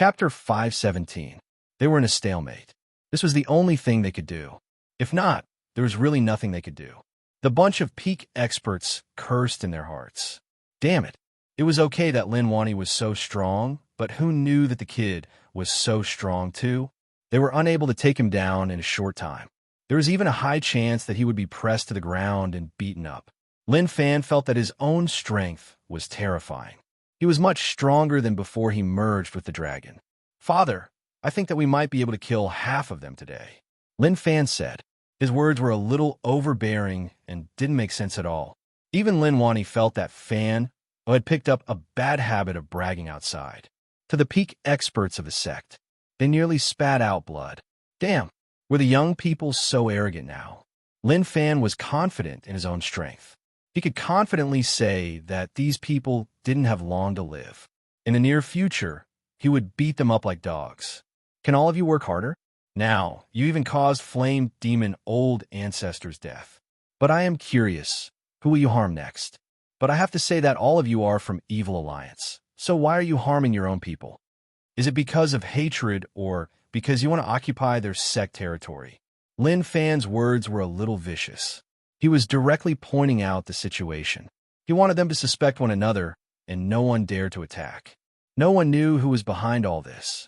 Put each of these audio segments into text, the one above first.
Chapter 517. They were in a stalemate. This was the only thing they could do. If not, there was really nothing they could do. The bunch of peak experts cursed in their hearts. Damn it. It was okay that Linwani was so strong, but who knew that the kid was so strong too? They were unable to take him down in a short time. There was even a high chance that he would be pressed to the ground and beaten up. Lin Fan felt that his own strength was terrifying. He was much stronger than before he merged with the dragon. "Father, I think that we might be able to kill half of them today," Lin Fan said. His words were a little overbearing and didn't make sense at all. Even Lin Wani felt that Fan had picked up a bad habit of bragging outside. To the peak experts of the sect, they nearly spat out blood. Damn, were the young people so arrogant now? Lin Fan was confident in his own strength. He could confidently say that these people didn't have long to live. In the near future, he would beat them up like dogs. Can all of you work harder? Now, you even caused Flame Demon Old Ancestor's death. But I am curious, who will you harm next? But I have to say that all of you are from Evil Alliance. So why are you harming your own people? Is it because of hatred or because you want to occupy their sect territory? Lin Fan's words were a little vicious. He was directly pointing out the situation. He wanted them to suspect one another, and no one dared to attack. No one knew who was behind all this.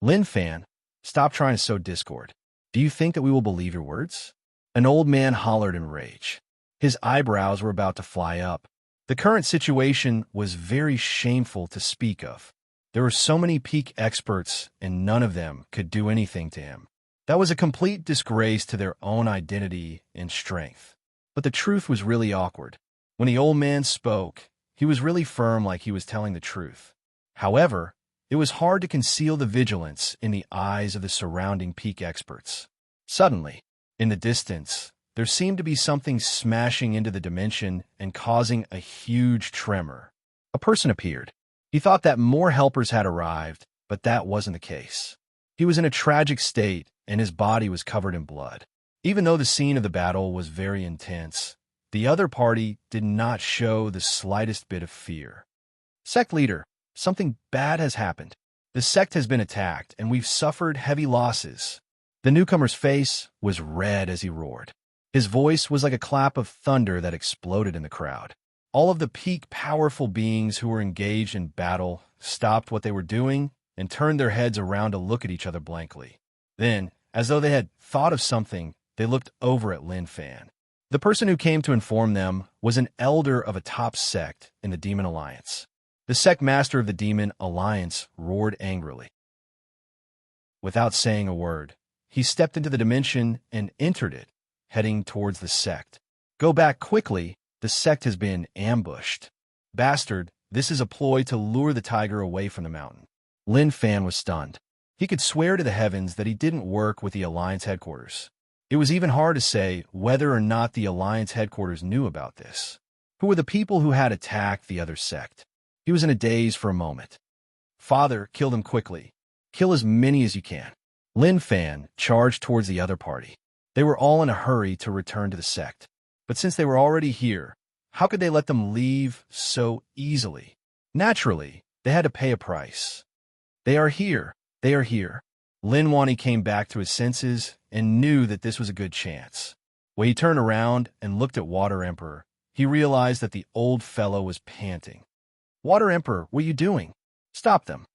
Lin Fan, stop trying to sow discord. Do you think that we will believe your words? An old man hollered in rage. His eyebrows were about to fly up. The current situation was very shameful to speak of. There were so many peak experts, and none of them could do anything to him. That was a complete disgrace to their own identity and strength. But the truth was really awkward. When the old man spoke, he was really firm, like he was telling the truth. However, it was hard to conceal the vigilance in the eyes of the surrounding peak experts. Suddenly, in the distance, there seemed to be something smashing into the dimension and causing a huge tremor. A person appeared. He thought that more helpers had arrived, but that wasn't the case. He was in a tragic state, and his body was covered in blood. Even though the scene of the battle was very intense, the other party did not show the slightest bit of fear. "Sect leader, something bad has happened. The sect has been attacked, and we've suffered heavy losses." The newcomer's face was red as he roared. His voice was like a clap of thunder that exploded in the crowd. All of the peak powerful beings who were engaged in battle stopped what they were doing and turned their heads around to look at each other blankly. Then, as though they had thought of something, they looked over at Lin Fan. The person who came to inform them was an elder of a top sect in the Demon Alliance. The sect master of the Demon Alliance roared angrily. Without saying a word, he stepped into the dimension and entered it, heading towards the sect. "Go back quickly, the sect has been ambushed." "Bastard, this is a ploy to lure the tiger away from the mountain." Lin Fan was stunned. He could swear to the heavens that he didn't work with the Alliance headquarters. It was even hard to say whether or not the Alliance headquarters knew about this. Who were the people who had attacked the other sect? He was in a daze for a moment. "Father, kill them quickly. Kill as many as you can." Lin Fan charged towards the other party. They were all in a hurry to return to the sect. But since they were already here, how could they let them leave so easily? Naturally, they had to pay a price. "They are here. They are here." Lin Wani came back to his senses and knew that this was a good chance. When he turned around and looked at Water Emperor, he realized that the old fellow was panting. "Water Emperor, what are you doing? Stop them."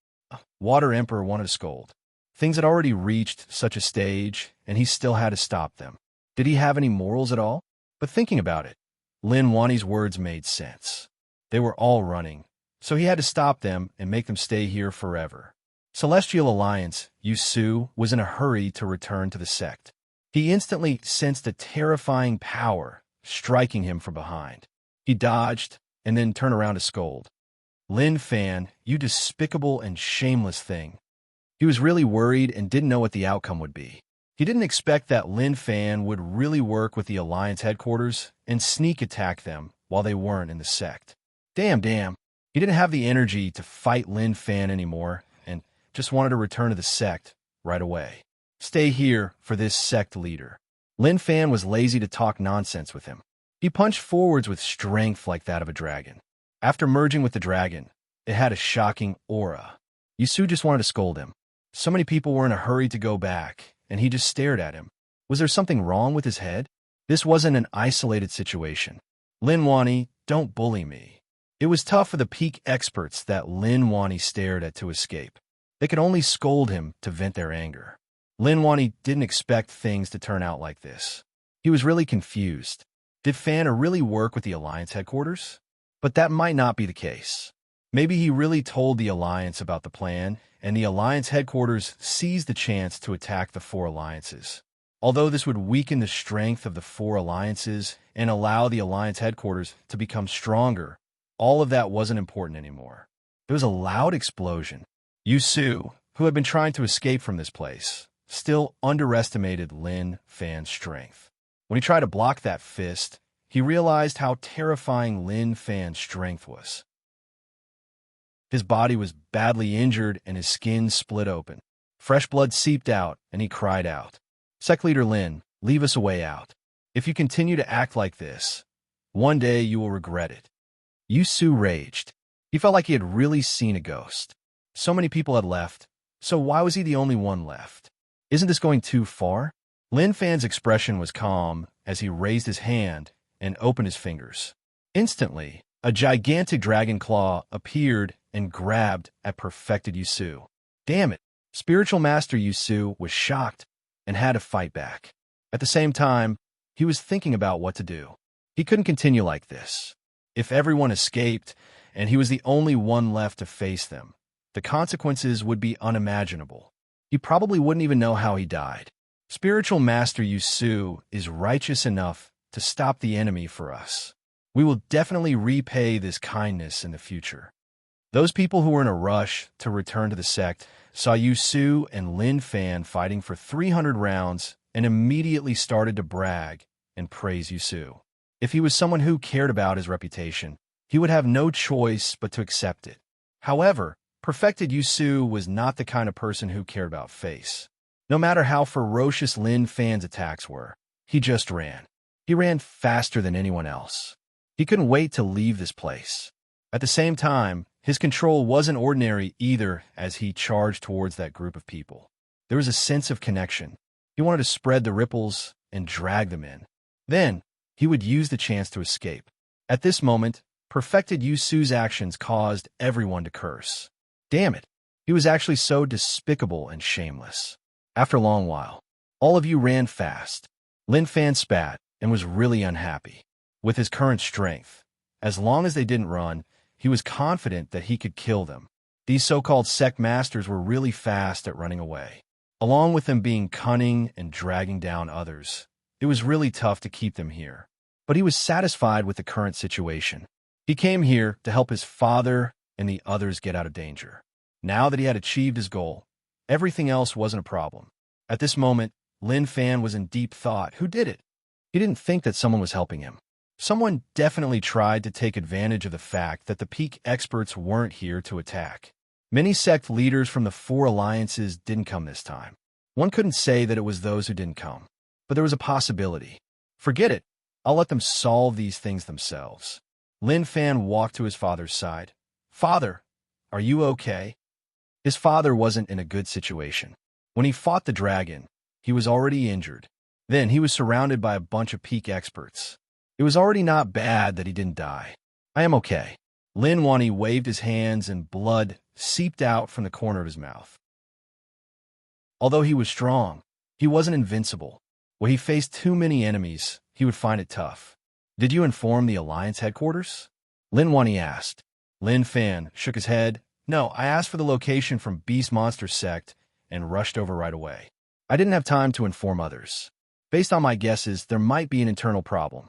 Water Emperor wanted to scold. Things had already reached such a stage, and he still had to stop them. Did he have any morals at all? But thinking about it, Lin Wani's words made sense. They were all running, so he had to stop them and make them stay here forever. Celestial Alliance, Yusu, was in a hurry to return to the sect. He instantly sensed a terrifying power striking him from behind. He dodged and then turned around to scold. "Lin Fan, you despicable and shameless thing." He was really worried and didn't know what the outcome would be. He didn't expect that Lin Fan would really work with the Alliance headquarters and sneak attack them while they weren't in the sect. Damn. He didn't have the energy to fight Lin Fan anymore and just wanted to return to the sect right away. Stay here for this sect leader. Lin Fan was lazy to talk nonsense with him. He punched forwards with strength like that of a dragon. After merging with the dragon, it had a shocking aura. Yusu just wanted to scold him. So many people were in a hurry to go back, and he just stared at him. Was there something wrong with his head? This wasn't an isolated situation. Lin Wani, don't bully me. It was tough for the peak experts that Lin Wani stared at to escape. They could only scold him to vent their anger. Lin Wani didn't expect things to turn out like this. He was really confused. Did Fan really work with the Alliance headquarters? But that might not be the case. Maybe he really told the Alliance about the plan, and the Alliance headquarters seized the chance to attack the four alliances. Although this would weaken the strength of the four alliances and allow the Alliance headquarters to become stronger, all of that wasn't important anymore. There was a loud explosion. Yusu, who had been trying to escape from this place, still underestimated Lin Fan's strength. When he tried to block that fist, he realized how terrifying Lin Fan's strength was. His body was badly injured and his skin split open. Fresh blood seeped out, and he cried out, "Sect Leader Lin, leave us a way out. If you continue to act like this, one day you will regret it." Yusu raged. He felt like he had really seen a ghost. So many people had left, so why was he the only one left? Isn't this going too far? Lin Fan's expression was calm as he raised his hand and opened his fingers. Instantly, a gigantic dragon claw appeared and grabbed at perfected Yusu. Damn it! Spiritual Master Yusu was shocked and had to fight back. At the same time, he was thinking about what to do. He couldn't continue like this. If everyone escaped and he was the only one left to face them, the consequences would be unimaginable. He probably wouldn't even know how he died. Spiritual Master Yusu is righteous enough to stop the enemy for us. We will definitely repay this kindness in the future. Those people who were in a rush to return to the sect saw Yusu and Lin Fan fighting for 300 rounds and immediately started to brag and praise Yusu. If he was someone who cared about his reputation, he would have no choice but to accept it. However, perfected Yusu was not the kind of person who cared about face. No matter how ferocious Lin Fan's attacks were, he just ran. He ran faster than anyone else. He couldn't wait to leave this place. At the same time, his control wasn't ordinary either as he charged towards that group of people. There was a sense of connection. He wanted to spread the ripples and drag them in. Then, he would use the chance to escape. At this moment, perfected Yusu's actions caused everyone to curse. Damn it! He was actually so despicable and shameless. After a long while, all of you ran fast. Lin Fan spat and was really unhappy. With his current strength, as long as they didn't run, he was confident that he could kill them. These so-called sect masters were really fast at running away. Along with them being cunning and dragging down others, it was really tough to keep them here. But he was satisfied with the current situation. He came here to help his father and the others get out of danger. Now that he had achieved his goal, everything else wasn't a problem. At this moment, Lin Fan was in deep thought. Who did it? He didn't think that someone was helping him. Someone definitely tried to take advantage of the fact that the peak experts weren't here to attack. Many sect leaders from the four alliances didn't come this time. One couldn't say that it was those who didn't come, but there was a possibility. Forget it. I'll let them solve these things themselves. Lin Fan walked to his father's side. Father, are you okay? His father wasn't in a good situation. When he fought the dragon, he was already injured. Then he was surrounded by a bunch of peak experts. It was already not bad that he didn't die. I am okay. Lin Wani waved his hands and blood seeped out from the corner of his mouth. Although he was strong, he wasn't invincible. When he faced too many enemies, he would find it tough. Did you inform the Alliance headquarters? Lin Wani asked. Lin Fan shook his head. No, I asked for the location from Beast Monster Sect and rushed over right away. I didn't have time to inform others. Based on my guesses, there might be an internal problem.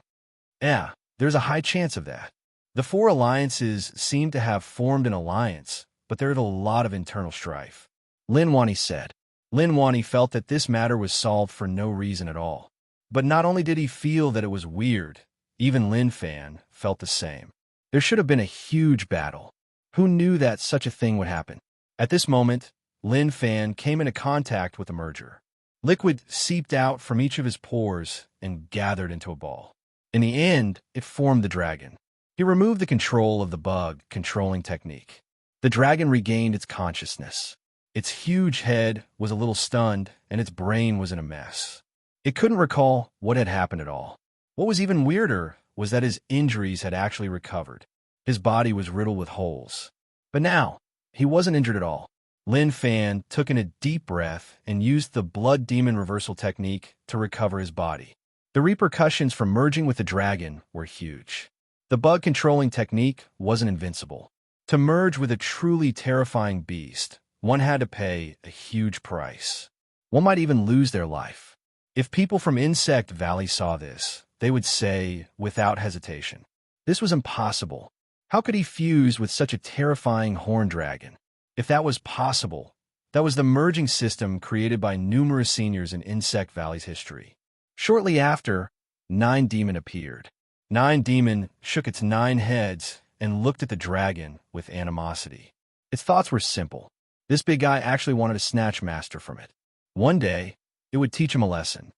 Yeah, there's a high chance of that. The four alliances seem to have formed an alliance, but there is a lot of internal strife. Lin Wani said. Lin Wani felt that this matter was solved for no reason at all. But not only did he feel that it was weird, even Lin Fan felt the same. There should have been a huge battle. Who knew that such a thing would happen? At this moment, Lin Fan came into contact with the merger. Liquid seeped out from each of his pores and gathered into a ball. In the end, it formed the dragon. He removed the control of the bug controlling technique. The dragon regained its consciousness. Its huge head was a little stunned, and its brain was in a mess. It couldn't recall what had happened at all. What was even weirder was that his injuries had actually recovered. His body was riddled with holes. But now, he wasn't injured at all. Lin Fan took in a deep breath and used the blood demon reversal technique to recover his body. The repercussions from merging with the dragon were huge. The bug controlling technique wasn't invincible. To merge with a truly terrifying beast, one had to pay a huge price. One might even lose their life. If people from Insect Valley saw this, they would say, without hesitation, this was impossible. How could he fuse with such a terrifying horn dragon? If that was possible, that was the merging system created by numerous seniors in Insect Valley's history. Shortly after, Nine Demon appeared. Nine Demon shook its 9 heads and looked at the dragon with animosity. Its thoughts were simple. This big guy actually wanted to snatch master from it. One day, it would teach him a lesson.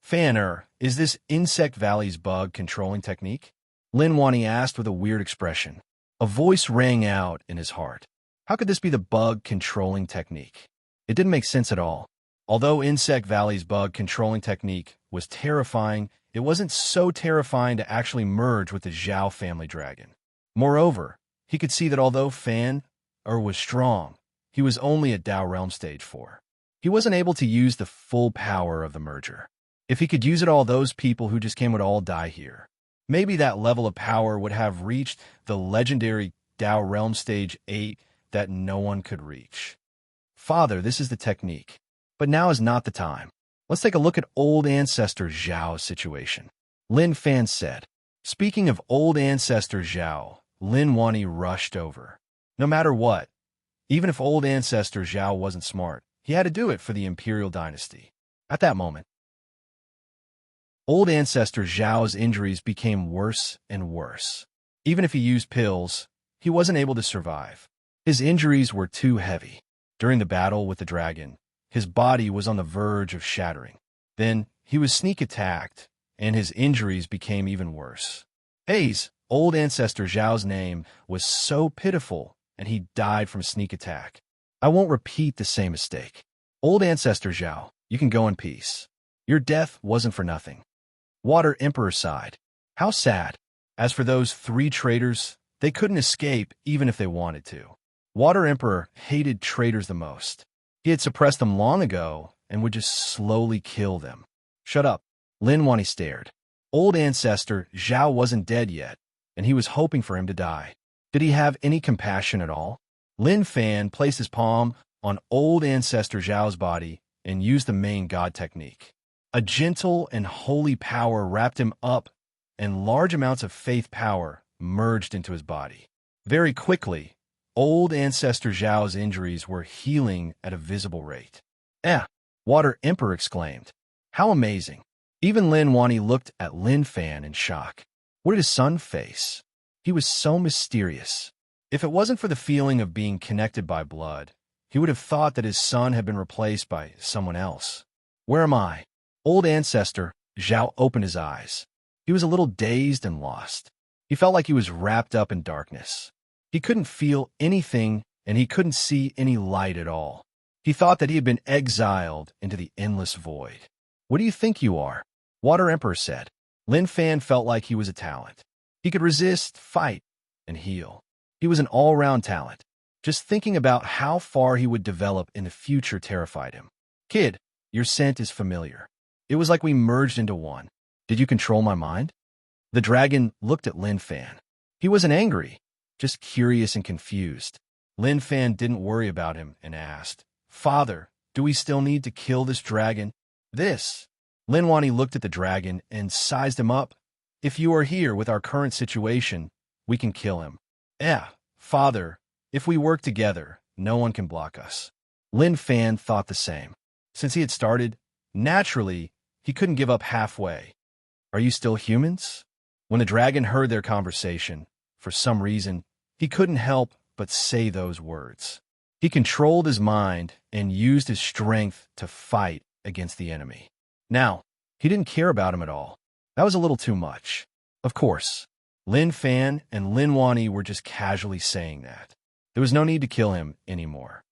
Fanner, is this Insect Valley's bug controlling technique? Lin Wani asked with a weird expression. A voice rang out in his heart. How could this be the bug controlling technique? It didn't make sense at all. Although Insect Valley's bug controlling technique was terrifying, it wasn't so terrifying to actually merge with the Zhao family dragon. Moreover, he could see that although Fan was strong, he was only at Dao Realm Stage 4. He wasn't able to use the full power of the merger. If he could use it, all those people who just came would all die here. Maybe that level of power would have reached the legendary Dao Realm Stage 8 that no one could reach. Father, this is the technique. But now is not the time. Let's take a look at old ancestor Zhao's situation. Lin Fan said. Speaking of old ancestor Zhao, Lin Wani rushed over. No matter what, even if old ancestor Zhao wasn't smart, he had to do it for the imperial dynasty. At that moment, old ancestor Zhao's injuries became worse and worse. Even if he used pills, he wasn't able to survive. His injuries were too heavy. During the battle with the dragon, his body was on the verge of shattering. Then he was sneak attacked, and his injuries became even worse. Old ancestor Zhao's name was so pitiful, and he died from a sneak attack. I won't repeat the same mistake. Old ancestor Zhao, you can go in peace. Your death wasn't for nothing. Water Emperor sighed. How sad. As for those 3 traitors, they couldn't escape even if they wanted to. Water Emperor hated traitors the most. He had suppressed them long ago and would just slowly kill them. Shut up. Lin Wani stared. Old ancestor Zhao wasn't dead yet, and he was hoping for him to die. Did he have any compassion at all? Lin Fan placed his palm on old ancestor Zhao's body and used the main god technique. A gentle and holy power wrapped him up, and large amounts of faith power merged into his body. Very quickly, old ancestor Zhao's injuries were healing at a visible rate. Water Emperor exclaimed. How amazing. Even Lin Wani looked at Lin Fan in shock. What did his son face? He was so mysterious. If it wasn't for the feeling of being connected by blood, he would have thought that his son had been replaced by someone else. Where am I? Old ancestor Zhao opened his eyes. He was a little dazed and lost. He felt like he was wrapped up in darkness. He couldn't feel anything, and he couldn't see any light at all. He thought that he had been exiled into the endless void. What do you think you are? Water Emperor said. Lin Fan felt like he was a talent. He could resist, fight, and heal. He was an all-round talent. Just thinking about how far he would develop in the future terrified him. Kid, your scent is familiar. It was like we merged into one. Did you control my mind? The dragon looked at Lin Fan. He wasn't angry, just curious and confused. Lin Fan didn't worry about him and asked, Father, do we still need to kill this dragon? Lin Wani looked at the dragon and sized him up. If you are here with our current situation, we can kill him. Father, if we work together, no one can block us. Lin Fan thought the same. Since he had started, naturally, he couldn't give up halfway. Are you still humans? When the dragon heard their conversation, for some reason, he couldn't help but say those words. He controlled his mind and used his strength to fight against the enemy. Now, he didn't care about him at all. That was a little too much. Of course, Lin Fan and Lin Wani were just casually saying that. There was no need to kill him anymore.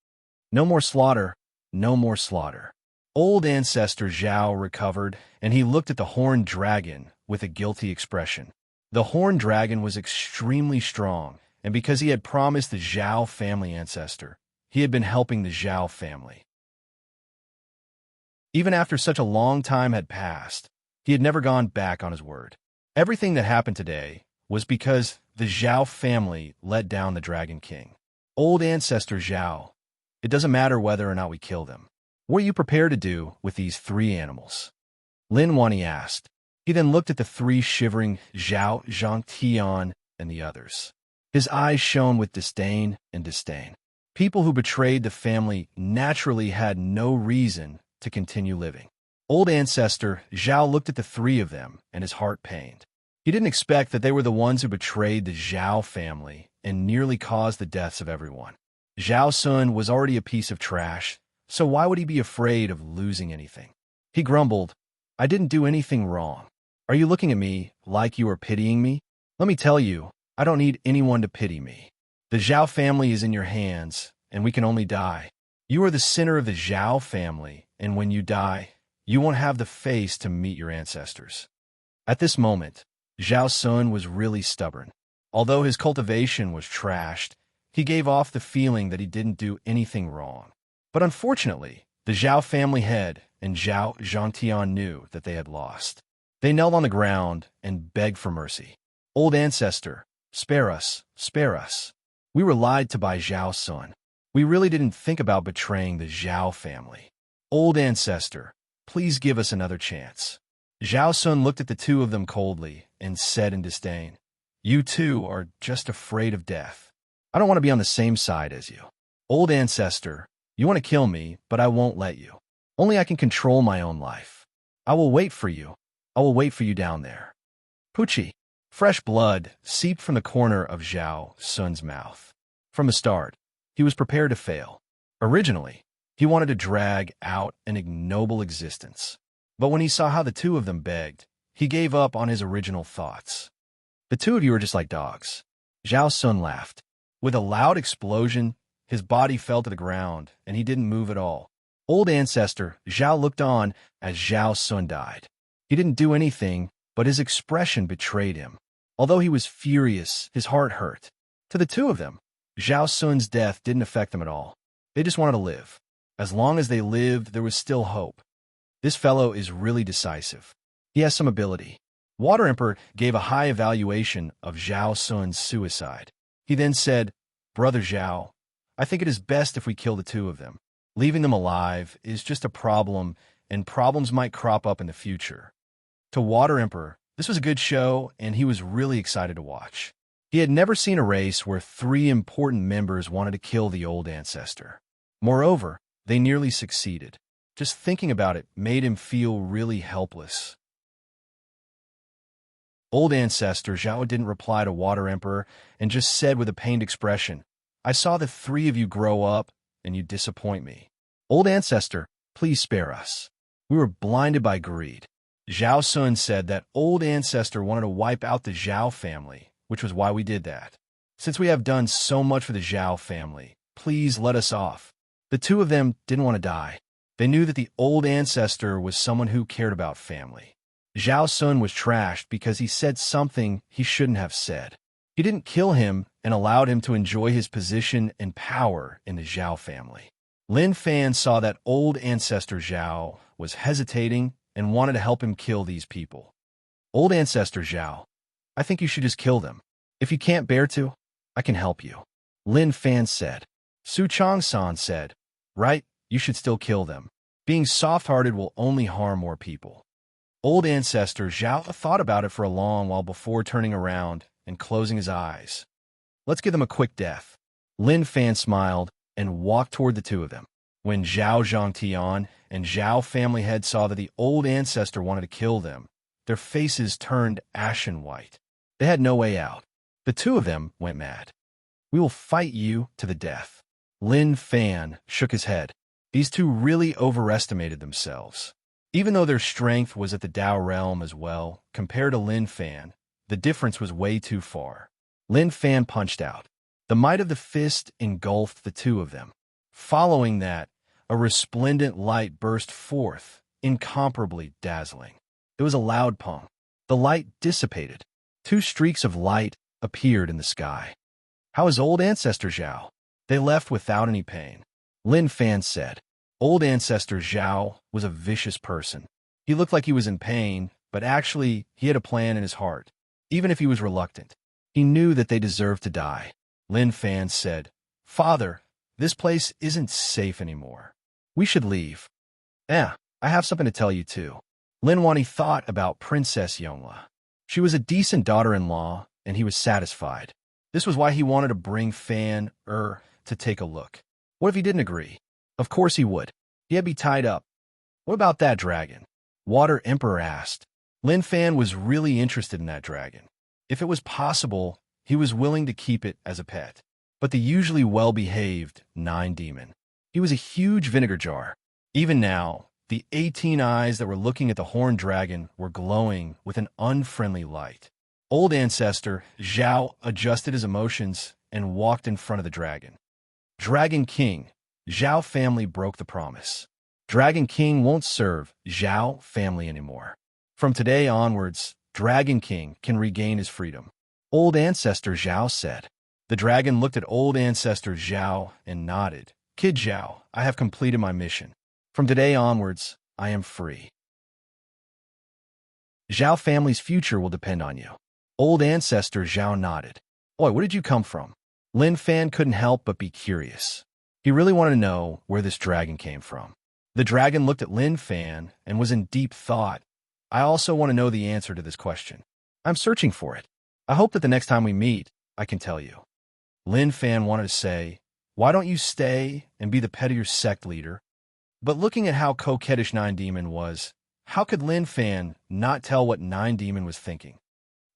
No more slaughter, no more slaughter. Old ancestor Zhao recovered, and he looked at the horned dragon with a guilty expression. The horned dragon was extremely strong, and because he had promised the Zhao family ancestor, he had been helping the Zhao family. Even after such a long time had passed, he had never gone back on his word. Everything that happened today was because the Zhao family let down the Dragon King. Old ancestor Zhao, it doesn't matter whether or not we kill them. What are you prepared to do with these 3 animals? Lin Wani asked. He then looked at the 3 shivering Zhao, Zhang Tian, and the others. His eyes shone with disdain and disdain. People who betrayed the family naturally had no reason to continue living. Old ancestor Zhao looked at the 3 of them, and his heart pained. He didn't expect that they were the ones who betrayed the Zhao family and nearly caused the deaths of everyone. Zhao Sun was already a piece of trash, so why would he be afraid of losing anything? He grumbled, I didn't do anything wrong. Are you looking at me like you are pitying me? Let me tell you, I don't need anyone to pity me. The Zhao family is in your hands, and we can only die. You are the center of the Zhao family, and when you die, you won't have the face to meet your ancestors. At this moment, Zhao Sun was really stubborn. Although his cultivation was trashed, he gave off the feeling that he didn't do anything wrong. But unfortunately, the Zhao family head and Zhao Zhangtian knew that they had lost. They knelt on the ground and begged for mercy. Old ancestor, spare us, spare us. We were lied to by Zhao Sun. We really didn't think about betraying the Zhao family. Old ancestor, please give us another chance. Zhao Sun looked at the 2 of them coldly and said in disdain, You 2 are just afraid of death. I don't want to be on the same side as you. Old ancestor, you want to kill me, but I won't let you. Only I can control my own life. I will wait for you. I will wait for you down there. Pucci. Fresh blood seeped from the corner of Zhao Sun's mouth. From the start, he was prepared to fail. Originally, he wanted to drag out an ignoble existence. But when he saw how the 2 of them begged, he gave up on his original thoughts. The 2 of you are just like dogs. Zhao Sun laughed. With a loud explosion, his body fell to the ground, and he didn't move at all. Old ancestor Zhao looked on as Zhao Sun died. He didn't do anything, but his expression betrayed him. Although he was furious, his heart hurt. To the 2 of them, Zhao Sun's death didn't affect them at all. They just wanted to live. As long as they lived, there was still hope. This fellow is really decisive. He has some ability. Water Emperor gave a high evaluation of Zhao Sun's suicide. He then said, Brother Zhao, I think it is best if we kill the 2 of them. Leaving them alive is just a problem, and problems might crop up in the future. To Water Emperor, this was a good show, and he was really excited to watch. He had never seen a race where 3 important members wanted to kill the old ancestor. Moreover, they nearly succeeded. Just thinking about it made him feel really helpless. Old ancestor Zhao didn't reply to Water Emperor and just said with a pained expression, I saw the 3 of you grow up, and you disappoint me. Old ancestor, please spare us. We were blinded by greed. Zhao Sun said that old ancestor wanted to wipe out the Zhao family, which was why we did that. Since we have done so much for the Zhao family, please let us off. The 2 of them didn't want to die. They knew that the old ancestor was someone who cared about family. Zhao Sun was trashed because he said something he shouldn't have said. He didn't kill him and allowed him to enjoy his position and power in the Zhao family. Lin Fan saw that old ancestor Zhao was hesitating and wanted to help him kill these people. Old ancestor Zhao, I think you should just kill them. If you can't bear to, I can help you. Lin Fan said. Su Changsan said, right, you should still kill them. Being soft-hearted will only harm more people. Old ancestor Zhao thought about it for a long while before turning around and closing his eyes. Let's give them a quick death. Lin Fan smiled and walked toward the 2 of them. When Zhao Zhangtian and Zhao family head saw that the old ancestor wanted to kill them, their faces turned ashen white. They had no way out. The 2 of them went mad. We will fight you to the death. Lin Fan shook his head. These 2 really overestimated themselves. Even though their strength was at the Dao realm as well, compared to Lin Fan, the difference was way too far. Lin Fan punched out. The might of the fist engulfed the two of them. Following that, a resplendent light burst forth, incomparably dazzling. It was a loud pong. The light dissipated. Two streaks of light appeared in the sky. How is old ancestor Zhao? They left without any pain. Lin Fan said. Old ancestor Zhao was a vicious person. He looked like he was in pain, but actually he had a plan in his heart. Even if he was reluctant, he knew that they deserved to die. Lin Fan said, Father, this place isn't safe anymore. We should leave. I have something to tell you too. Lin Wani thought about Princess Yongla. She was a decent daughter-in-law, and he was satisfied. This was why he wanted to bring Fan to take a look. What if he didn't agree? Of course he would. He had to be tied up. What about that dragon? Water Emperor asked. Lin Fan was really interested in that dragon. If it was possible, he was willing to keep it as a pet. But the usually well-behaved Nine Demon. He was a huge vinegar jar. Even now, the 18 eyes that were looking at the horned dragon were glowing with an unfriendly light. Old ancestor Zhao adjusted his emotions and walked in front of the dragon. Dragon King, Zhao family broke the promise. Dragon King won't serve Zhao family anymore. From today onwards, Dragon King can regain his freedom. Old ancestor Zhao said. The dragon looked at old ancestor Zhao and nodded. Kid Zhao, I have completed my mission. From today onwards, I am free. Zhao family's future will depend on you. Old ancestor Zhao nodded. Oi, where did you come from? Lin Fan couldn't help but be curious. He really wanted to know where this dragon came from. The dragon looked at Lin Fan and was in deep thought. I also want to know the answer to this question. I'm searching for it. I hope that the next time we meet, I can tell you. Lin Fan wanted to say, why don't you stay and be the pet of your sect leader? But looking at how coquettish Nine Demon was, how could Lin Fan not tell what Nine Demon was thinking?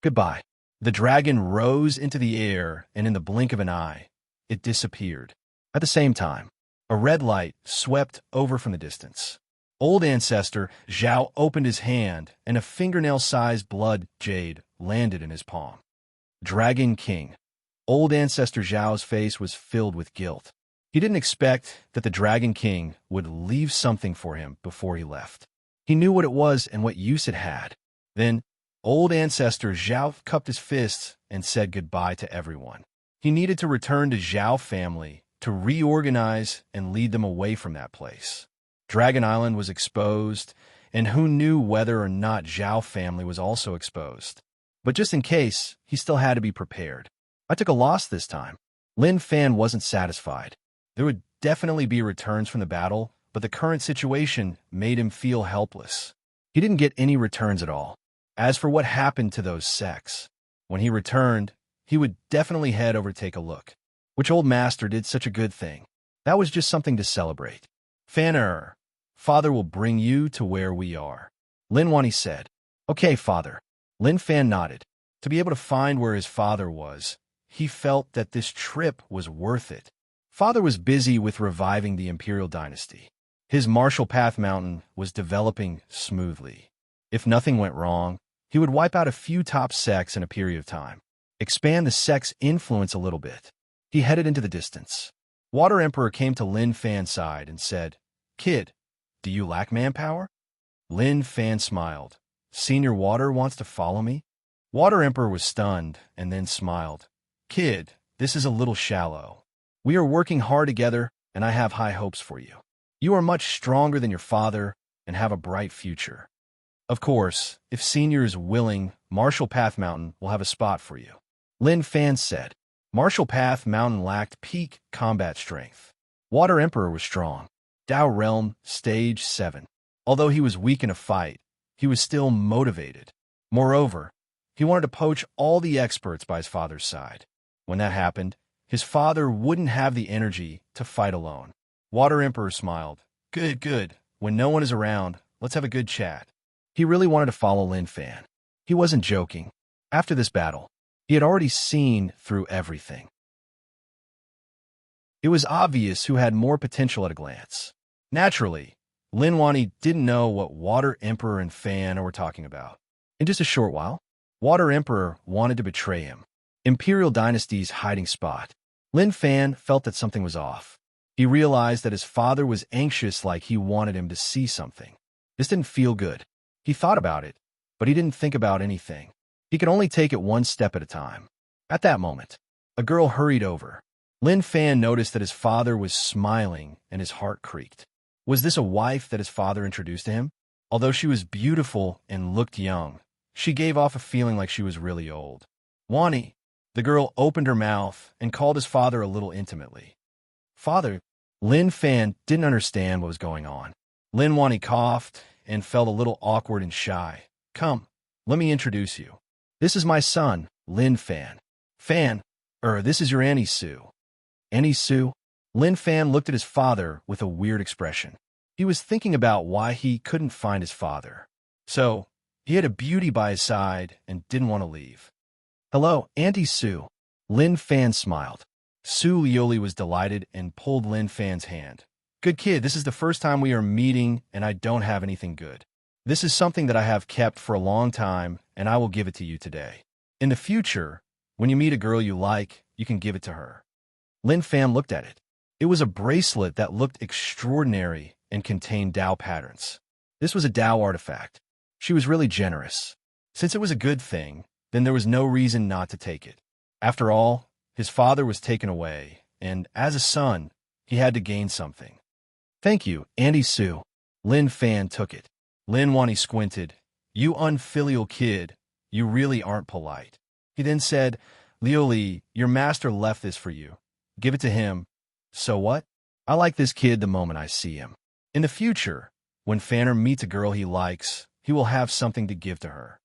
Goodbye. The dragon rose into the air, and in the blink of an eye, it disappeared. At the same time, a red light swept over from the distance. Old ancestor Zhao opened his hand, and a fingernail-sized blood jade landed in his palm. Dragon King. Old ancestor Zhao's face was filled with guilt. He didn't expect that the Dragon King would leave something for him before he left. He knew what it was and what use it had. Then, old ancestor Zhao cupped his fists and said goodbye to everyone. He needed to return to Zhao family to reorganize and lead them away from that place. Dragon Island was exposed, and who knew whether or not Zhao family was also exposed. But just in case, he still had to be prepared. I took a loss this time. Lin Fan wasn't satisfied. There would definitely be returns from the battle, but the current situation made him feel helpless. He didn't get any returns at all. As for what happened to those sects, when he returned, he would definitely head over to take a look. Which old master did such a good thing? That was just something to celebrate. Fan Father will bring you to where we are. Lin Wani said. Okay, Father. Lin Fan nodded. To be able to find where his father was, he felt that this trip was worth it. Father was busy with reviving the Imperial Dynasty. His Martial Path Mountain was developing smoothly. If nothing went wrong, he would wipe out a few top sects in a period of time, expand the sect's influence a little bit. He headed into the distance. Water Emperor came to Lin Fan's side and said, Kid, do you lack manpower? Lin Fan smiled. Senior Water wants to follow me? Water Emperor was stunned and then smiled. Kid, this is a little shallow. We are working hard together, and I have high hopes for you. You are much stronger than your father and have a bright future. Of course, if Senior is willing, Martial Path Mountain will have a spot for you. Lin Fan said. Martial Path Mountain lacked peak combat strength. Water Emperor was strong. Dao Realm, Stage 7. Although he was weak in a fight, he was still motivated. Moreover, he wanted to poach all the experts by his father's side. When that happened, his father wouldn't have the energy to fight alone. Water Emperor smiled. Good. When no one is around, let's have a good chat. He really wanted to follow Lin Fan. He wasn't joking. After this battle, he had already seen through everything. It was obvious who had more potential at a glance. Naturally, Lin Wani didn't know what Water Emperor and Fan were talking about. In just a short while, Water Emperor wanted to betray him. Imperial Dynasty's hiding spot. Lin Fan felt that something was off. He realized that his father was anxious, like he wanted him to see something. This didn't feel good. He thought about it, but he didn't think about anything. He could only take it one step at a time. At that moment, a girl hurried over. Lin Fan noticed that his father was smiling and his heart creaked. Was this a wife that his father introduced to him? Although she was beautiful and looked young, she gave off a feeling like she was really old. Wani. The girl opened her mouth and called his father a little intimately. Father. Lin Fan didn't understand what was going on. Lin Wani coughed and felt a little awkward and shy. Come, let me introduce you. This is my son, Lin Fan. This is your Auntie Sue. Auntie Sue? Lin Fan looked at his father with a weird expression. He was thinking about why he couldn't find his father. So, he had a beauty by his side and didn't want to leave. Hello, Auntie Sue. Lin Fan smiled. Sue Lioli was delighted and pulled Lin Fan's hand. Good kid, this is the first time we are meeting and I don't have anything good. This is something that I have kept for a long time and I will give it to you today. In the future, when you meet a girl you like, you can give it to her. Lin Fan looked at it. It was a bracelet that looked extraordinary and contained Tao patterns. This was a Tao artifact. She was really generous. Since it was a good thing, then there was no reason not to take it. After all, his father was taken away, and as a son, he had to gain something. Thank you, Auntie Sue. Lin Fan took it. Lin Wani squinted. You unfilial kid, you really aren't polite. He then said, Lioli, your master left this for you. Give it to him. So what? I like this kid the moment I see him. In the future, when Fanner meets a girl he likes, he will have something to give to her.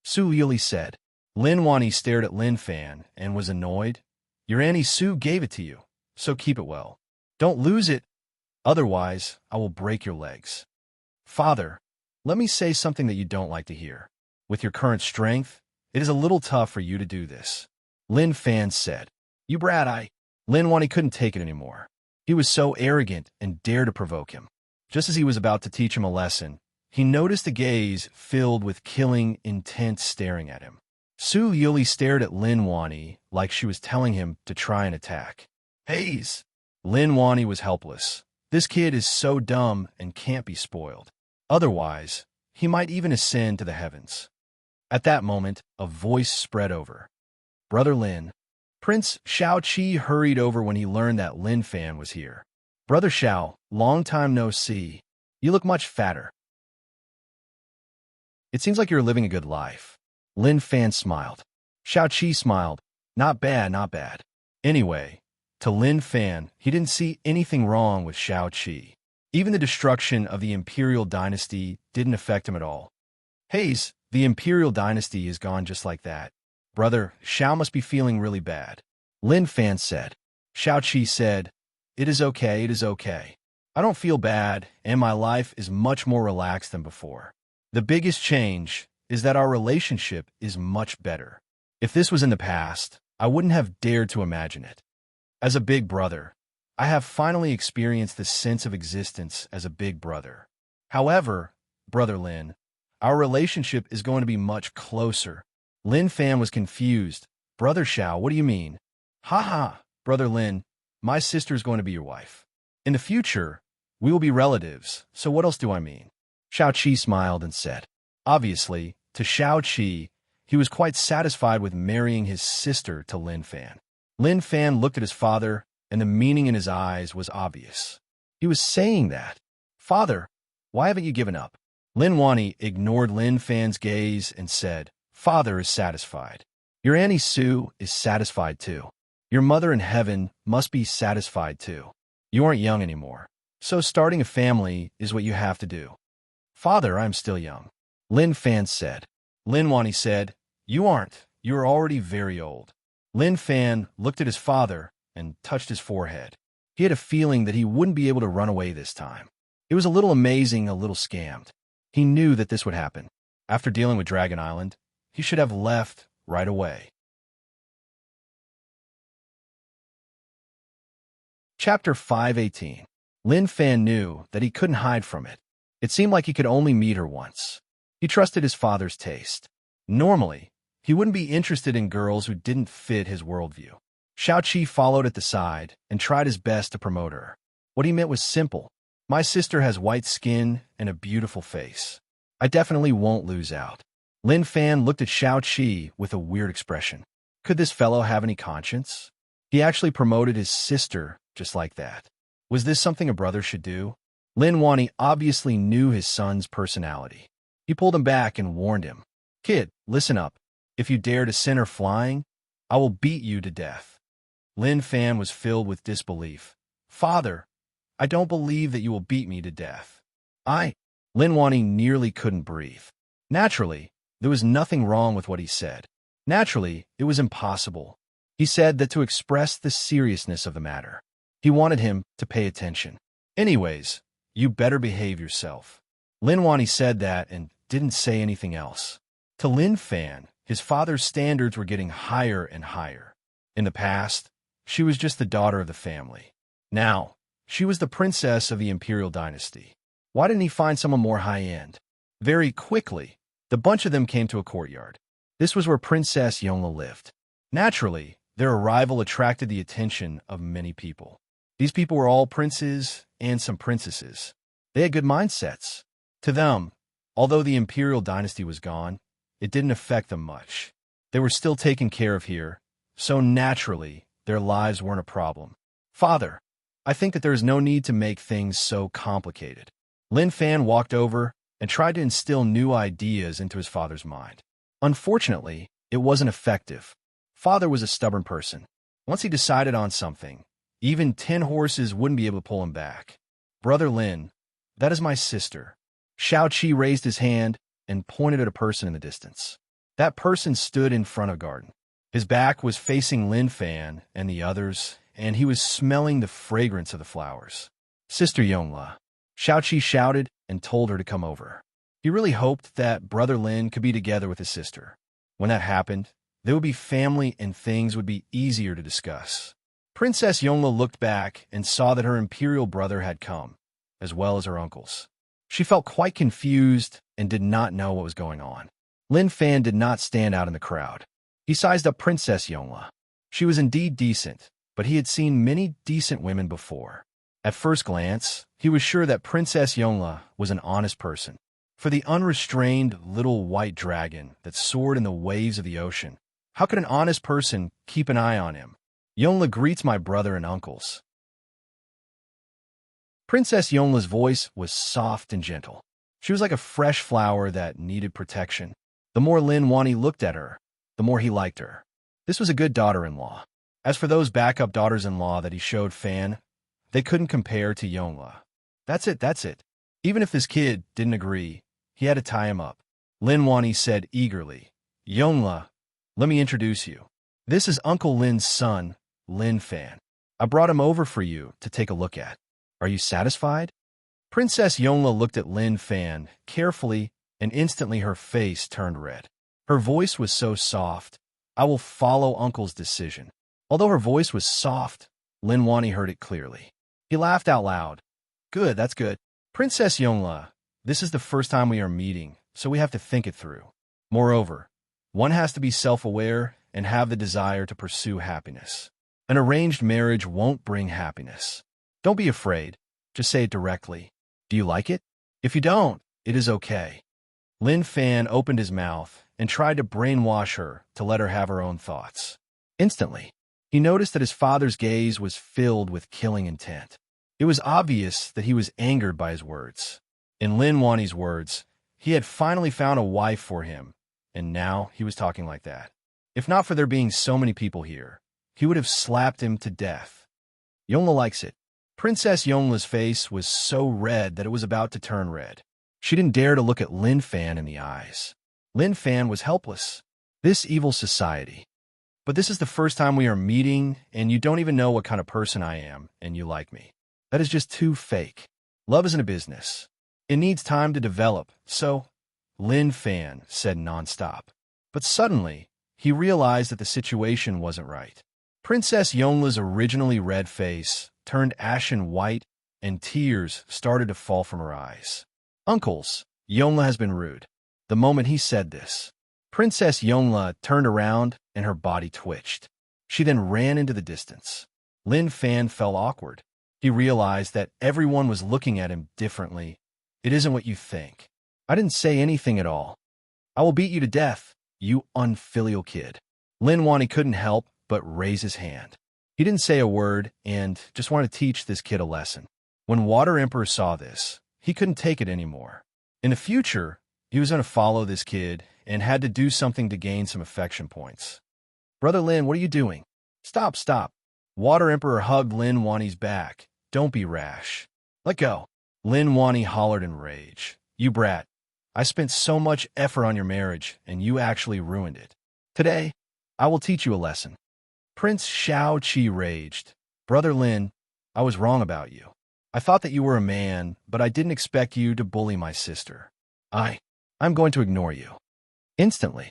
Sue Lioli said. Lin Wani stared at Lin Fan and was annoyed. Your Auntie Sue gave it to you, so keep it well. Don't lose it, otherwise I will break your legs. Father, let me say something that you don't like to hear. With your current strength, it is a little tough for you to do this. Lin Fan said. You brat. Lin Wani couldn't take it anymore. He was so arrogant and dared to provoke him. Just as he was about to teach him a lesson, he noticed a gaze filled with killing intent staring at him. Sue Lioli stared at Lin Wani like she was telling him to try and attack. Haze! Lin Wani was helpless. This kid is so dumb and can't be spoiled. Otherwise, he might even ascend to the heavens. At that moment, a voice spread over. Brother Lin. Prince Xiao Qi hurried over when he learned that Lin Fan was here. Brother Xiao, long time no see. You look much fatter. It seems like you're living a good life. Lin Fan smiled. Xiao Qi smiled. Not bad, not bad. Anyway, to Lin Fan, he didn't see anything wrong with Xiao Qi. Even the destruction of the Imperial Dynasty didn't affect him at all. Haze, the Imperial Dynasty is gone just like that. Brother, Xiao must be feeling really bad. Lin Fan said. Xiao Qi said, It is okay, it is okay. I don't feel bad, and my life is much more relaxed than before. The biggest change is that our relationship is much better. If this was in the past, I wouldn't have dared to imagine it. As a big brother, I have finally experienced the sense of existence as a big brother. However, Brother Lin, our relationship is going to be much closer. Lin Fan was confused. Brother Xiao, what do you mean? Ha, Brother Lin, my sister is going to be your wife. In the future, we will be relatives, so what else do I mean? Xiao Qi smiled and said. Obviously, to Xiao Qi, he was quite satisfied with marrying his sister to Lin Fan. Lin Fan looked at his father, and the meaning in his eyes was obvious. He was saying that, Father, why haven't you given up? Lin Wani ignored Lin Fan's gaze and said, Father is satisfied. Your Auntie Sue is satisfied too. Your mother in heaven must be satisfied too. You aren't young anymore, so starting a family is what you have to do. Father, I'm still young. Lin Fan said. Lin Wani said, You aren't. You are already very old. Lin Fan looked at his father and touched his forehead. He had a feeling that he wouldn't be able to run away this time. It was a little amazing, a little scammed. He knew that this would happen. After dealing with Dragon Island, he should have left right away. Chapter 518. Lin Fan knew that he couldn't hide from it. It seemed like he could only meet her once. He trusted his father's taste. Normally, he wouldn't be interested in girls who didn't fit his worldview. Xiaoqi followed at the side and tried his best to promote her. What he meant was simple. My sister has white skin and a beautiful face. I definitely won't lose out. Lin Fan looked at Xiaoqi with a weird expression. Could this fellow have any conscience? He actually promoted his sister just like that. Was this something a brother should do? Lin Wani obviously knew his son's personality. He pulled him back and warned him. Kid, listen up. If you dare to send her flying, I will beat you to death. Lin Fan was filled with disbelief. Father, I don't believe that you will beat me to death. Lin Wani nearly couldn't breathe. Naturally, there was nothing wrong with what he said. Naturally, it was impossible. He said that to express the seriousness of the matter. He wanted him to pay attention. Anyways, you better behave yourself. Lin Wani said that and didn't say anything else. To Lin Fan, his father's standards were getting higher and higher. In the past, she was just the daughter of the family. Now, she was the princess of the imperial dynasty. Why didn't he find someone more high-end? Very quickly, the bunch of them came to a courtyard. This was where Princess Yongla lived. Naturally, their arrival attracted the attention of many people. These people were all princes and some princesses. They had good mindsets. To them, although the imperial dynasty was gone, it didn't affect them much. They were still taken care of here, so naturally, their lives weren't a problem. Father, I think that there is no need to make things so complicated. Lin Fan walked over and tried to instill new ideas into his father's mind. Unfortunately, it wasn't effective. Father was a stubborn person. Once he decided on something, even 10 horses wouldn't be able to pull him back. Brother Lin, that is my sister. Xiaoqi raised his hand and pointed at a person in the distance. That person stood in front of a garden. His back was facing Lin Fan and the others, and he was smelling the fragrance of the flowers. Sister Yongla. Xiaoqi shouted and told her to come over. He really hoped that Brother Lin could be together with his sister. When that happened, they would be family and things would be easier to discuss. Princess Yongla looked back and saw that her imperial brother had come, as well as her uncles. She felt quite confused and did not know what was going on. Lin Fan did not stand out in the crowd. He sized up Princess Yongla. She was indeed decent, but he had seen many decent women before. At first glance, he was sure that Princess Yongla was an honest person. For the unrestrained little white dragon that soared in the waves of the ocean, how could an honest person keep an eye on him? Yongla greets my brother and uncles. Princess Yongla's voice was soft and gentle. She was like a fresh flower that needed protection. The more Lin Wani looked at her, the more he liked her. This was a good daughter-in-law. As for those backup daughters-in-law that he showed Fan, they couldn't compare to Yongla. That's it. Even if this kid didn't agree, he had to tie him up. Lin Wani said eagerly, Yongla, let me introduce you. This is Uncle Lin's son, Lin Fan. I brought him over for you to take a look at. Are you satisfied? Princess Yongla looked at Lin Fan carefully, and instantly her face turned red. Her voice was so soft. I will follow Uncle's decision. Although her voice was soft, Lin Wani heard it clearly. He laughed out loud. Good, that's good. Princess Yongla, this is the first time we are meeting, so we have to think it through. Moreover, one has to be self-aware and have the desire to pursue happiness. An arranged marriage won't bring happiness. Don't be afraid. Just say it directly. Do you like it? If you don't, it is okay. Lin Fan opened his mouth and tried to brainwash her to let her have her own thoughts. Instantly, he noticed that his father's gaze was filled with killing intent. It was obvious that he was angered by his words. In Lin Wani's words, he had finally found a wife for him, and now he was talking like that. If not for there being so many people here, he would have slapped him to death. Yongla likes it. Princess Yongla's face was so red that it was about to turn red. She didn't dare to look at Lin Fan in the eyes. Lin Fan was helpless. This evil society. But this is the first time we are meeting, and you don't even know what kind of person I am, and you like me. That is just too fake. Love isn't a business. It needs time to develop, so, Lin Fan said nonstop. But suddenly, he realized that the situation wasn't right. Princess Yongla's originally red face turned ashen white, and tears started to fall from her eyes. Uncles, Yongla has been rude. The moment he said this, Princess Yongla turned around and her body twitched. She then ran into the distance. Lin Fan felt awkward. He realized that everyone was looking at him differently. It isn't what you think. I didn't say anything at all. I will beat you to death, you unfilial kid. Lin Wani couldn't help but raise his hand. He didn't say a word and just wanted to teach this kid a lesson. When Water Emperor saw this, he couldn't take it anymore. In the future, he was going to follow this kid and had to do something to gain some affection points. Brother Lin, what are you doing? Stop, stop. Water Emperor hugged Lin Wani's back. Don't be rash. Let go. Lin Wani hollered in rage. You brat. I spent so much effort on your marriage, and you actually ruined it. Today, I will teach you a lesson. Prince Xiao Qi raged. Brother Lin, I was wrong about you. I thought that you were a man, but I didn't expect you to bully my sister. I'm going to ignore you. Instantly.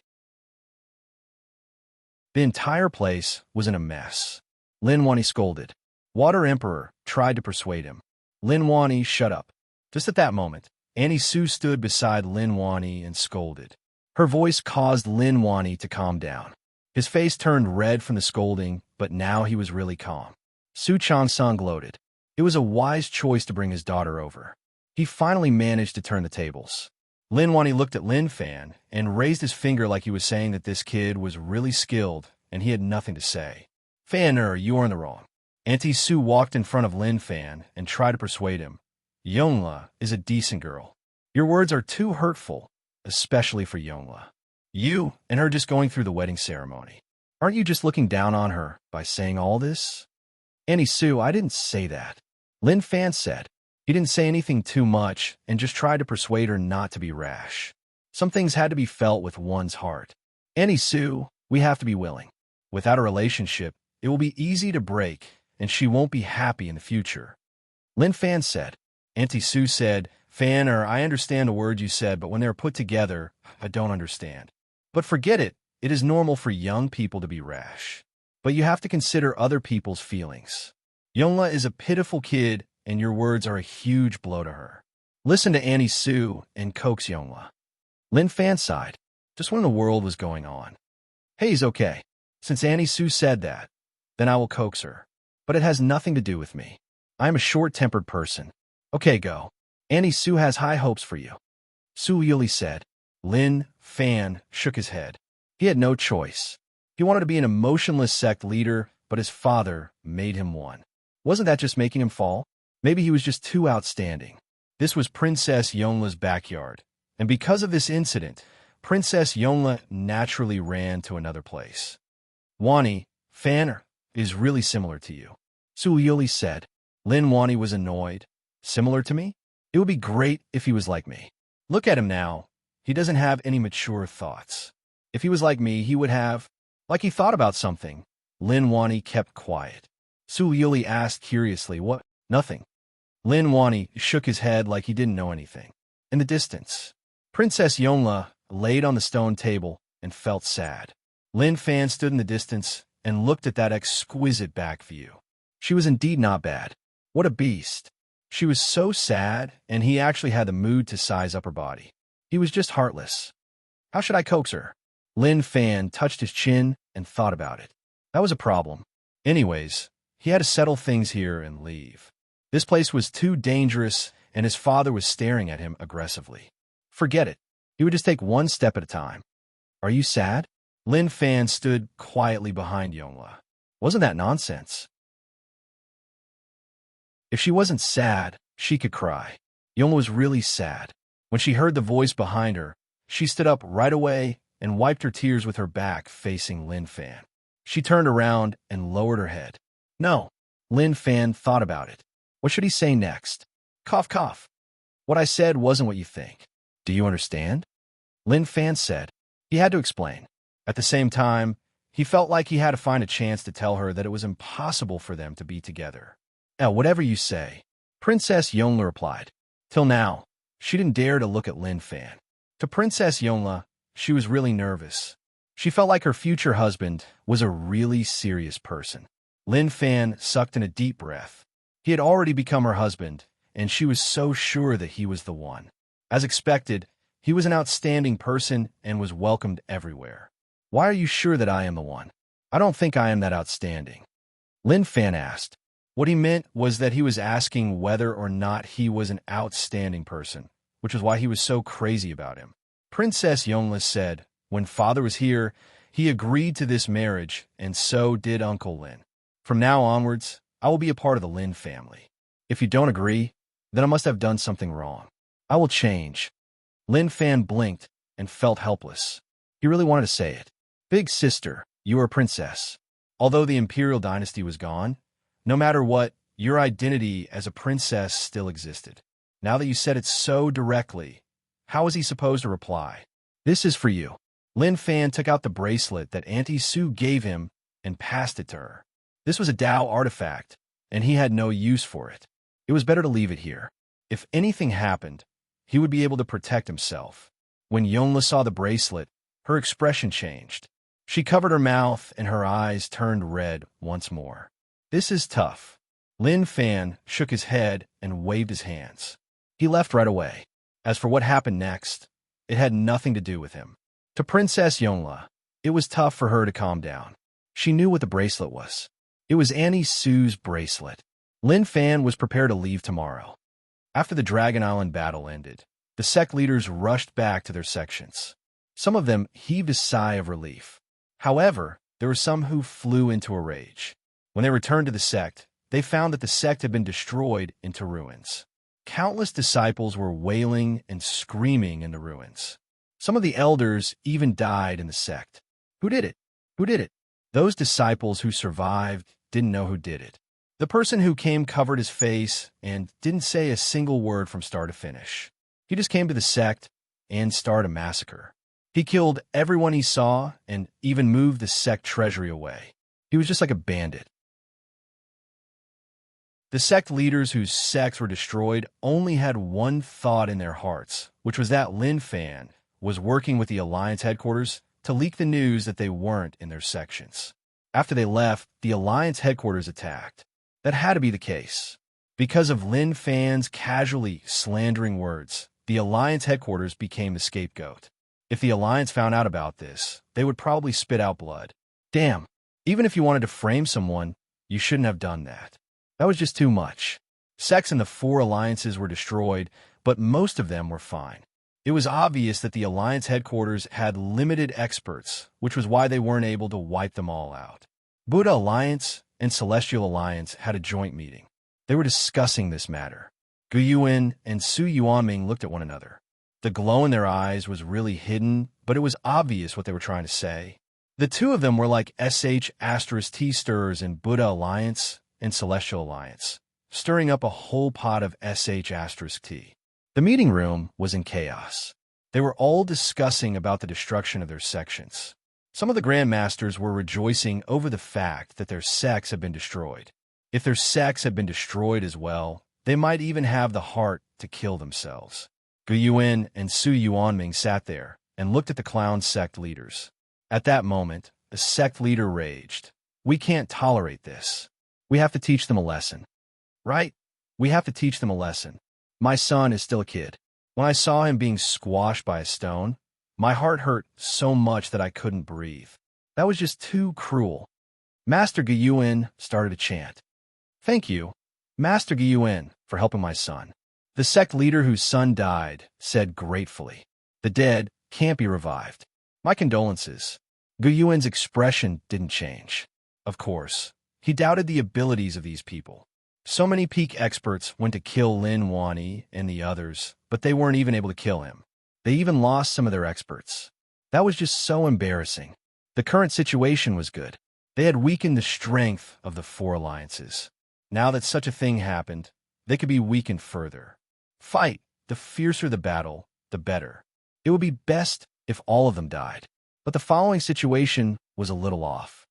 The entire place was in a mess. Lin Wani scolded. Water Emperor tried to persuade him. Lin Wani, shut up. Just at that moment, Annie Su stood beside Lin Wani and scolded. Her voice caused Lin Wani to calm down. His face turned red from the scolding, but now he was really calm. Su Chansung gloated. It was a wise choice to bring his daughter over. He finally managed to turn the tables. Lin Wani looked at Lin Fan and raised his finger like he was saying that this kid was really skilled and he had nothing to say. Fan-er, you are in the wrong. Auntie Su walked in front of Lin Fan and tried to persuade him. Yongla is a decent girl. Your words are too hurtful, especially for Yongla. You and her just going through the wedding ceremony. Aren't you just looking down on her by saying all this? Auntie Su, I didn't say that. Lin Fan said. He didn't say anything too much and just tried to persuade her not to be rash. Some things had to be felt with one's heart. Auntie Su, we have to be willing. Without a relationship, it will be easy to break, and she won't be happy in the future. Lin Fan said. Auntie Su said, Fan-er, I understand the words you said, but when they're put together, I don't understand. But forget it. It is normal for young people to be rash. But you have to consider other people's feelings. Yongla is a pitiful kid, and your words are a huge blow to her. Listen to Annie Su and coax Yongla. Lin Fan sighed, just when the world was going on. Hey, he's okay. Since Annie Su said that, then I will coax her. But it has nothing to do with me. I am a short-tempered person. Okay, go. Annie Su has high hopes for you. Su Yuli said. Lin Fan shook his head. He had no choice. He wanted to be an emotionless sect leader, but his father made him one. Wasn't that just making him fall? Maybe he was just too outstanding. This was Princess Yongla's backyard, and because of this incident, Princess Yongla naturally ran to another place. Wani, Fan is really similar to you. Su Yuli said. Lin Wani was annoyed. Similar to me? It would be great if he was like me. Look at him now. He doesn't have any mature thoughts. If he was like me, he would have, like he thought about something. Lin Wani kept quiet. Su Yuli asked curiously, what? Nothing. Lin Wani shook his head like he didn't know anything. In the distance, Princess Yongla laid on the stone table and felt sad. Lin Fan stood in the distance and looked at that exquisite back view. She was indeed not bad. What a beast. She was so sad, and he actually had the mood to size up her body. He was just heartless. How should I coax her? Lin Fan touched his chin and thought about it. That was a problem. Anyways, he had to settle things here and leave. This place was too dangerous, and his father was staring at him aggressively. Forget it. He would just take one step at a time. Are you sad? Lin Fan stood quietly behind Yongla. Wasn't that nonsense? If she wasn't sad, she could cry. Yongla was really sad. When she heard the voice behind her, she stood up right away and wiped her tears with her back facing Lin Fan. She turned around and lowered her head. No. Lin Fan thought about it. What should he say next? Cough, cough. What I said wasn't what you think. Do you understand? Lin Fan said. He had to explain. At the same time, he felt like he had to find a chance to tell her that it was impossible for them to be together. Whatever you say, Princess Yongla replied. Till now, she didn't dare to look at Lin Fan. To Princess Yongla, she was really nervous. She felt like her future husband was a really serious person. Lin Fan sucked in a deep breath. He had already become her husband, and she was so sure that he was the one. As expected, he was an outstanding person and was welcomed everywhere. Why are you sure that I am the one? I don't think I am that outstanding. Lin Fan asked. What he meant was that he was asking whether or not he was an outstanding person, which was why he was so crazy about him. Princess Yongle said, when father was here, he agreed to this marriage, and so did Uncle Lin. From now onwards, I will be a part of the Lin family. If you don't agree, then I must have done something wrong. I will change. Lin Fan blinked and felt helpless. He really wanted to say it. Big sister, you are a princess. Although the imperial dynasty was gone, no matter what, your identity as a princess still existed. Now that you said it so directly, how was he supposed to reply? This is for you. Lin Fan took out the bracelet that Auntie Sue gave him and passed it to her. This was a Tao artifact, and he had no use for it. It was better to leave it here. If anything happened, he would be able to protect himself. When Yongle saw the bracelet, her expression changed. She covered her mouth and her eyes turned red once more. This is tough. Lin Fan shook his head and waved his hands. He left right away. As for what happened next, it had nothing to do with him. To Princess Yongle, it was tough for her to calm down. She knew what the bracelet was. It was Auntie Sue's bracelet. Lin Fan was prepared to leave tomorrow. After the Dragon Island battle ended, the sect leaders rushed back to their sections. Some of them heaved a sigh of relief. However, there were some who flew into a rage. When they returned to the sect, they found that the sect had been destroyed into ruins. Countless disciples were wailing and screaming in the ruins. Some of the elders even died in the sect. Who did it? Who did it? Those disciples who survived didn't know who did it. The person who came covered his face and didn't say a single word from start to finish. He just came to the sect and started a massacre. He killed everyone he saw and even moved the sect treasury away. He was just like a bandit. The sect leaders whose sects were destroyed only had one thought in their hearts, which was that Lin Fan was working with the Alliance headquarters to leak the news that they weren't in their sections. After they left, the Alliance headquarters attacked. That had to be the case. Because of Lin Fan's casually slandering words, the Alliance headquarters became the scapegoat. If the Alliance found out about this, they would probably spit out blood. Damn, even if you wanted to frame someone, you shouldn't have done that. That was just too much. Sects in the 4 alliances were destroyed, but most of them were fine. It was obvious that the Alliance headquarters had limited experts, which was why they weren't able to wipe them all out. Buddha Alliance and Celestial Alliance had a joint meeting. They were discussing this matter. Gu Yuan and Su Yuanming looked at one another. The glow in their eyes was really hidden, but it was obvious what they were trying to say. The two of them were like SH*T stirrers in Buddha Alliance and Celestial Alliance, stirring up a whole pot of SH*T. The meeting room was in chaos. They were all discussing about the destruction of their sections. Some of the Grandmasters were rejoicing over the fact that their sects had been destroyed. If their sects had been destroyed as well, they might even have the heart to kill themselves. Gu Yuan and Su Yuanming sat there and looked at the clown sect leaders. At that moment, the sect leader raged. We can't tolerate this. We have to teach them a lesson. Right? We have to teach them a lesson. My son is still a kid. When I saw him being squashed by a stone, my heart hurt so much that I couldn't breathe. That was just too cruel. Master Gu Yuan started to chant. Thank you, Master Gu Yuan, for helping my son. The sect leader whose son died said gratefully. The dead can't be revived. My condolences. Gu Yuan's expression didn't change. Of course, he doubted the abilities of these people. So many peak experts went to kill Lin Wani and the others, but they weren't even able to kill him. They even lost some of their experts. That was just so embarrassing. The current situation was good. They had weakened the strength of the 4 alliances. Now that such a thing happened, they could be weakened further. Fight. The fiercer the battle, the better. It would be best if all of them died. But the following situation was a little off.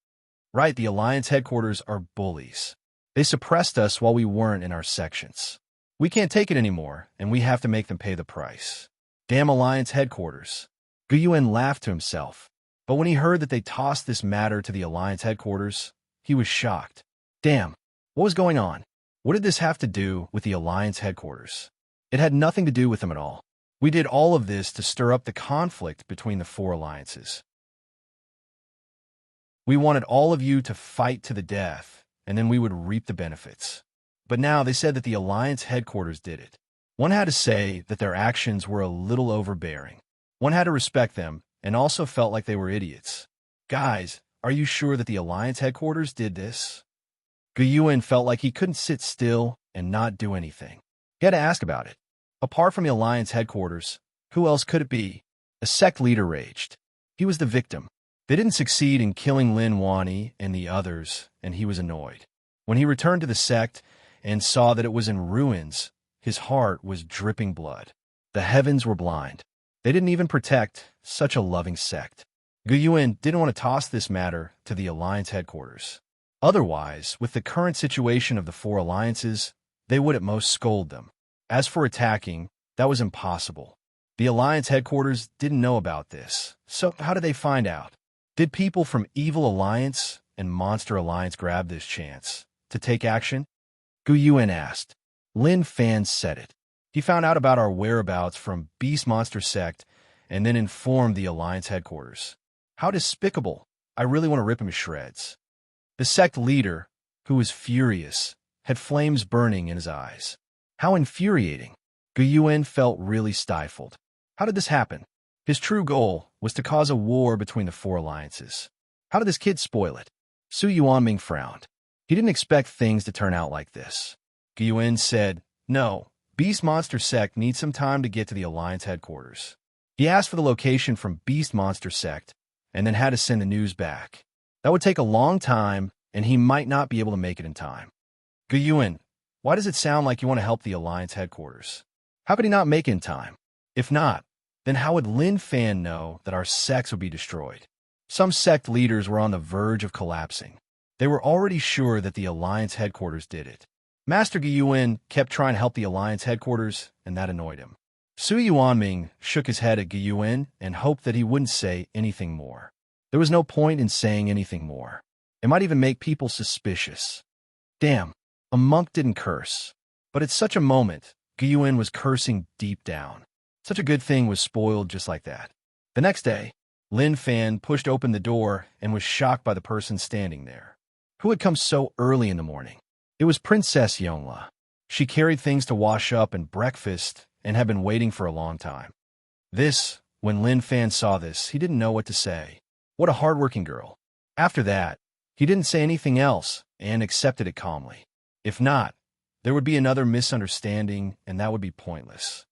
Right, the Alliance headquarters are bullies. They suppressed us while we weren't in our sections. We can't take it anymore, and we have to make them pay the price. Damn Alliance headquarters. Gu Yuan laughed to himself. But when he heard that they tossed this matter to the Alliance headquarters, he was shocked. Damn, what was going on? What did this have to do with the Alliance headquarters? It had nothing to do with them at all. We did all of this to stir up the conflict between the 4 alliances. We wanted all of you to fight to the death, and then we would reap the benefits. But now they said that the Alliance headquarters did it. One had to say that their actions were a little overbearing. One had to respect them, and also felt like they were idiots. Guys, are you sure that the Alliance headquarters did this? Guyuan felt like he couldn't sit still and not do anything. He had to ask about it. Apart from the Alliance headquarters, who else could it be? A sect leader raged. He was the victim. They didn't succeed in killing Lin Wani and the others, and he was annoyed. When he returned to the sect and saw that it was in ruins, his heart was dripping blood. The heavens were blind. They didn't even protect such a loving sect. Guyuan didn't want to toss this matter to the Alliance headquarters. Otherwise, with the current situation of the four alliances, they would at most scold them. As for attacking, that was impossible. The Alliance headquarters didn't know about this, so how did they find out? Did people from Evil Alliance and Monster Alliance grab this chance to take action? Guyuan asked. Lin Fan said it. He found out about our whereabouts from Beast Monster Sect and then informed the Alliance headquarters. How despicable. I really want to rip him to shreds. The sect leader, who was furious, had flames burning in his eyes. How infuriating. Guyuan felt really stifled. How did this happen? His true goal was to cause a war between the four alliances. How did this kid spoil it? Su Yuanming frowned. He didn't expect things to turn out like this. Guyuan said, "No, Beast Monster Sect needs some time to get to the Alliance headquarters." He asked for the location from Beast Monster Sect and then had to send the news back. That would take a long time, and he might not be able to make it in time. Guyuan, why does it sound like you want to help the Alliance headquarters? How could he not make it in time? If not, then how would Lin Fan know that our sects would be destroyed? Some sect leaders were on the verge of collapsing. They were already sure that the Alliance headquarters did it. Master Guyuan kept trying to help the Alliance headquarters, and that annoyed him. Su Yuanming shook his head at Guyuan and hoped that he wouldn't say anything more. There was no point in saying anything more. It might even make people suspicious. Damn, a monk didn't curse. But at such a moment, Guyuan was cursing deep down. Such a good thing was spoiled just like that. The next day, Lin Fan pushed open the door and was shocked by the person standing there. Who had come so early in the morning? It was Princess Yonla. She carried things to wash up and breakfast and had been waiting for a long time. When Lin Fan saw this, he didn't know what to say. What a hardworking girl. After that, he didn't say anything else and accepted it calmly. If not, there would be another misunderstanding, and that would be pointless.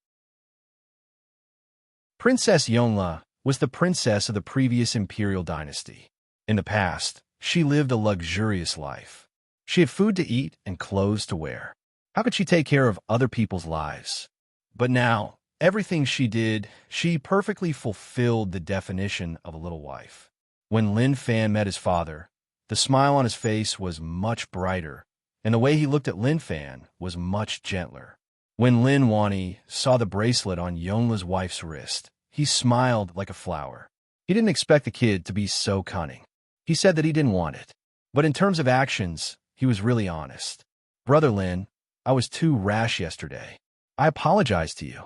Princess Yonla was the princess of the previous imperial dynasty. In the past, she lived a luxurious life. She had food to eat and clothes to wear. How could she take care of other people's lives? But now, everything she did, she perfectly fulfilled the definition of a little wife. When Lin Fan met his father, the smile on his face was much brighter, and the way he looked at Lin Fan was much gentler. When Lin Wani saw the bracelet on Yonla's wife's wrist, he smiled like a flower. He didn't expect the kid to be so cunning. He said that he didn't want it. But in terms of actions, he was really honest. Brother Lin, I was too rash yesterday. I apologize to you.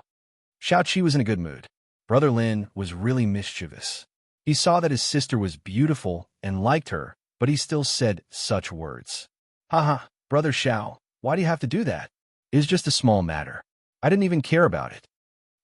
Xiaoqi was in a good mood. Brother Lin was really mischievous. He saw that his sister was beautiful and liked her, but he still said such words. Haha, Brother Xiao, why do you have to do that? It is just a small matter. I didn't even care about it.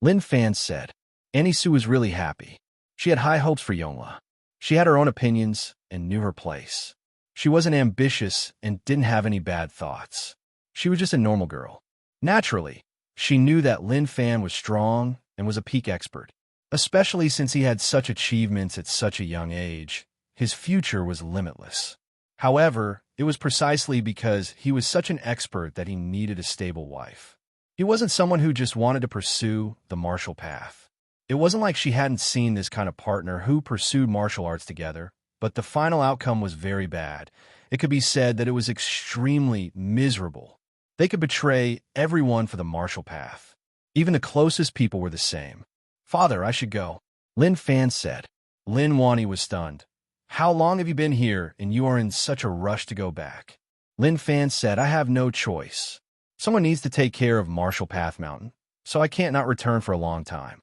Lin Fan said. Annie Su was really happy. She had high hopes for Yonla. She had her own opinions and knew her place. She wasn't ambitious and didn't have any bad thoughts. She was just a normal girl. Naturally, she knew that Lin Fan was strong and was a peak expert. Especially since he had such achievements at such a young age, his future was limitless. However, it was precisely because he was such an expert that he needed a stable wife. He wasn't someone who just wanted to pursue the martial path. It wasn't like she hadn't seen this kind of partner who pursued martial arts together, but the final outcome was very bad. It could be said that it was extremely miserable. They could betray everyone for the martial path. Even the closest people were the same. Father, I should go, Lin Fan said. Lin Wani was stunned. How long have you been here and you are in such a rush to go back? Lin Fan said, I have no choice. Someone needs to take care of Martial Path Mountain, so I can't not return for a long time.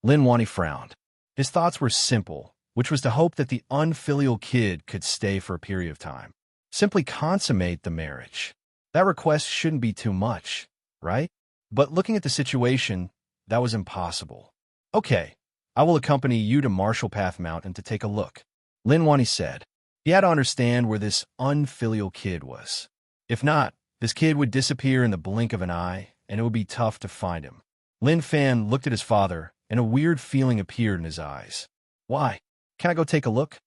Lin Wani frowned. His thoughts were simple, which was to hope that the unfilial kid could stay for a period of time. Simply consummate the marriage. That request shouldn't be too much, right? But looking at the situation, that was impossible. Okay, I will accompany you to Marshall Path Mountain to take a look, Lin Wani said. He had to understand where this unfilial kid was. If not, this kid would disappear in the blink of an eye, and it would be tough to find him. Lin Fan looked at his father, and a weird feeling appeared in his eyes. Why? Can I go take a look?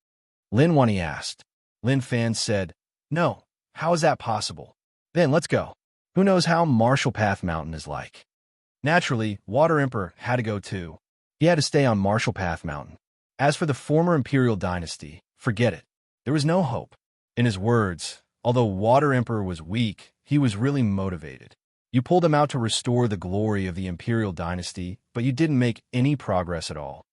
Lin Wani asked. Lin Fan said, No, how is that possible? Then let's go. Who knows how Marshall Path Mountain is like? Naturally, Water Emperor had to go too. He had to stay on Marshall Path Mountain. As for the former imperial dynasty, forget it. There was no hope. In his words, although Water Emperor was weak, he was really motivated. You pulled him out to restore the glory of the imperial dynasty, but you didn't make any progress at all.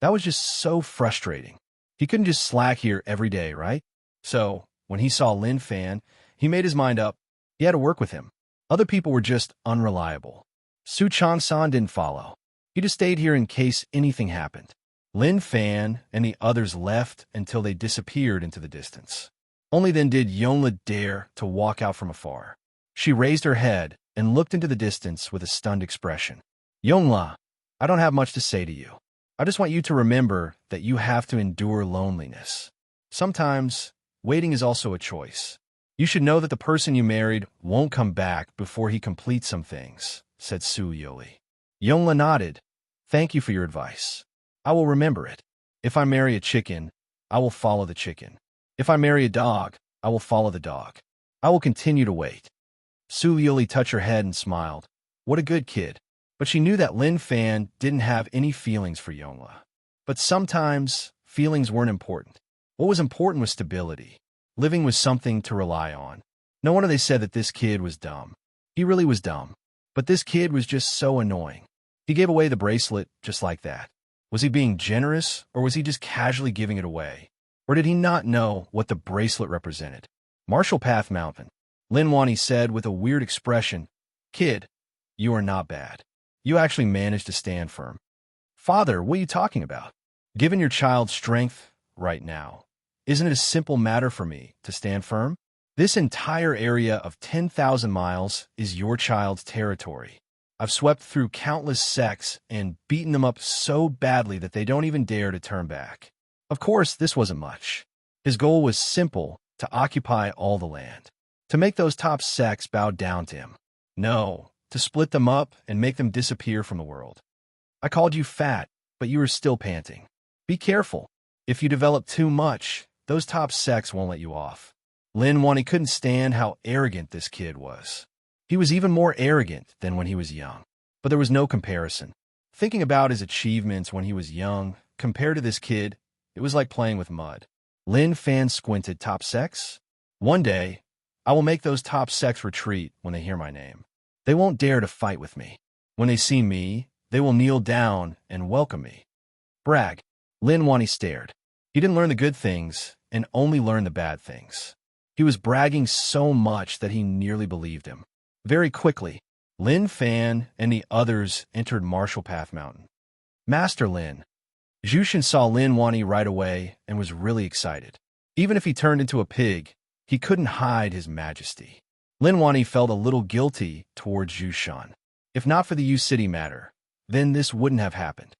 That was just so frustrating. He couldn't just slack here every day, right? So, when he saw Lin Fan, he made his mind up. He had to work with him. Other people were just unreliable. Su Chan-san didn't follow. He just stayed here in case anything happened. Lin Fan and the others left until they disappeared into the distance. Only then did Yonla dare to walk out from afar. She raised her head and looked into the distance with a stunned expression. Yonla, I don't have much to say to you. I just want you to remember that you have to endure loneliness. Sometimes, waiting is also a choice. You should know that the person you married won't come back before he completes some things, said Su Yoli. Yonla nodded. Thank you for your advice. I will remember it. If I marry a chicken, I will follow the chicken. If I marry a dog, I will follow the dog. I will continue to wait. Su Yoli touched her head and smiled. What a good kid. But she knew that Lin Fan didn't have any feelings for Yonla. But sometimes, feelings weren't important. What was important was stability. Living was something to rely on. No wonder they said that this kid was dumb. He really was dumb. But this kid was just so annoying. He gave away the bracelet just like that. Was he being generous, or was he just casually giving it away? Or did he not know what the bracelet represented? Marshall Path Mountain. Lin Wani said with a weird expression, Kid, you are not bad. You actually managed to stand firm. Father, what are you talking about? Given your child's strength right now, isn't it a simple matter for me to stand firm? This entire area of 10,000 miles is your child's territory. I've swept through countless sects and beaten them up so badly that they don't even dare to turn back. Of course, this wasn't much. His goal was simple, to occupy all the land. To make those top sects bow down to him. No, to split them up and make them disappear from the world. I called you fat, but you were still panting. Be careful. If you develop too much, those top sects won't let you off. Lin Wani couldn't stand how arrogant this kid was. He was even more arrogant than when he was young. But there was no comparison. Thinking about his achievements when he was young, compared to this kid, it was like playing with mud. Lin Fan squinted. Top sects? One day, I will make those top sects retreat when they hear my name. They won't dare to fight with me. When they see me, they will kneel down and welcome me. Brag. Lin Wani stared. He didn't learn the good things and only learned the bad things. He was bragging so much that he nearly believed him. Very quickly, Lin Fan and the others entered Marshall Path Mountain. Master Lin. Jushin saw Lin Wani right away and was really excited. Even if he turned into a pig, he couldn't hide his majesty. Lin Wani felt a little guilty towards Jushin. If not for the U-City matter, then this wouldn't have happened.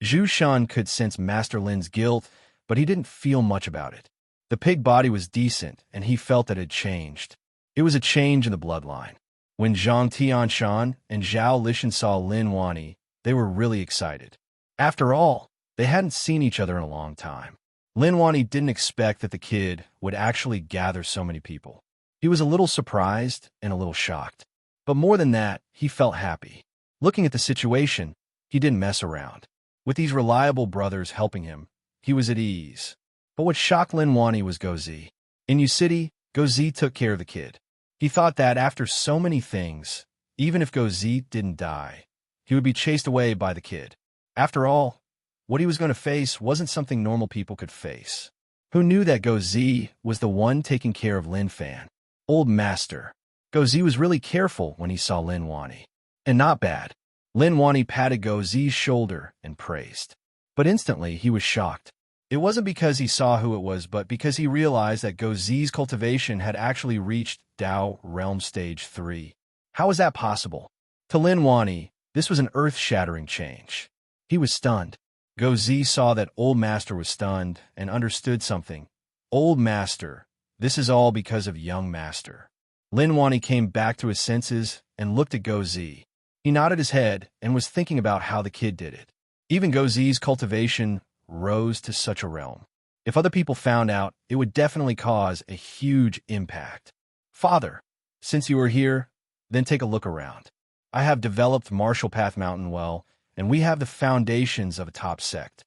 Jushin could sense Master Lin's guilt, but he didn't feel much about it. The pig body was decent, and he felt that it had changed. It was a change in the bloodline. When Zhang Tianshan and Zhao Lishan saw Lin Wani, they were really excited. After all, they hadn't seen each other in a long time. Lin Wani didn't expect that the kid would actually gather so many people. He was a little surprised and a little shocked. But more than that, he felt happy. Looking at the situation, he didn't mess around. With these reliable brothers helping him, he was at ease. But what shocked Lin Wani was Gozi. In U-City, Gozi took care of the kid. He thought that after so many things, even if Gozi didn't die, he would be chased away by the kid. After all, what he was going to face wasn't something normal people could face. Who knew that Gozi was the one taking care of Lin Fan? Old master. Gozi was really careful when he saw Lin Wani. And not bad. Lin Wani patted Go Zi's shoulder and praised. But instantly, he was shocked. It wasn't because he saw who it was, but because he realized that Go Zi's cultivation had actually reached Dao Realm Stage 3. How was that possible? To Lin Wani, this was an earth-shattering change. He was stunned. Go Zi saw that Old Master was stunned and understood something. Old Master, this is all because of Young Master. Lin Wani came back to his senses and looked at Go Zi. He nodded his head and was thinking about how the kid did it. Even Go Zi's cultivation rose to such a realm. If other people found out, it would definitely cause a huge impact. Father, since you are here, then take a look around. I have developed Martial Path Mountain well, and we have the foundations of a top sect.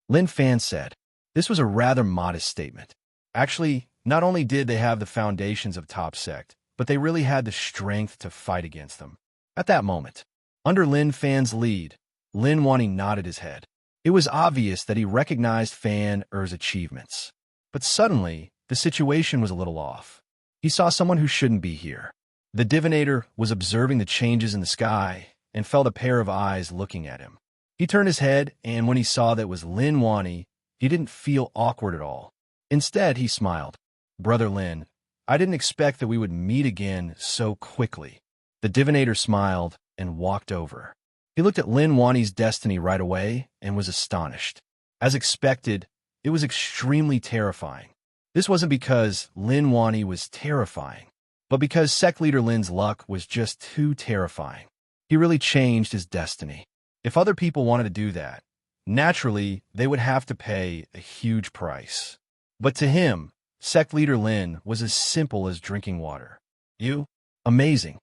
Lin Fan said. This was a rather modest statement. Actually, not only did they have the foundations of top sect, but they really had the strength to fight against them. At that moment, under Lin Fan's lead, Lin Wani nodded his head. It was obvious that he recognized Fan Er's achievements. But suddenly, the situation was a little off. He saw someone who shouldn't be here. The divinator was observing the changes in the sky and felt a pair of eyes looking at him. He turned his head, and when he saw that it was Lin Wani, he didn't feel awkward at all. Instead, he smiled. Brother Lin, I didn't expect that we would meet again so quickly. The divinator smiled and walked over. He looked at Lin Wani's destiny right away and was astonished. As expected, it was extremely terrifying. This wasn't because Lin Wani was terrifying, but because sect leader Lin's luck was just too terrifying. He really changed his destiny. If other people wanted to do that, naturally, they would have to pay a huge price. But to him, sect leader Lin was as simple as drinking water. You? Amazing.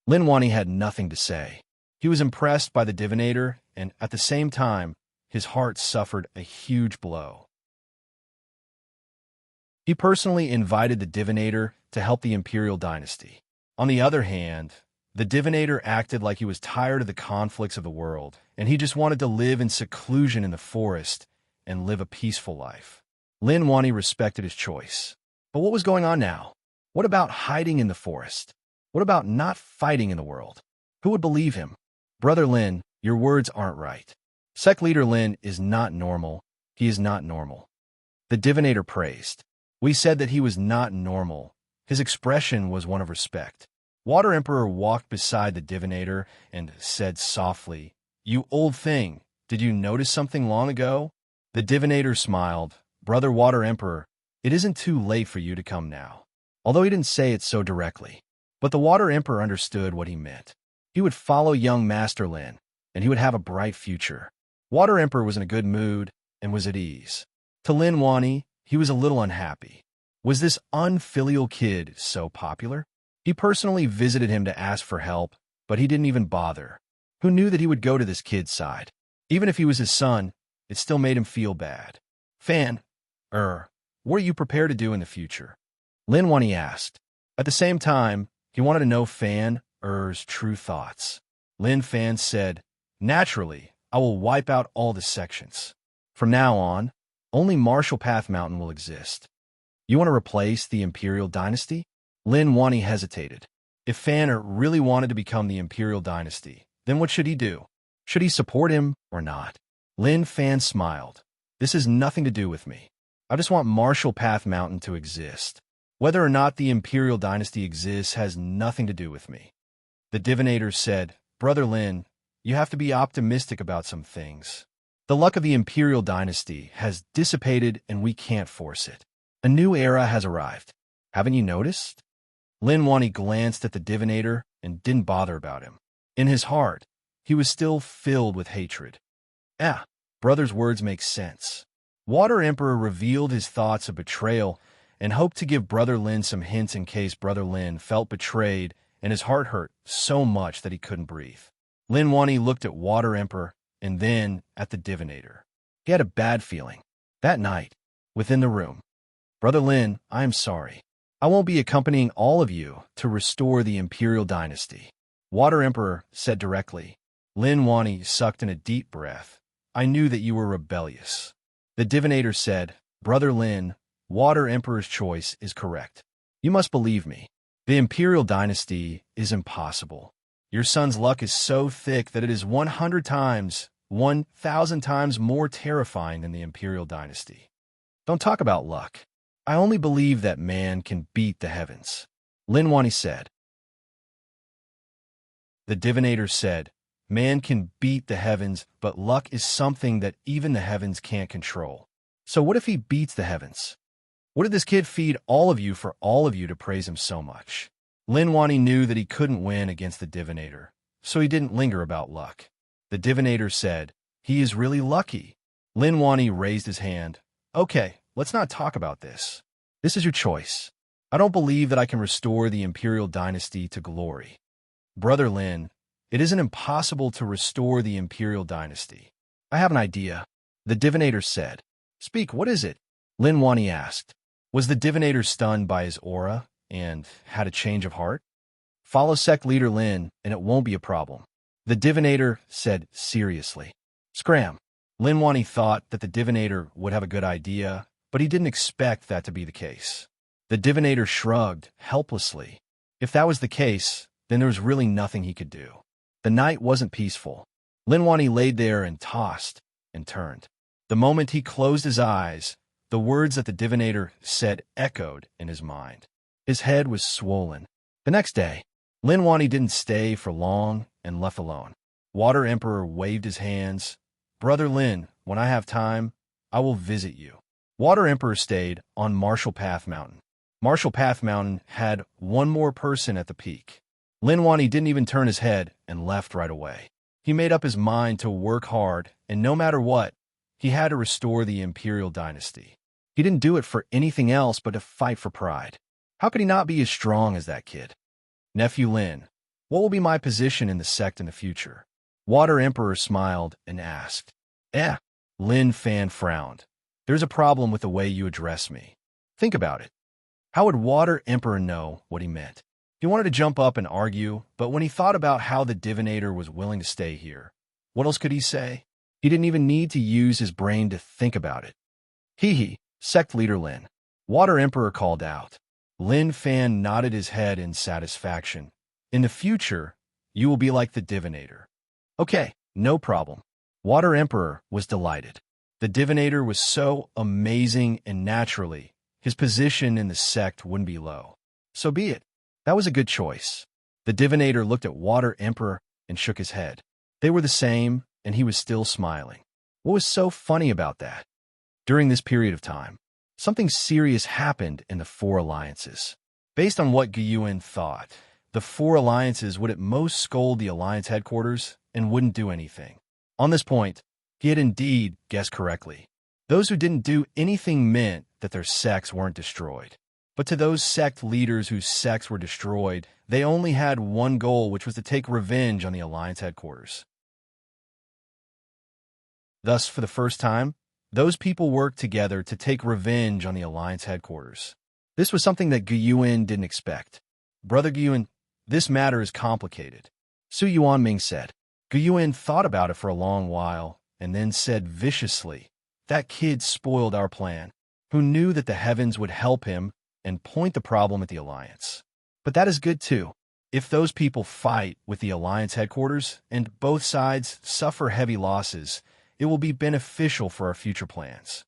Lin Wani had nothing to say. He was impressed by the divinator, and at the same time, his heart suffered a huge blow. He personally invited the divinator to help the imperial dynasty. On the other hand, the divinator acted like he was tired of the conflicts of the world, and he just wanted to live in seclusion in the forest and live a peaceful life. Lin Wani respected his choice. But what was going on now? What about hiding in the forest? What about not fighting in the world? Who would believe him? Brother Lin, your words aren't right. Sect leader Lin is not normal. He is not normal. The divinator praised. We said that he was not normal. His expression was one of respect. Water Emperor walked beside the divinator and said softly, You old thing, did you notice something long ago? The divinator smiled. Brother Water Emperor, it isn't too late for you to come now. Although he didn't say it so directly. But the Water Emperor understood what he meant. He would follow young Master Lin, and he would have a bright future. Water Emperor was in a good mood and was at ease. To Lin Wani, he was a little unhappy. Was this unfilial kid so popular? He personally visited him to ask for help, but he didn't even bother. Who knew that he would go to this kid's side? Even if he was his son, it still made him feel bad. Fan, what are you prepared to do in the future? Lin Wani asked. At the same time, he wanted to know Fan Er's true thoughts. Lin Fan said, Naturally, I will wipe out all the sections. From now on, only Martial Path Mountain will exist. You want to replace the Imperial Dynasty? Lin Wani hesitated. If Fan Er really wanted to become the Imperial Dynasty, then what should he do? Should he support him or not? Lin Fan smiled. This has nothing to do with me. I just want Martial Path Mountain to exist. Whether or not the Imperial Dynasty exists has nothing to do with me. The divinator said, Brother Lin, you have to be optimistic about some things. The luck of the Imperial Dynasty has dissipated and we can't force it. A new era has arrived. Haven't you noticed? Lin Wani glanced at the divinator and didn't bother about him. In his heart, he was still filled with hatred. Brother's words make sense. Water Emperor revealed his thoughts of betrayal and hoped to give Brother Lin some hints in case Brother Lin felt betrayed and his heart hurt so much that he couldn't breathe. Lin Wani looked at Water Emperor and then at the divinator. He had a bad feeling. That night, within the room, Brother Lin, I am sorry. I won't be accompanying all of you to restore the Imperial Dynasty. Water Emperor said directly. Lin Wani sucked in a deep breath. I knew that you were rebellious. The divinator said, Brother Lin, Water Emperor's choice is correct. You must believe me. The Imperial Dynasty is impossible. Your son's luck is so thick that it is 100 times, 1,000 times more terrifying than the imperial dynasty. Don't talk about luck. I only believe that man can beat the heavens. Linwani said. The divinator said, man can beat the heavens, but luck is something that even the heavens can't control. So what if he beats the heavens? What did this kid feed all of you for all of you to praise him so much? Linwani knew that he couldn't win against the divinator, so he didn't linger about luck. The divinator said, he is really lucky. Linwani raised his hand. Okay, let's not talk about this. This is your choice. I don't believe that I can restore the imperial dynasty to glory. Brother Lin, it isn't impossible to restore the imperial dynasty. I have an idea. The divinator said. Speak, what is it? Linwani asked. Was the divinator stunned by his aura and had a change of heart? Follow sect leader Lin, and it won't be a problem. The divinator said seriously. Scram. Linwani thought that the divinator would have a good idea, but he didn't expect that to be the case. The divinator shrugged helplessly. If that was the case, then there was really nothing he could do. The night wasn't peaceful. Linwani laid there and tossed and turned. The moment he closed his eyes, the words that the divinator said echoed in his mind. His head was swollen. The next day, Linwani didn't stay for long and left alone. Water Emperor waved his hands. Brother Lin, when I have time, I will visit you. Water Emperor stayed on Marshall Path Mountain. Marshall Path Mountain had one more person at the peak. Linwani didn't even turn his head and left right away. He made up his mind to work hard, and no matter what, he had to restore the imperial dynasty. He didn't do it for anything else but to fight for pride. How could he not be as strong as that kid? Nephew Lin, what will be my position in the sect in the future? Water Emperor smiled and asked. Lin Fan frowned. There's a problem with the way you address me. Think about it. How would Water Emperor know what he meant? He wanted to jump up and argue, but when he thought about how the divinator was willing to stay here, what else could he say? He didn't even need to use his brain to think about it. Hee, sect leader Lin. Water Emperor called out. Lin Fan nodded his head in satisfaction. In the future, you will be like the divinator. Okay, no problem. Water Emperor was delighted. The divinator was so amazing, and naturally, his position in the sect wouldn't be low. So be it. That was a good choice. The divinator looked at Water Emperor and shook his head. They were the same, and he was still smiling. What was so funny about that? During this period of time, something serious happened in the four alliances. Based on what Guyuan thought, the four alliances would at most scold the alliance headquarters and wouldn't do anything. On this point, he had indeed guessed correctly. Those who didn't do anything meant that their sects weren't destroyed. But to those sect leaders whose sects were destroyed, they only had one goal, which was to take revenge on the alliance headquarters. Thus, for the first time, those people worked together to take revenge on the alliance headquarters. This was something that Guyuan didn't expect. Brother Guyuan, this matter is complicated. Su Yuanming said. Guyuan thought about it for a long while, and then said viciously, that kid spoiled our plan. Who knew that the heavens would help him and point the problem at the alliance? But that is good too. If those people fight with the alliance headquarters and both sides suffer heavy losses, it will be beneficial for our future plans.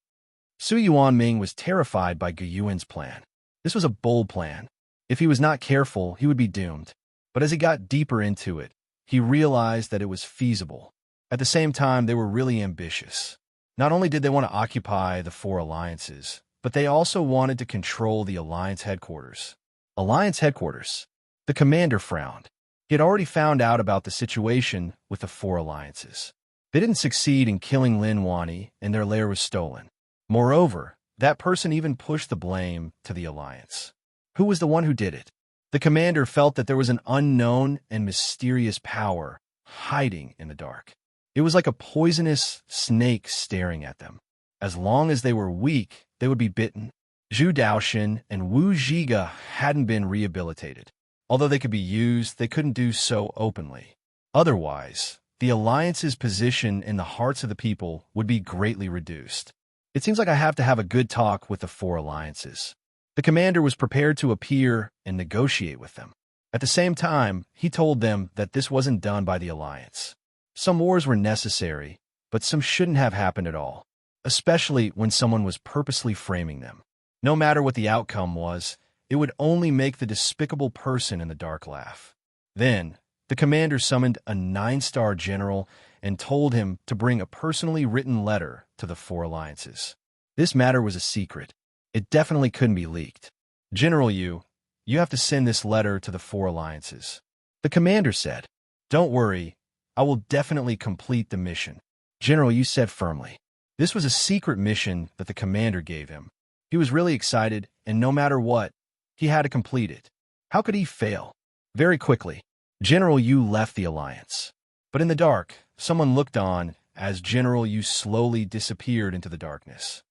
Su Yuanming was terrified by Guyuan's plan. This was a bold plan. If he was not careful, he would be doomed. But as he got deeper into it, he realized that it was feasible. At the same time, they were really ambitious. Not only did they want to occupy the four alliances, but they also wanted to control the alliance headquarters. Alliance headquarters? The commander frowned. He had already found out about the situation with the four alliances. They didn't succeed in killing Linwani, and their lair was stolen. Moreover, that person even pushed the blame to the alliance. Who was the one who did it? The commander felt that there was an unknown and mysterious power hiding in the dark. It was like a poisonous snake staring at them. As long as they were weak, they would be bitten. Zhu Daoxin and Wu Zhiga hadn't been rehabilitated. Although they could be used, they couldn't do so openly. Otherwise, the alliance's position in the hearts of the people would be greatly reduced. It seems like I have to have a good talk with the four alliances. The commander was prepared to appear and negotiate with them. At the same time, he told them that this wasn't done by the Alliance. Some wars were necessary, but some shouldn't have happened at all, especially when someone was purposely framing them. No matter what the outcome was, it would only make the despicable person in the dark laugh. Then, the commander summoned a 9-star general and told him to bring a personally written letter to the 4 alliances. This matter was a secret. It definitely couldn't be leaked. General Yu, you have to send this letter to the 4 alliances. The commander said, "Don't worry, I will definitely complete the mission." General Yu said firmly. This was a secret mission that the commander gave him. He was really excited, and no matter what, he had to complete it. How could he fail? Very quickly, General Yu left the alliance. But in the dark, someone looked on as General Yu slowly disappeared into the darkness.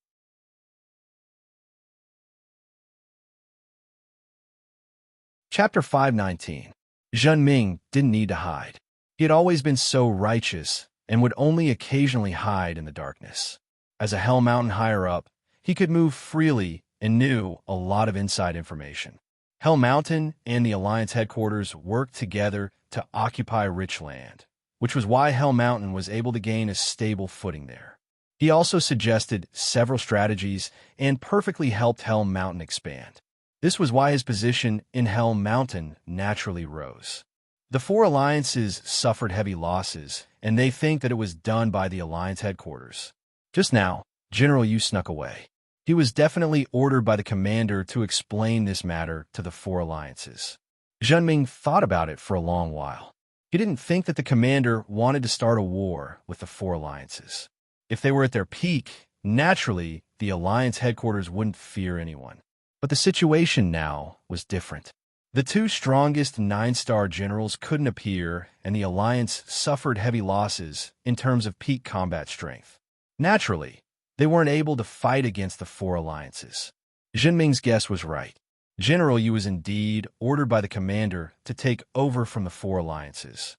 Chapter 519. Zhen Ming didn't need to hide. He had always been so righteous and would only occasionally hide in the darkness. As a Hell Mountain higher up, he could move freely and knew a lot of inside information. Hell Mountain and the Alliance headquarters worked together to occupy rich land, which was why Hell Mountain was able to gain a stable footing there. He also suggested several strategies and perfectly helped Hell Mountain expand. This was why his position in Hell Mountain naturally rose. The 4 alliances suffered heavy losses, and they think that it was done by the Alliance headquarters. Just now, General Yu snuck away. He was definitely ordered by the commander to explain this matter to the 4 alliances. Zhen Ming thought about it for a long while. He didn't think that the commander wanted to start a war with the 4 alliances. If they were at their peak, naturally, the Alliance headquarters wouldn't fear anyone. But the situation now was different. The 2 strongest 9-star generals couldn't appear, and the Alliance suffered heavy losses in terms of peak combat strength. Naturally, they weren't able to fight against the 4 alliances. Zhen Ming's guess was right. General Yu was indeed ordered by the commander to take over from the 4 alliances.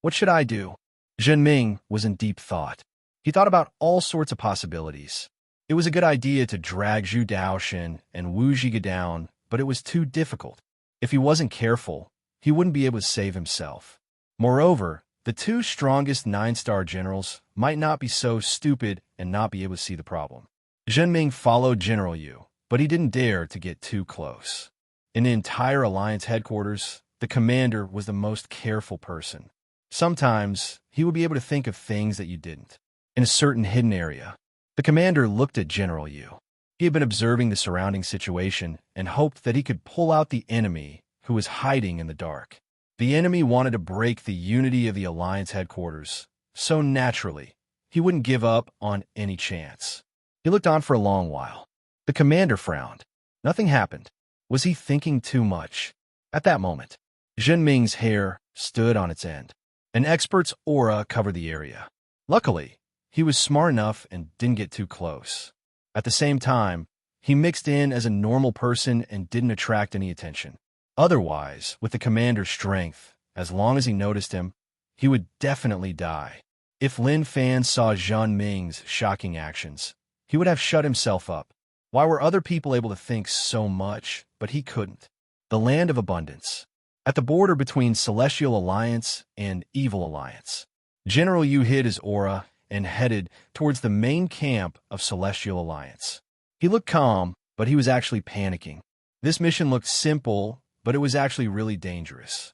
What should I do? Zhen Ming was in deep thought. He thought about all sorts of possibilities. It was a good idea to drag Zhu Daoshan and Wu Zhiga down, but it was too difficult. If he wasn't careful, he wouldn't be able to save himself. Moreover, the 2 strongest 9-star generals might not be so stupid and not be able to see the problem. Zhen Ming followed General Yu, but he didn't dare to get too close. In the entire Alliance headquarters, the commander was the most careful person. Sometimes, he would be able to think of things that you didn't. In a certain hidden area, the commander looked at General Yu. He had been observing the surrounding situation and hoped that he could pull out the enemy who was hiding in the dark. The enemy wanted to break the unity of the Alliance headquarters, so naturally, he wouldn't give up on any chance. He looked on for a long while. The commander frowned. Nothing happened. Was he thinking too much? At that moment, Zhen Ming's hair stood on its end. An expert's aura covered the area. Luckily, he was smart enough and didn't get too close. At the same time, he mixed in as a normal person and didn't attract any attention. Otherwise, with the commander's strength, as long as he noticed him, he would definitely die. If Lin Fan saw Zhen Ming's shocking actions, he would have shut himself up. Why were other people able to think so much, but he couldn't? The land of abundance. At the border between Celestial Alliance and Evil Alliance, General Yu hid his aura and headed towards the main camp of Celestial Alliance. He looked calm, but he was actually panicking. This mission looked simple, but it was actually really dangerous.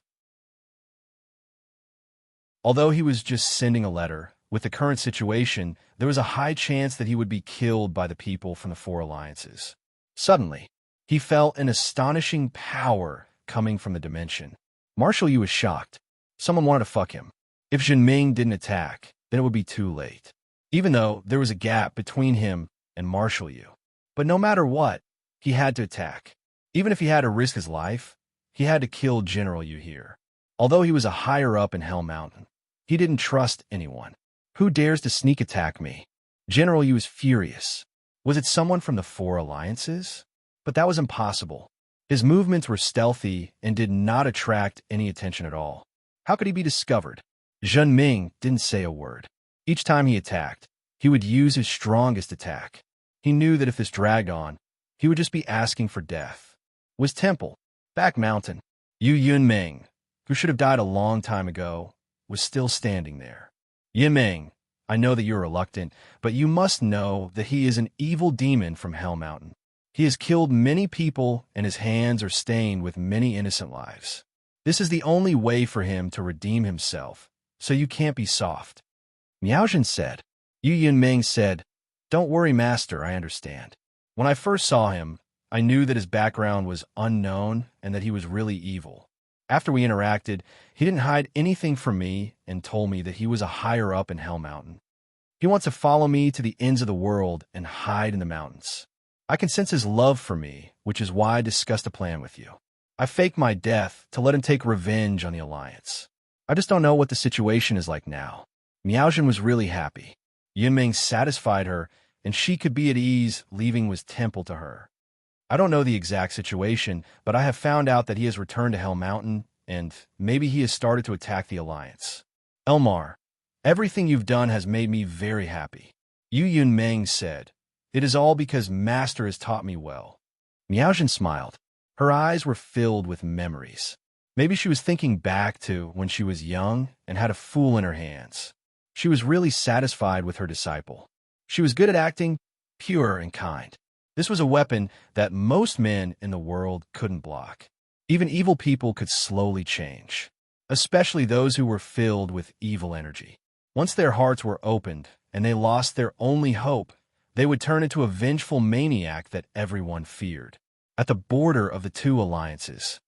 Although he was just sending a letter, with the current situation, there was a high chance that he would be killed by the people from the 4 alliances. Suddenly, he felt an astonishing power coming from the dimension. Marshal Yu was shocked. Someone wanted to fuck him. If Zhen Ming didn't attack, then it would be too late. Even though there was a gap between him and Marshal Yu. But no matter what, he had to attack. Even if he had to risk his life, he had to kill General Yu here. Although he was a higher up in Hell Mountain, he didn't trust anyone. Who dares to sneak attack me? General Yu was furious. Was it someone from the 4 alliances? But that was impossible. His movements were stealthy and did not attract any attention at all. How could he be discovered? Zhen Ming didn't say a word. Each time he attacked, he would use his strongest attack. He knew that if this dragged on, he would just be asking for death. Was Temple, Back Mountain, Yu Yunming, who should have died a long time ago, was still standing there. Yiming, I know that you're reluctant, but you must know that he is an evil demon from Hell Mountain. He has killed many people, and his hands are stained with many innocent lives. This is the only way for him to redeem himself, so you can't be soft. Miaojin said. Yu Yunming said, Don't worry, master, I understand. When I first saw him, I knew that his background was unknown and that he was really evil. After we interacted, he didn't hide anything from me and told me that he was a higher up in Hell Mountain. He wants to follow me to the ends of the world and hide in the mountains. I can sense his love for me, which is why I discussed a plan with you. I faked my death to let him take revenge on the Alliance. I just don't know what the situation is like now. Miaojin was really happy. Yunming satisfied her, and she could be at ease leaving his temple to her. I don't know the exact situation, but I have found out that he has returned to Hell Mountain, and maybe he has started to attack the Alliance. Elmar, everything you've done has made me very happy. Yu Yunming said, It is all because Master has taught me well. Miaojin smiled. Her eyes were filled with memories. Maybe she was thinking back to when she was young and had a fool in her hands. She was really satisfied with her disciple. She was good at acting, pure and kind. This was a weapon that most men in the world couldn't block. Even evil people could slowly change, especially those who were filled with evil energy. Once their hearts were opened and they lost their only hope, they would turn into a vengeful maniac that everyone feared. At the border of the two alliances,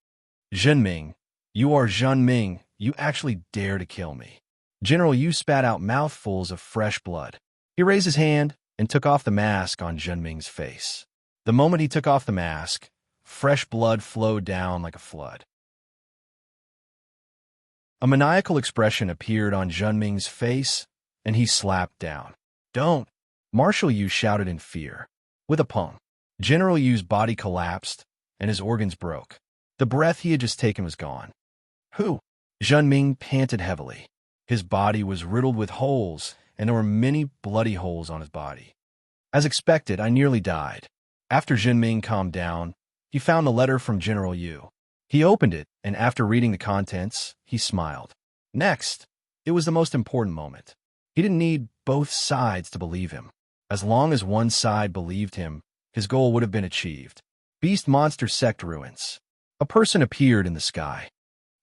Zhenming, you are Zhenming, you actually dare to kill me. General Yu spat out mouthfuls of fresh blood. He raised his hand and took off the mask on Zhenming's face. The moment he took off the mask, fresh blood flowed down like a flood. A maniacal expression appeared on Zhenming's face, and he slapped down. Don't! Marshal Yu shouted in fear. With a pong, General Yu's body collapsed, and his organs broke. The breath he had just taken was gone. Who? Zhenming panted heavily. His body was riddled with holes, and there were many bloody holes on his body. As expected, I nearly died. After Zhenming calmed down, he found a letter from General Yu. He opened it, and after reading the contents, he smiled. Next, it was the most important moment. He didn't need both sides to believe him. As long as one side believed him, his goal would have been achieved. Beast Monster Sect Ruins. A person appeared in the sky.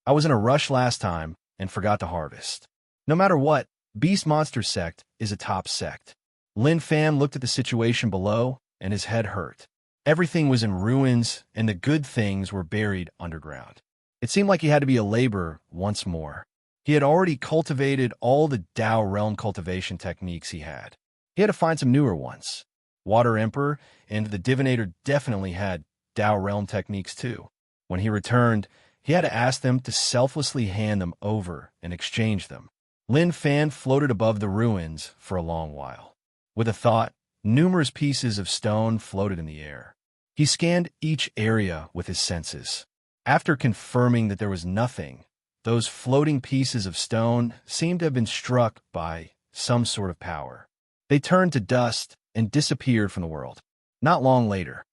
I was in a rush last time and forgot to harvest. No matter what, Beast Monster Sect is a top sect. Lin Fan looked at the situation below, and his head hurt. Everything was in ruins, and the good things were buried underground. It seemed like he had to be a laborer once more. He had already cultivated all the Tao realm cultivation techniques he had. He had to find some newer ones. Water Emperor and the Divinator definitely had Tao realm techniques too. When he returned, he had to ask them to selflessly hand them over and exchange them. Lin Fan floated above the ruins for a long while. With a thought, numerous pieces of stone floated in the air. He scanned each area with his senses. After confirming that there was nothing, those floating pieces of stone seemed to have been struck by some sort of power. They turned to dust and disappeared from the world. Not long later,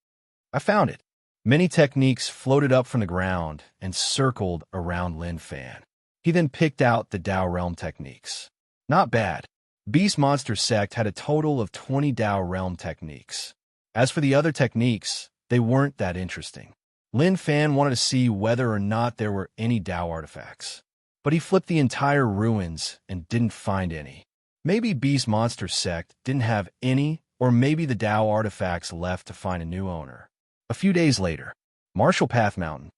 I found it. Many techniques floated up from the ground and circled around Lin Fan. He then picked out the Tao Realm techniques. Not bad. Beast Monster Sect had a total of 20 Tao Realm techniques. As for the other techniques, they weren't that interesting. Lin Fan wanted to see whether or not there were any Tao artifacts. But he flipped the entire ruins and didn't find any. Maybe Beast Monster Sect didn't have any, or maybe the Tao artifacts left to find a new owner. A few days later, Marshall Path Mountain.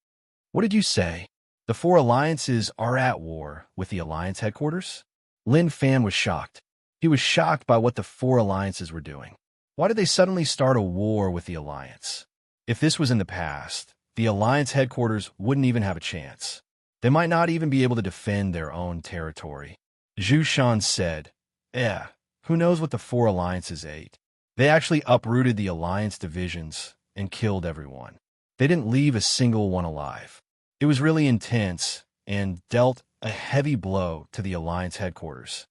What did you say? The four alliances are at war with the Alliance headquarters? Lin Fan was shocked. He was shocked by what the four alliances were doing. Why did they suddenly start a war with the Alliance? If this was in the past, the Alliance headquarters wouldn't even have a chance. They might not even be able to defend their own territory. Zhu Shan said, who knows what the four alliances ate? They actually uprooted the Alliance divisions and killed everyone. They didn't leave a single one alive. It was really intense and dealt a heavy blow to the Alliance headquarters.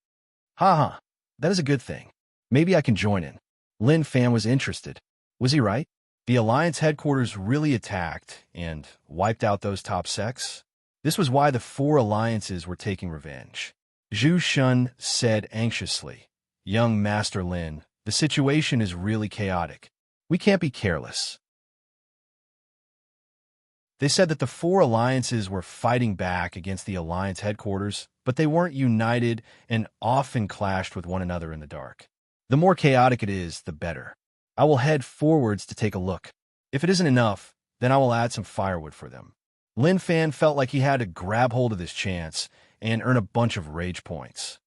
That is a good thing. Maybe I can join in. Lin Fan was interested. Was he right? The Alliance headquarters really attacked and wiped out those top sects. This was why the four alliances were taking revenge. Zhu Shun said anxiously, "Young Master Lin, the situation is really chaotic. We can't be careless." They said that the four alliances were fighting back against the Alliance headquarters, but they weren't united and often clashed with one another in the dark. The more chaotic it is, the better. I will head forwards to take a look. If it isn't enough, then I will add some firewood for them. Lin Fan felt like he had to grab hold of this chance and earn a bunch of rage points.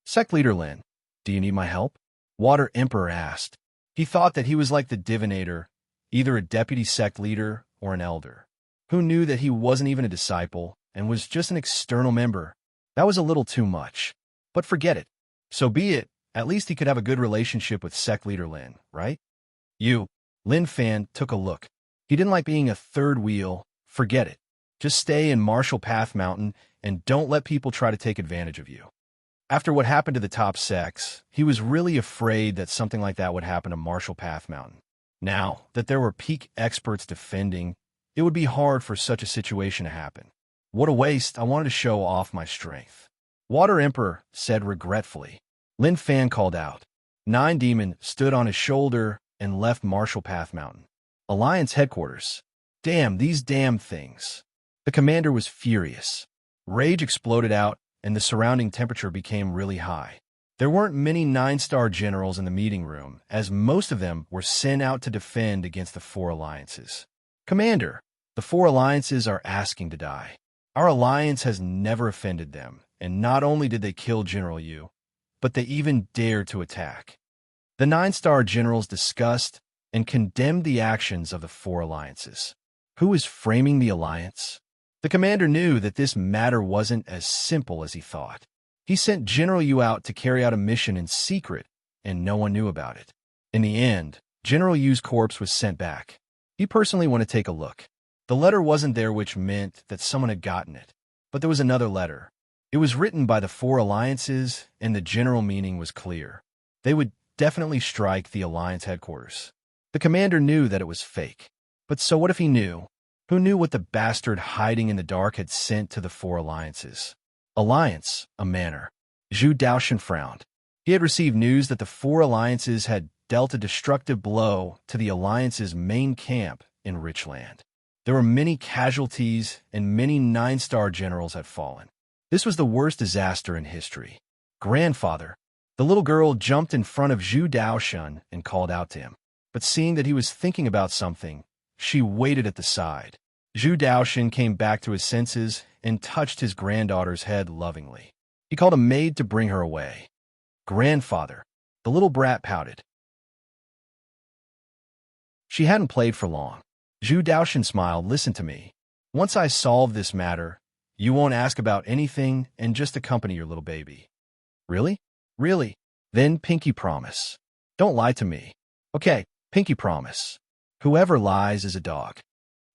Sect Leader Lin, do you need my help? Water Emperor asked. He thought that he was like the divinator, either a deputy sect leader or an elder. Who knew that he wasn't even a disciple and was just an external member? That was a little too much. But forget it. So be it. At least he could have a good relationship with Sect Leader Lin, right? Lin Fan took a look. He didn't like being a third wheel. Forget it. Just stay in Martial Path Mountain and don't let people try to take advantage of you. After what happened to the top sects, he was really afraid that something like that would happen to Martial Path Mountain. Now that there were peak experts defending, it would be hard for such a situation to happen. What a waste. I wanted to show off my strength. Water Emperor said regretfully. Lin Fan called out. Nine Demon stood on his shoulder and left Martial Path Mountain. Alliance headquarters. Damn, these damn things. The commander was furious. Rage exploded out, and the surrounding temperature became really high. There weren't many 9-star generals in the meeting room, as most of them were sent out to defend against the four alliances. Commander, the four alliances are asking to die. Our alliance has never offended them, and not only did they kill General Yu, but they even dared to attack. The 9-star generals discussed and condemned the actions of the four alliances. Who is framing the alliance? The commander knew that this matter wasn't as simple as he thought. He sent General Yu out to carry out a mission in secret, and no one knew about it. In the end, General Yu's corpse was sent back. He personally wanted to take a look. The letter wasn't there, which meant that someone had gotten it. But there was another letter. It was written by the four alliances, and the general meaning was clear. They would definitely strike the alliance headquarters. The commander knew that it was fake. But so what if he knew? Who knew what the bastard hiding in the dark had sent to the four alliances? Alliance, a manor. Zhu Daoshan frowned. He had received news that the four alliances had dealt a destructive blow to the alliance's main camp in Richland. There were many casualties and many 9-star generals had fallen. This was the worst disaster in history. Grandfather. The little girl jumped in front of Zhu Daoshan and called out to him. But seeing that he was thinking about something, she waited at the side. Zhu Daoshan came back to his senses and touched his granddaughter's head lovingly. He called a maid to bring her away. Grandfather. The little brat pouted. She hadn't played for long. Zhu Daoshan smiled. Listen to me. Once I solve this matter, you won't ask about anything and just accompany your little baby. Really? Really? Then pinky promise. Don't lie to me. Okay, pinky promise. Whoever lies is a dog.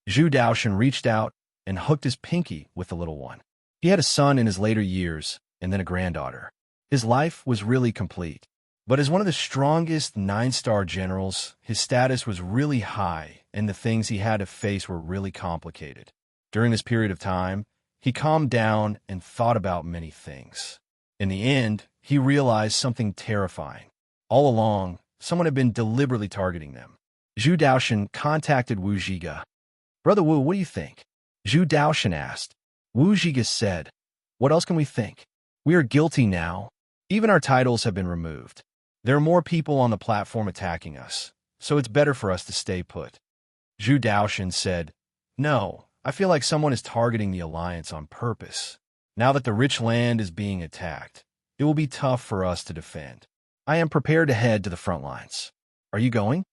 Zhu Daoshan reached out and hooked his pinky with the little one. He had a son in his later years and then a granddaughter. His life was really complete. But as one of the strongest 9-star generals, his status was really high and the things he had to face were really complicated. During this period of time, he calmed down and thought about many things. In the end, he realized something terrifying. All along, someone had been deliberately targeting them. Zhu Daoshan contacted Wu Zhiga. Brother Wu, what do you think? Zhu Daoshan asked. Wu Zhiga said, what else can we think? We are guilty now. Even our titles have been removed. There are more people on the platform attacking us, so it's better for us to stay put. Zhu Daoshan said, no, I feel like someone is targeting the Alliance on purpose. Now that the rich land is being attacked, it will be tough for us to defend. I am prepared to head to the front lines. Are you going?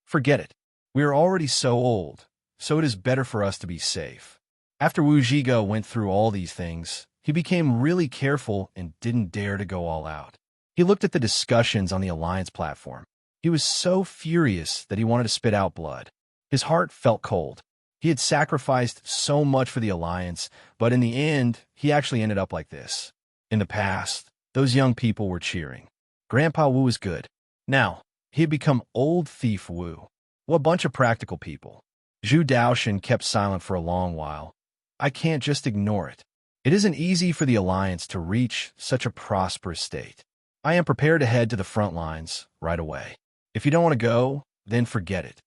Forget it. We are already so old, so it is better for us to be safe. After Wu Zhiga went through all these things, he became really careful and didn't dare to go all out. He looked at the discussions on the Alliance platform. He was so furious that he wanted to spit out blood. His heart felt cold. He had sacrificed so much for the Alliance, but in the end, he actually ended up like this. In the past, those young people were cheering. Grandpa Wu was good. Now, he had become Old Thief Wu. What a bunch of practical people. Zhu Daoshan kept silent for a long while. I can't just ignore it. It isn't easy for the Alliance to reach such a prosperous state. I am prepared to head to the front lines right away. If you don't want to go, then forget it.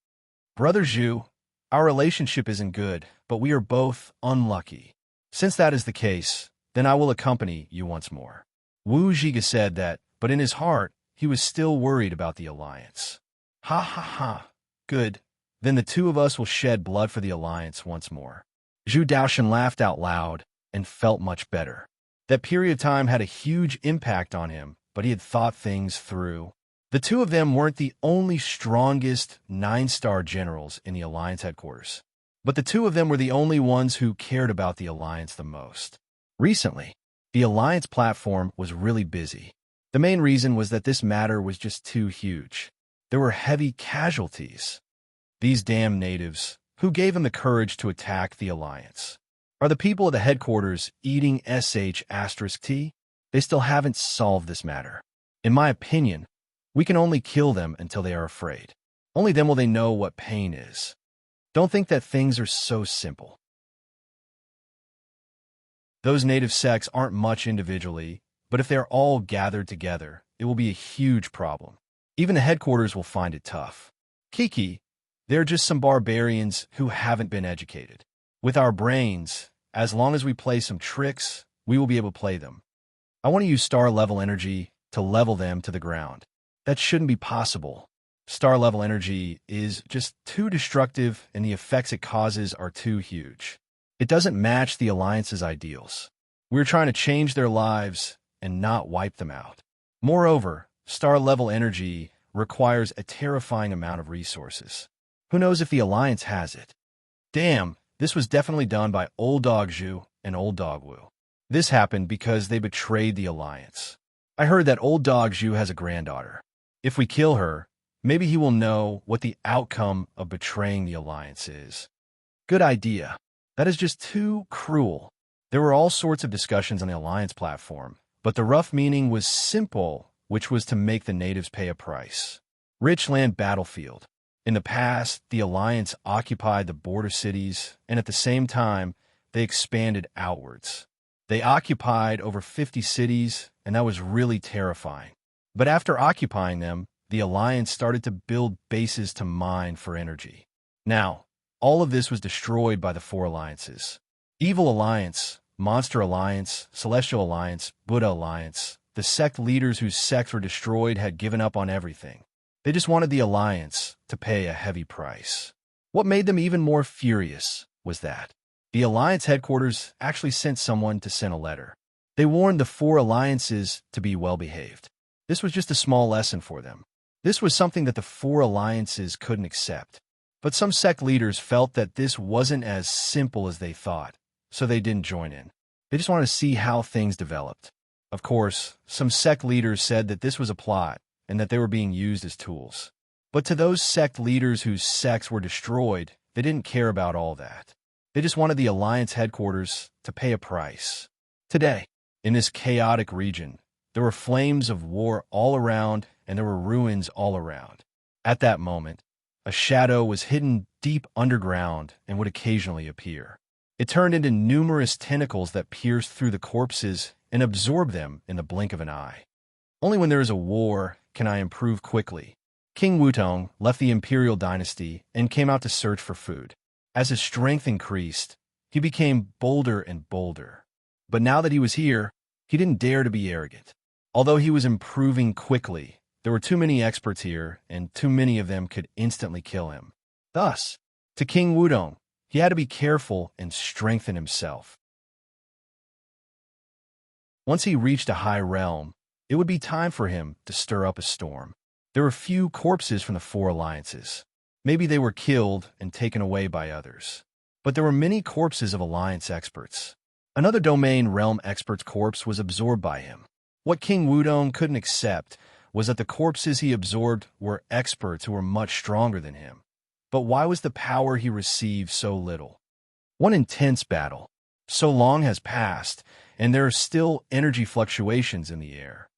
Brother Zhu, our relationship isn't good, but we are both unlucky. Since that is the case, then I will accompany you once more. Wu Zhiga said that, but in his heart, he was still worried about the Alliance. Ha ha ha. Good. Then the two of us will shed blood for the Alliance once more. Zhu Daoshan laughed out loud and felt much better. That period of time had a huge impact on him, but he had thought things through. The two of them weren't the only strongest 9-star generals in the Alliance headquarters, but the two of them were the only ones who cared about the Alliance the most. Recently, the Alliance platform was really busy. The main reason was that this matter was just too huge. There were heavy casualties. These damn natives, who gave them the courage to attack the Alliance? Are the people at the headquarters eating sh*t? They still haven't solved this matter. In my opinion, we can only kill them until they are afraid. Only then will they know what pain is. Don't think that things are so simple. Those native sects aren't much individually, but if they're all gathered together, it will be a huge problem. Even the headquarters will find it tough. Kiki, they're just some barbarians who haven't been educated. With our brains, as long as we play some tricks, we will be able to play them. I want to use star-level energy to level them to the ground. That shouldn't be possible. Star-level energy is just too destructive, and the effects it causes are too huge. It doesn't match the Alliance's ideals. We're trying to change their lives and not wipe them out. Moreover, star-level energy requires a terrifying amount of resources. Who knows if the Alliance has it? Damn, this was definitely done by Old Dog Zhu and Old Dog Wu. This happened because they betrayed the Alliance. I heard that Old Dog Zhu has a granddaughter. If we kill her, maybe he will know what the outcome of betraying the Alliance is. Good idea. That is just too cruel. There were all sorts of discussions on the Alliance platform, but the rough meaning was simple, which was to make the natives pay a price. Rich land battlefield. In the past, the Alliance occupied the border cities, and at the same time, they expanded outwards. They occupied over 50 cities, and that was really terrifying. But after occupying them, the Alliance started to build bases to mine for energy. Now, all of this was destroyed by the 4 alliances. Evil Alliance, Monster Alliance, Celestial Alliance, Buddha Alliance. The sect leaders whose sects were destroyed had given up on everything. They just wanted the Alliance to pay a heavy price. What made them even more furious was that the Alliance headquarters actually sent someone to send a letter. They warned the 4 alliances to be well-behaved. This was just a small lesson for them. This was something that the 4 alliances couldn't accept. But some sect leaders felt that this wasn't as simple as they thought, so they didn't join in. They just wanted to see how things developed. Of course, some sect leaders said that this was a plot and that they were being used as tools. But to those sect leaders whose sects were destroyed, they didn't care about all that. They just wanted the Alliance headquarters to pay a price. Today, in this chaotic region, there were flames of war all around and there were ruins all around. At that moment, a shadow was hidden deep underground and would occasionally appear. It turned into numerous tentacles that pierced through the corpses and absorbed them in the blink of an eye. Only when there is a war can I improve quickly. King Wutong left the imperial dynasty and came out to search for food. As his strength increased, he became bolder and bolder. But now that he was here, he didn't dare to be arrogant. Although he was improving quickly, there were too many experts here, and too many of them could instantly kill him. Thus, to King Wudong, he had to be careful and strengthen himself. Once he reached a high realm, it would be time for him to stir up a storm. There were few corpses from the 4 alliances. Maybe they were killed and taken away by others. But there were many corpses of alliance experts. Another domain realm expert's corpse was absorbed by him. What King Wudong couldn't accept was that the corpses he absorbed were experts who were much stronger than him. But why was the power he received so little? One intense battle. So long has passed, and there are still energy fluctuations in the air.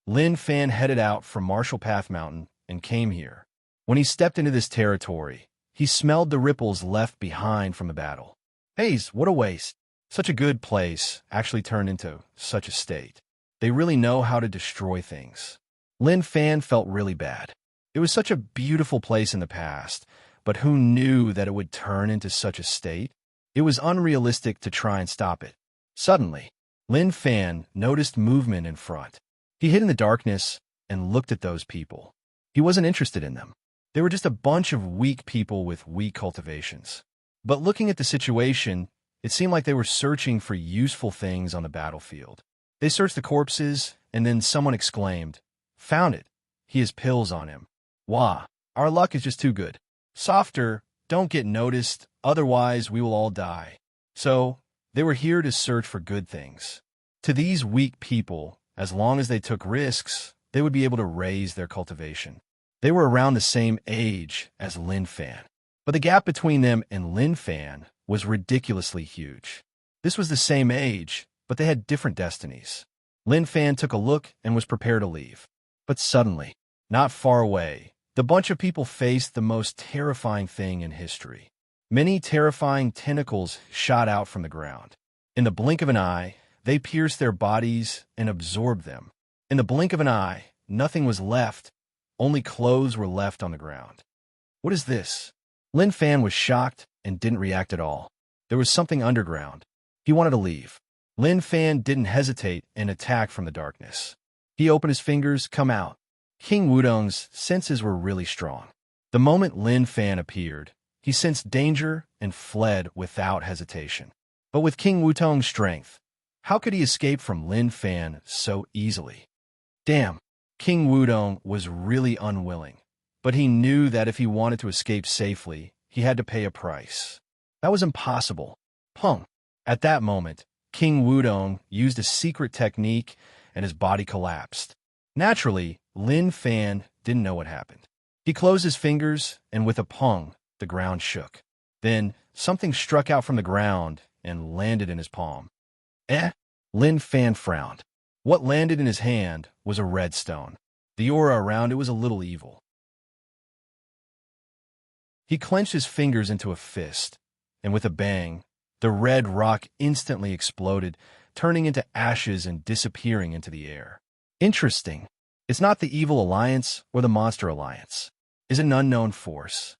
Lin Fan headed out from Marshall Path Mountain and came here. When he stepped into this territory, he smelled the ripples left behind from the battle. Haze, what a waste. Such a good place actually turned into such a state. They really know how to destroy things. Lin Fan felt really bad. It was such a beautiful place in the past, but who knew that it would turn into such a state? It was unrealistic to try and stop it. Suddenly, Lin Fan noticed movement in front. He hid in the darkness and looked at those people. He wasn't interested in them. They were just a bunch of weak people with weak cultivations. But looking at the situation, it seemed like they were searching for useful things on the battlefield. They searched the corpses, and then someone exclaimed, "Found it. He has pills on him. Wah, our luck is just too good. Softer, don't get noticed, otherwise we will all die." So, they were here to search for good things. To these weak people, as long as they took risks, they would be able to raise their cultivation. They were around the same age as Lin Fan, but the gap between them and Lin Fan was ridiculously huge. This was the same age, but they had different destinies. Lin Fan took a look and was prepared to leave. But suddenly, not far away, the bunch of people faced the most terrifying thing in history. Many terrifying tentacles shot out from the ground. In the blink of an eye, they pierced their bodies and absorbed them. In the blink of an eye, nothing was left. Only clothes were left on the ground. What is this? Lin Fan was shocked and didn't react at all. There was something underground. He wanted to leave. Lin Fan didn't hesitate and attacked from the darkness. He opened his fingers, "Come out." King Wudong's senses were really strong. The moment Lin Fan appeared, he sensed danger and fled without hesitation. But with King Wudong's strength, how could he escape from Lin Fan so easily? Damn, King Wudong was really unwilling, but he knew that if he wanted to escape safely, he had to pay a price. That was impossible. Pung. At that moment, King Wudong used a secret technique and his body collapsed. Naturally, Lin Fan didn't know what happened. He closed his fingers, and with a pung, the ground shook. Then, something struck out from the ground and landed in his palm. Eh? Lin Fan frowned. What landed in his hand was a red stone. The aura around it was a little evil. He clenched his fingers into a fist, and with a bang, the red rock instantly exploded, turning into ashes and disappearing into the air. Interesting. It's not the Evil Alliance or the Monster Alliance. It's an unknown force.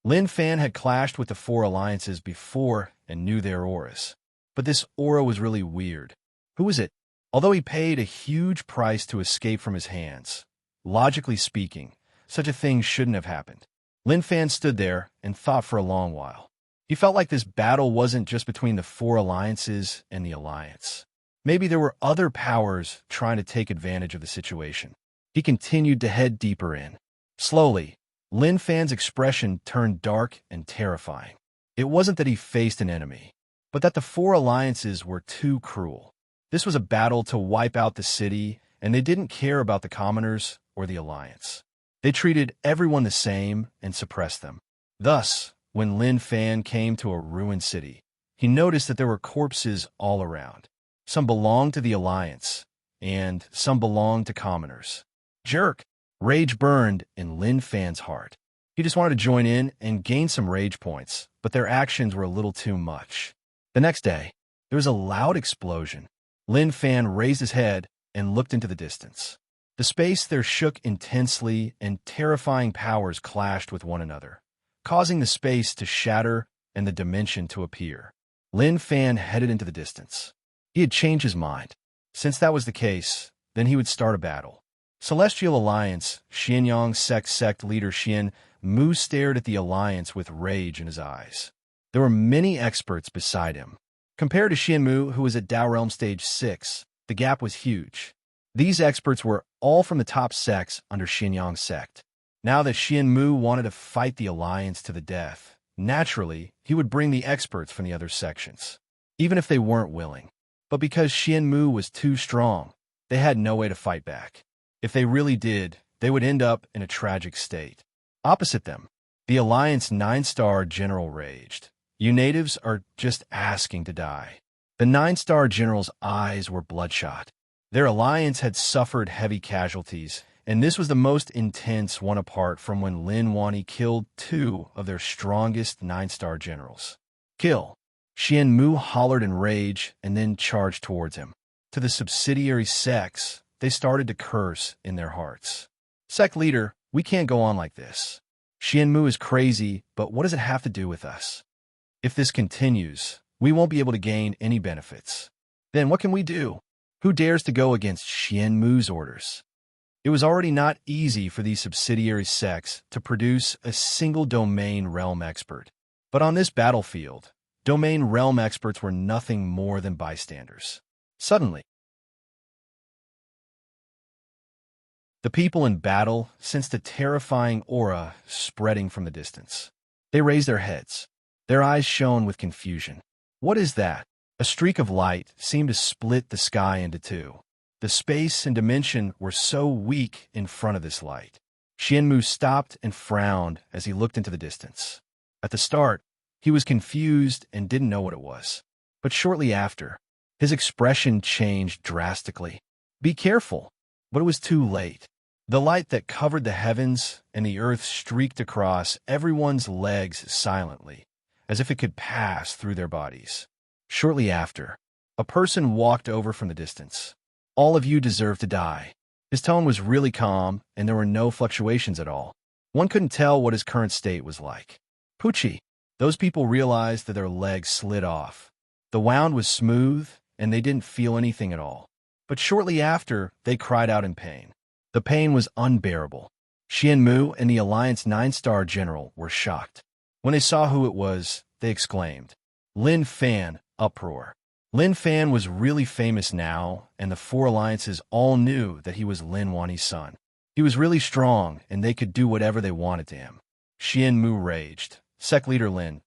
Lin Fan had clashed with the four alliances before and knew their auras. But this aura was really weird. Who was it? Although he paid a huge price to escape from his hands, logically speaking, such a thing shouldn't have happened. Lin Fan stood there and thought for a long while. He felt like this battle wasn't just between the four alliances and the alliance. Maybe there were other powers trying to take advantage of the situation. He continued to head deeper in. Slowly, Lin Fan's expression turned dark and terrifying. It wasn't that he faced an enemy, but that the four alliances were too cruel. This was a battle to wipe out the city, and they didn't care about the commoners or the alliance. They treated everyone the same and suppressed them. Thus, when Lin Fan came to a ruined city, he noticed that there were corpses all around. Some belonged to the alliance, and some belonged to commoners. Jerk! Rage burned in Lin Fan's heart. He just wanted to join in and gain some rage points, but their actions were a little too much. The next day, there was a loud explosion. Lin Fan raised his head and looked into the distance. The space there shook intensely, and terrifying powers clashed with one another, causing the space to shatter and the dimension to appear. Lin Fan headed into the distance. He had changed his mind. Since that was the case, then he would start a battle. Celestial Alliance, Xianyang sect leader Xian Mu stared at the alliance with rage in his eyes. There were many experts beside him. Compared to Xian Mu, who was at Dao Realm Stage 6, the gap was huge. These experts were all from the top sects under Xianyang sect. Now that Xian Mu wanted to fight the alliance to the death, naturally, he would bring the experts from the other sections, even if they weren't willing. But because Xian Mu was too strong, they had no way to fight back. If they really did, they would end up in a tragic state. Opposite them, the Alliance 9-star general raged. You natives are just asking to die. The 9-star general's eyes were bloodshot. Their alliance had suffered heavy casualties, And this was the most intense one apart from when Lin Wani killed two of their strongest 9-star generals. Kill! Xian Mu hollered in rage and then charged towards him. To the subsidiary sects, they started to curse in their hearts. Sect leader, we can't go on like this. Xian Mu is crazy, but what does it have to do with us? If this continues, we won't be able to gain any benefits. Then what can we do? Who dares to go against Xian Mu's orders? It was already not easy for these subsidiary sects to produce a single domain realm expert. But on this battlefield, domain realm experts were nothing more than bystanders. Suddenly, the people in battle sensed a terrifying aura spreading from the distance. They raised their heads. Their eyes shone with confusion. What is that? A streak of light seemed to split the sky into two. The space and dimension were so weak in front of this light. Xian Mu stopped and frowned as he looked into the distance. At the start, he was confused and didn't know what it was. But shortly after, his expression changed drastically. Be careful! But it was too late. The light that covered the heavens and the earth streaked across everyone's legs silently, as if it could pass through their bodies. Shortly after, a person walked over from the distance. All of you deserve to die. His tone was really calm, and there were no fluctuations at all. One couldn't tell what his current state was like. Poochie! Those people realized that their legs slid off. The wound was smooth, and they didn't feel anything at all. But shortly after, they cried out in pain. The pain was unbearable. Xian Mu and the Alliance 9-star general were shocked. When they saw who it was, they exclaimed, Lin Fan, uproar. Lin Fan was really famous now, and the 4 alliances all knew that he was Lin Wani's son. He was really strong, and they could do whatever they wanted to him. Xian Mu raged. Sect leader Lin,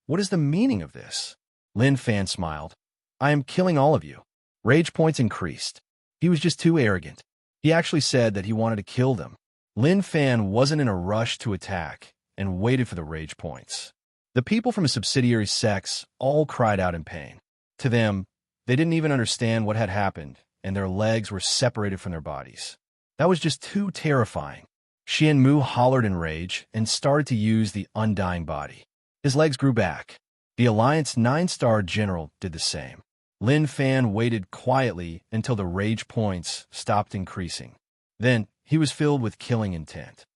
what is the meaning of this? Lin Fan smiled. I am killing all of you. Rage points increased. He was just too arrogant. He actually said that he wanted to kill them. Lin Fan wasn't in a rush to attack and waited for the rage points. The people from his subsidiary sects all cried out in pain. To them, they didn't even understand what had happened, and their legs were separated from their bodies. That was just too terrifying. Xian Mu hollered in rage and started to use the undying body. His legs grew back. The Alliance 9-star general did the same. Lin Fan waited quietly until the rage points stopped increasing. Then, he was filled with killing intent.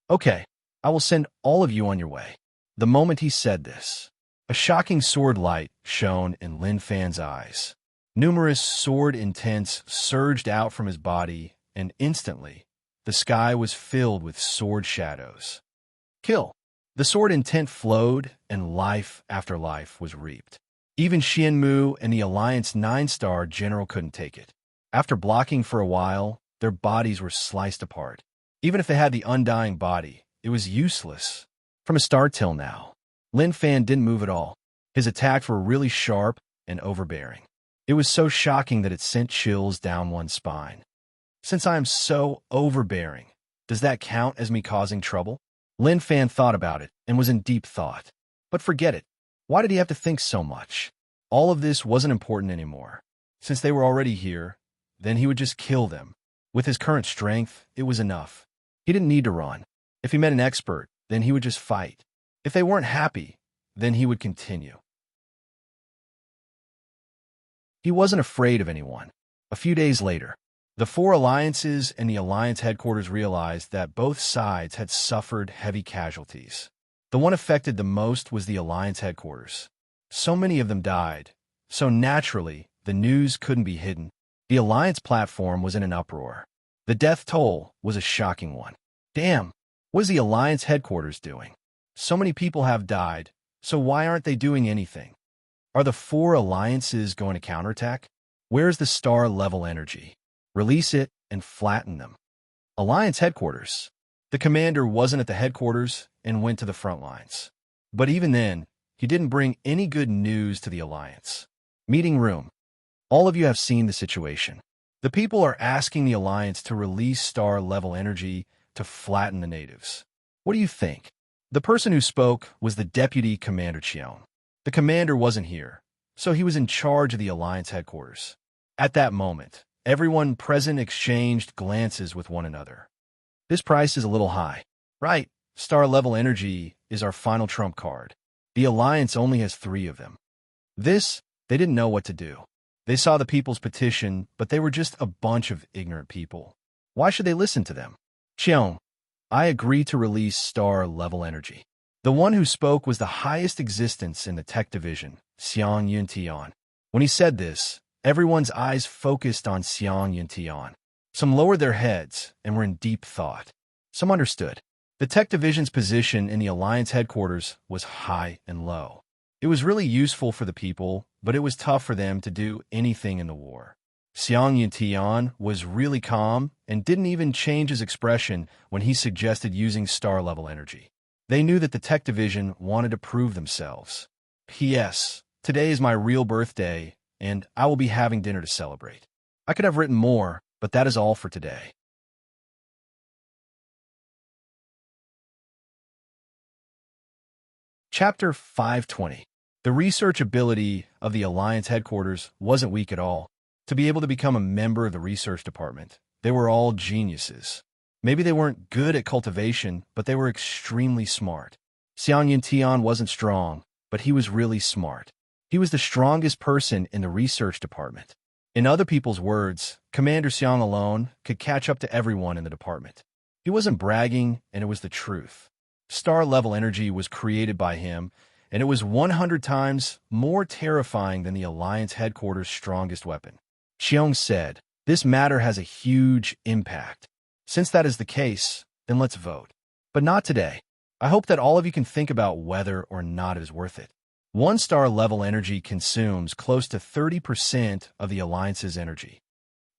Okay, I will send all of you on your way. The moment he said this, a shocking sword light shone in Lin Fan's eyes. Numerous sword intents surged out from his body, and instantly, the sky was filled with sword shadows. Kill! The sword intent flowed, and life after life was reaped. Even Xian Mu and the Alliance 9-star general couldn't take it. After blocking for a while, their bodies were sliced apart. Even if they had the undying body, it was useless. From a start till now, Lin Fan didn't move at all. His attacks were really sharp and overbearing. It was so shocking that it sent chills down one's spine. Since I am so overbearing, does that count as me causing trouble? Lin Fan thought about it and was in deep thought. But forget it. Why did he have to think so much? All of this wasn't important anymore. Since they were already here, then he would just kill them. With his current strength, it was enough. He didn't need to run. If he met an expert, then he would just fight. If they weren't happy, then he would continue. He wasn't afraid of anyone. A few days later, the 4 alliances and the Alliance headquarters realized that both sides had suffered heavy casualties. The one affected the most was the Alliance headquarters. So many of them died, so naturally, the news couldn't be hidden. The Alliance platform was in an uproar. The death toll was a shocking one. Damn, what is the Alliance headquarters doing? So many people have died, so why aren't they doing anything? Are the 4 alliances going to counterattack? Where's the star-level energy? Release it and flatten them. Alliance headquarters. The commander wasn't at the headquarters and went to the front lines. But even then, he didn't bring any good news to the Alliance. Meeting room. All of you have seen the situation. The people are asking the Alliance to release star-level energy to flatten the natives. What do you think? The person who spoke was the Deputy Commander Chion. The commander wasn't here, so he was in charge of the Alliance headquarters. At that moment, everyone present exchanged glances with one another. This price is a little high. Right, star-level energy is our final trump card. The Alliance only has 3 of them. They didn't know what to do. They saw the people's petition, but they were just a bunch of ignorant people. Why should they listen to them? Xiong, I agree to release star-level energy. The one who spoke was the highest existence in the tech division, Xiong Yuntian. When he said this, everyone's eyes focused on Xiong Yuntian. Some lowered their heads and were in deep thought. Some understood. The tech division's position in the Alliance headquarters was high and low. It was really useful for the people, but it was tough for them to do anything in the war. Xiong Yuntian was really calm and didn't even change his expression when he suggested using star-level energy. They knew that the tech division wanted to prove themselves. P.S. Today is my real birthday, and I will be having dinner to celebrate. I could have written more, but that is all for today. Chapter 520. The research ability of the Alliance headquarters wasn't weak at all. To be able to become a member of the research department, they were all geniuses. Maybe they weren't good at cultivation, but they were extremely smart. Xiang Yuntian wasn't strong, but he was really smart. He was the strongest person in the research department. In other people's words, Commander Xiang alone could catch up to everyone in the department. He wasn't bragging, and it was the truth. Star-level energy was created by him, and it was 100 times more terrifying than the Alliance headquarters' strongest weapon. Xiong said, "This matter has a huge impact. Since that is the case, then let's vote. But not today. I hope that all of you can think about whether or not it is worth it." 1 star-level energy consumes close to 30% of the Alliance's energy.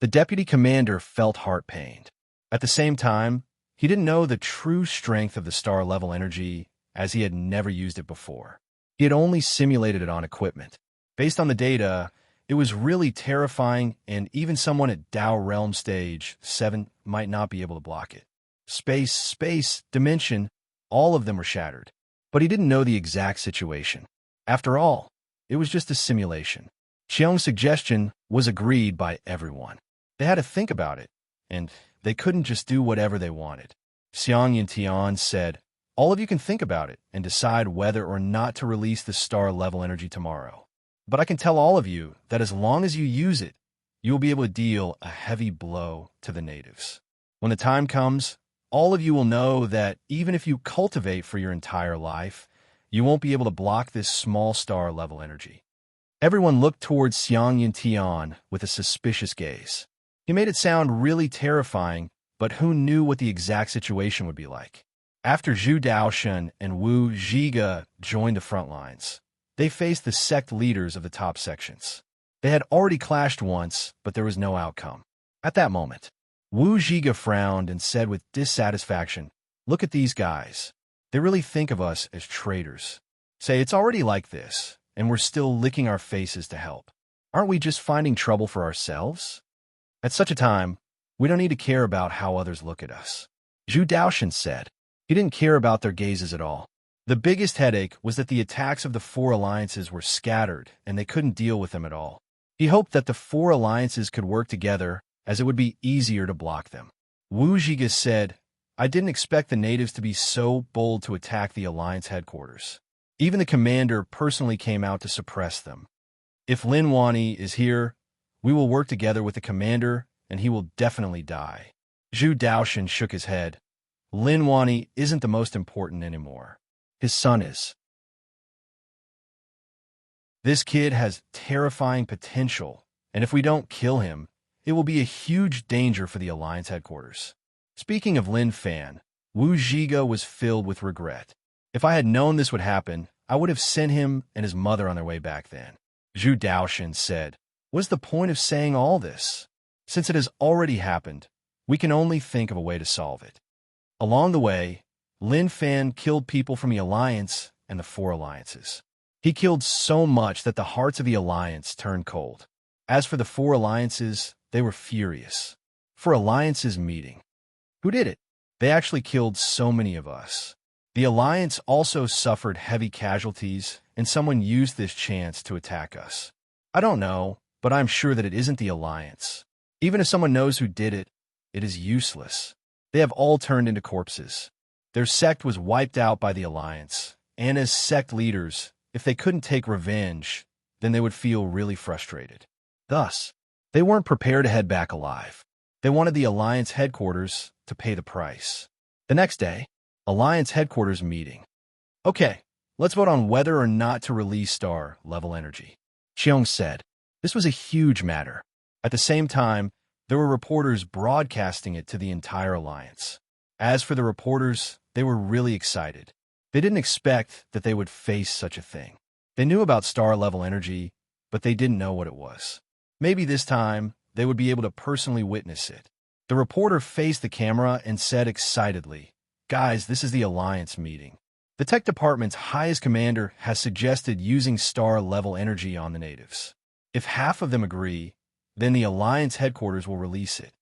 The deputy commander felt heart-pained. At the same time, he didn't know the true strength of the star-level energy, as he had never used it before. He had only simulated it on equipment. Based on the data, it was really terrifying, and even someone at Dao Realm Stage 7 might not be able to block it. Space, dimension, all of them were shattered. But he didn't know the exact situation. After all, it was just a simulation. Xiong's suggestion was agreed by everyone. They had to think about it, and they couldn't just do whatever they wanted. Xiong Yuntian said, "All of you can think about it and decide whether or not to release the star-level energy tomorrow. But I can tell all of you that as long as you use it, you will be able to deal a heavy blow to the natives. When the time comes, all of you will know that even if you cultivate for your entire life, you won't be able to block this small star-level energy." Everyone looked towards Xiang Yuntian with a suspicious gaze. He made it sound really terrifying, but who knew what the exact situation would be like? After Zhu Daoshen and Wu Zhiga joined the front lines, they faced the sect leaders of the top sections. They had already clashed once, but there was no outcome. At that moment, Wu Zhiga frowned and said with dissatisfaction, "Look at these guys. They really think of us as traitors. Say it's already like this, and we're still licking our faces to help. Aren't we just finding trouble for ourselves? At such a time, we don't need to care about how others look at us." Zhu Daoshen said. He didn't care about their gazes at all. The biggest headache was that the attacks of the 4 alliances were scattered, and they couldn't deal with them at all. He hoped that the 4 alliances could work together, as it would be easier to block them. Wu Zhiga said, "I didn't expect the natives to be so bold to attack the Alliance headquarters. Even the commander personally came out to suppress them. If Lin Wani is here, we will work together with the commander, and he will definitely die." Zhu Daoshen shook his head. "Lin Wani isn't the most important anymore. His son is. This kid has terrifying potential, and if we don't kill him, it will be a huge danger for the Alliance headquarters." Speaking of Lin Fan, Wu Zhiga was filled with regret. "If I had known this would happen, I would have sent him and his mother on their way back then." Zhu Daoshen said, "What's the point of saying all this? Since it has already happened, we can only think of a way to solve it." Along the way, Lin Fan killed people from the Alliance and the 4 alliances. He killed so much that the hearts of the Alliance turned cold. As for the 4 alliances, they were furious. 4 alliances meeting. Who did it? They actually killed so many of us. The Alliance also suffered heavy casualties, and someone used this chance to attack us. I don't know, but I'm sure that it isn't the Alliance. Even if someone knows who did it, it is useless. They have all turned into corpses. Their sect was wiped out by the Alliance, and as sect leaders, if they couldn't take revenge, then they would feel really frustrated. Thus, they weren't prepared to head back alive. They wanted the Alliance headquarters to pay the price. The next day, Alliance headquarters meeting. Okay, let's vote on whether or not to release star-level energy. Xiong said. This was a huge matter. At the same time, there were reporters broadcasting it to the entire Alliance. As for the reporters, they were really excited. They didn't expect that they would face such a thing. They knew about star-level energy, but they didn't know what it was. Maybe this time, they would be able to personally witness it. The reporter faced the camera and said excitedly, "Guys, this is the Alliance meeting. The tech department's highest commander has suggested using star-level energy on the natives. If half of them agree, then the Alliance headquarters will release it."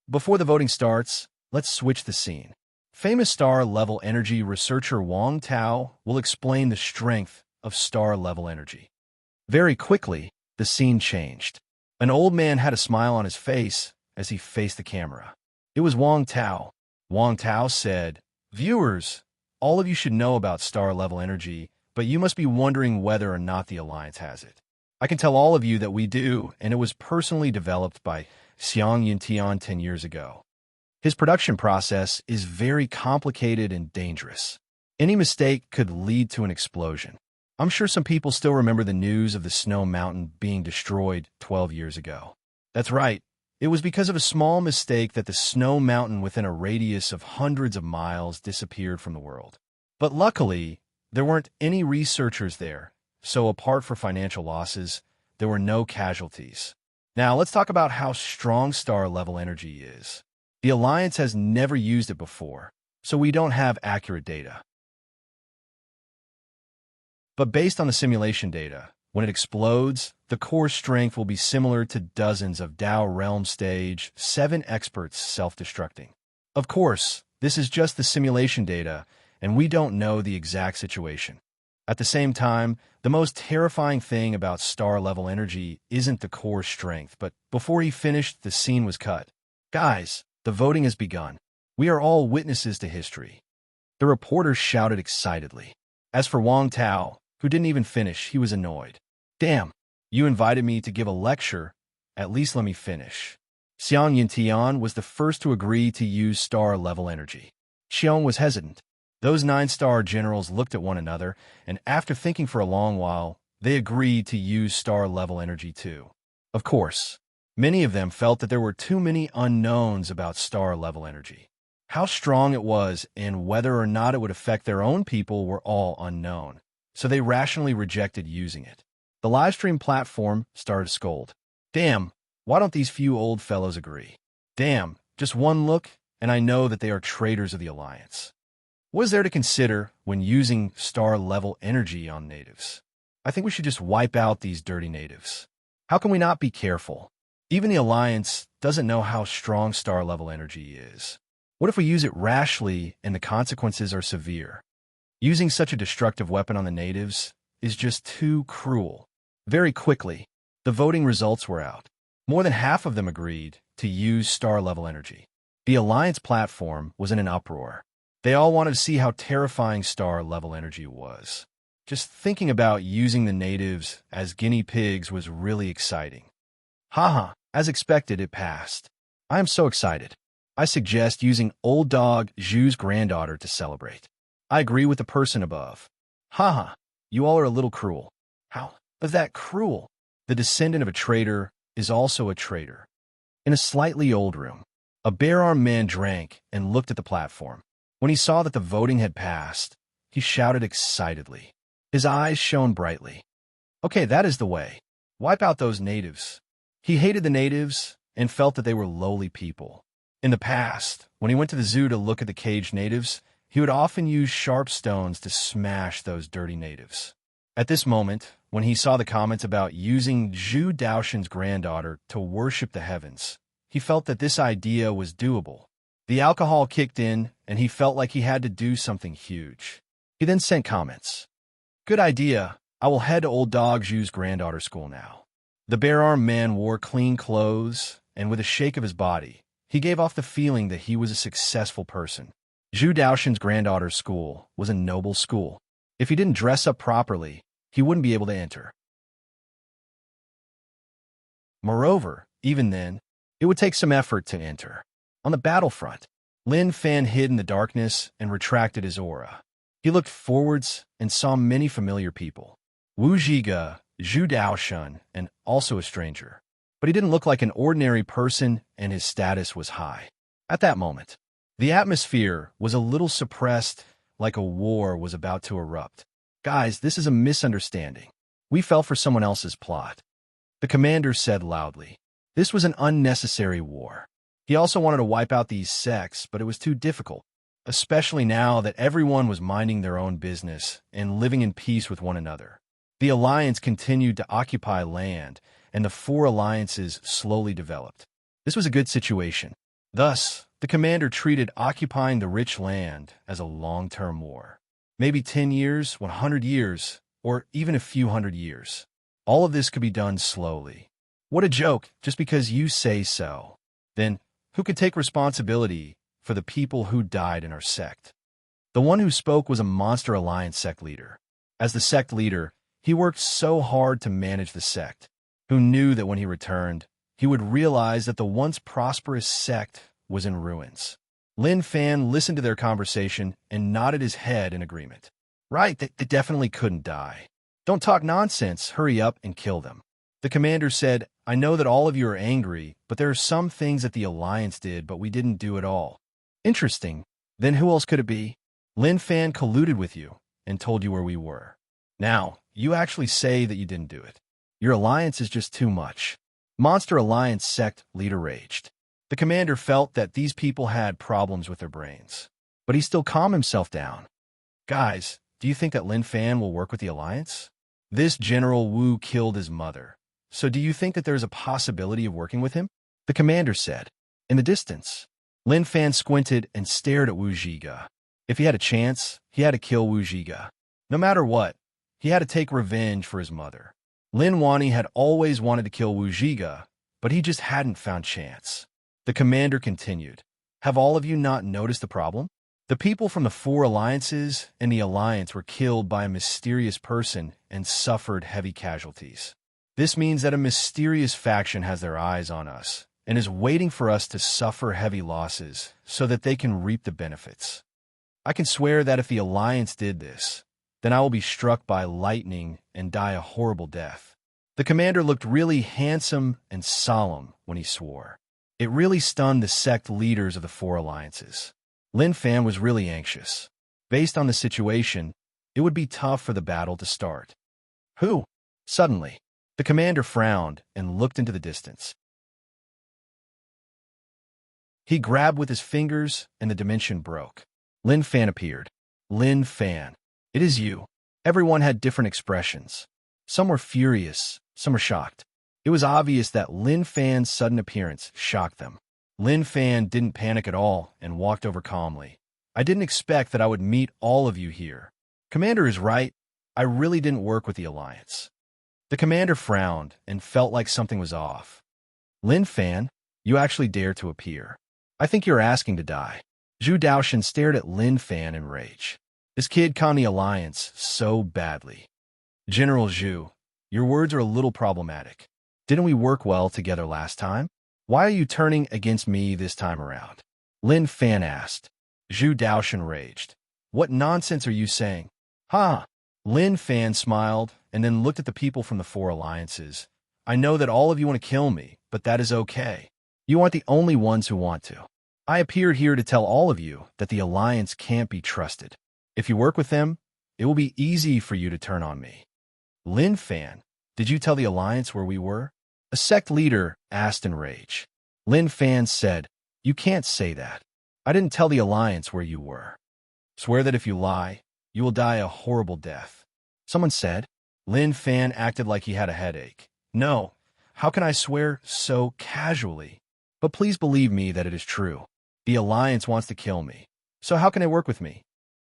Before the voting starts, let's switch the scene. Famous star-level energy researcher Wang Tao will explain the strength of star-level energy. Very quickly, the scene changed. An old man had a smile on his face as he faced the camera. It was Wang Tao. Wang Tao said, "Viewers, all of you should know about star-level energy, but you must be wondering whether or not the Alliance has it. I can tell all of you that we do, and it was personally developed by Xiang Yuntian 10 years ago. His production process is very complicated and dangerous. Any mistake could lead to an explosion. I'm sure some people still remember the news of the Snow Mountain being destroyed 12 years ago. That's right. It was because of a small mistake that the Snow Mountain within a radius of hundreds of miles disappeared from the world. But luckily, there weren't any researchers there, so apart from financial losses, there were no casualties. Now let's talk about how strong star-level energy is. The Alliance has never used it before, so we don't have accurate data. But based on the simulation data, when it explodes, the core strength will be similar to dozens of Tao Realm Stage 7 experts self-destructing. Of course, this is just the simulation data, and we don't know the exact situation. At the same time, the most terrifying thing about star-level energy isn't the core strength, but before he finished, the scene was cut. Guys, the voting has begun. We are all witnesses to history. The reporter shouted excitedly. As for Wang Tao, who didn't even finish, he was annoyed. Damn, you invited me to give a lecture. At least let me finish. Xiang Yuntian was the first to agree to use star-level energy. Xiong was hesitant. Those 9-star generals looked at one another, and after thinking for a long while, they agreed to use star-level energy too. Of course, many of them felt that there were too many unknowns about star-level energy. How strong it was and whether or not it would affect their own people were all unknown, so they rationally rejected using it. The livestream platform started to scold. Damn, why don't these few old fellows agree? Damn, just one look, and I know that they are traitors of the Alliance. What is there to consider when using star-level energy on natives? I think we should just wipe out these dirty natives. How can we not be careful? Even the Alliance doesn't know how strong star-level energy is. What if we use it rashly and the consequences are severe? Using such a destructive weapon on the natives is just too cruel. Very quickly, the voting results were out. More than half of them agreed to use star-level energy. The Alliance platform was in an uproar. They all wanted to see how terrifying star-level energy was. Just thinking about using the natives as guinea pigs was really exciting. Haha, as expected, it passed. I am so excited. I suggest using Old Dog Zhu's granddaughter to celebrate. I agree with the person above. Haha, you all are a little cruel. How is that cruel? The descendant of a traitor is also a traitor. In a slightly old room, a bare-armed man drank and looked at the platform. When he saw that the voting had passed, he shouted excitedly. His eyes shone brightly. Okay, that is the way. Wipe out those natives. He hated the natives and felt that they were lowly people. In the past, when he went to the zoo to look at the caged natives, he would often use sharp stones to smash those dirty natives. At this moment, when he saw the comments about using Zhu Daoshan's granddaughter to worship the heavens, he felt that this idea was doable. The alcohol kicked in, and he felt like he had to do something huge. He then sent comments. Good idea. I will head to Old Dog Zhu's granddaughter's school now. The bare-armed man wore clean clothes, and with a shake of his body, He gave off the feeling that he was a successful person. Zhu Daoshan's granddaughter's school was a noble school. If he didn't dress up properly, he wouldn't be able to enter. Moreover, even then, it would take some effort to enter. On the battlefront, Lin Fan hid in the darkness and retracted his aura. He looked forwards and saw many familiar people. Wu Zhige, Zhu Daoshan, and also a stranger. But he didn't look like an ordinary person, and his status was high. At that moment, the atmosphere was a little suppressed, like a war was about to erupt. Guys, this is a misunderstanding. We fell for someone else's plot. The commander said loudly. This was an unnecessary war. He also wanted to wipe out these sects, but it was too difficult, especially now that everyone was minding their own business and living in peace with one another. The alliance continued to occupy land, and the four alliances slowly developed. This was a good situation. Thus, the commander treated occupying the rich land as a long-term war. Maybe 10 years, 100 years, or even a few hundred years. All of this could be done slowly. What a joke, just because you say so. Then, who could take responsibility for the people who died in our sect? The one who spoke was a Monster Alliance sect leader. As the sect leader, he worked so hard to manage the sect, who knew that when he returned, he would realize that the once prosperous sect was in ruins. Lin Fan listened to their conversation and nodded his head in agreement. Right, they definitely couldn't die. Don't talk nonsense, hurry up and kill them. The commander said, I know that all of you are angry, but there are some things that the Alliance did, but we didn't do at all. Interesting. Then who else could it be? Lin Fan colluded with you and told you where we were. Now, you actually say that you didn't do it. Your alliance is just too much. Monster Alliance sect leader raged. The commander felt that these people had problems with their brains, but he still calmed himself down. Guys, do you think that Lin Fan will work with the Alliance? This General Wu killed his mother. So do you think that there is a possibility of working with him? The commander said. In the distance, Lin Fan squinted and stared at Wu Zhige. If he had a chance, he had to kill Wu Zhige. No matter what, he had to take revenge for his mother. Lin Wani had always wanted to kill Wu Zhige, but he just hadn't found chance. The commander continued. Have all of you not noticed the problem? The people from the four alliances and the alliance were killed by a mysterious person and suffered heavy casualties. This means that a mysterious faction has their eyes on us and is waiting for us to suffer heavy losses so that they can reap the benefits. I can swear that if the alliance did this, then I will be struck by lightning and die a horrible death. The commander looked really handsome and solemn when he swore. It really stunned the sect leaders of the four alliances. Lin Fan was really anxious. Based on the situation, it would be tough for the battle to start. Who? Suddenly, the commander frowned and looked into the distance. He grabbed with his fingers and the dimension broke. Lin Fan appeared. Lin Fan. It is you. Everyone had different expressions. Some were furious, some were shocked. It was obvious that Lin Fan's sudden appearance shocked them. Lin Fan didn't panic at all and walked over calmly. I didn't expect that I would meet all of you here. Commander is right. I really didn't work with the Alliance. The commander frowned and felt like something was off. Lin Fan, you actually dare to appear. I think you're asking to die. Zhu Daoshan stared at Lin Fan in rage. This kid conned the Alliance so badly. General Zhu, your words are a little problematic. Didn't we work well together last time? Why are you turning against me this time around? Lin Fan asked. Zhu Daoshan raged. What nonsense are you saying? Ha! Lin Fan smiled and then looked at the people from the four alliances. I know that all of you want to kill me, but that is okay. You aren't the only ones who want to. I appeared here to tell all of you that the Alliance can't be trusted. If you work with them, it will be easy for you to turn on me. Lin Fan, did you tell the Alliance where we were? A sect leader asked in rage. Lin Fan said, you can't say that. I didn't tell the Alliance where you were. Swear that if you lie, you will die a horrible death. Someone said. Lin Fan acted like he had a headache. No, how can I swear so casually? But please believe me that it is true. The Alliance wants to kill me. So how can they work with me?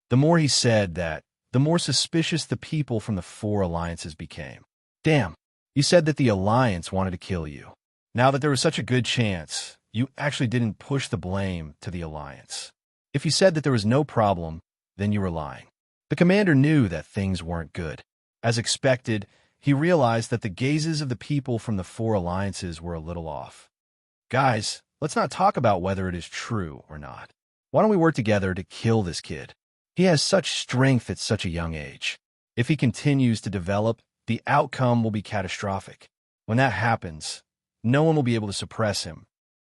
The more he said that, the more suspicious the people from the four alliances became. Damn, you said that the Alliance wanted to kill you. Now that there was such a good chance, you actually didn't push the blame to the alliance. If you said that there was no problem, then you were lying. The commander knew that things weren't good. As expected, he realized that the gazes of the people from the four alliances were a little off. Guys, let's not talk about whether it is true or not. Why don't we work together to kill this kid? He has such strength at such a young age. If he continues to develop, the outcome will be catastrophic. When that happens, no one will be able to suppress him.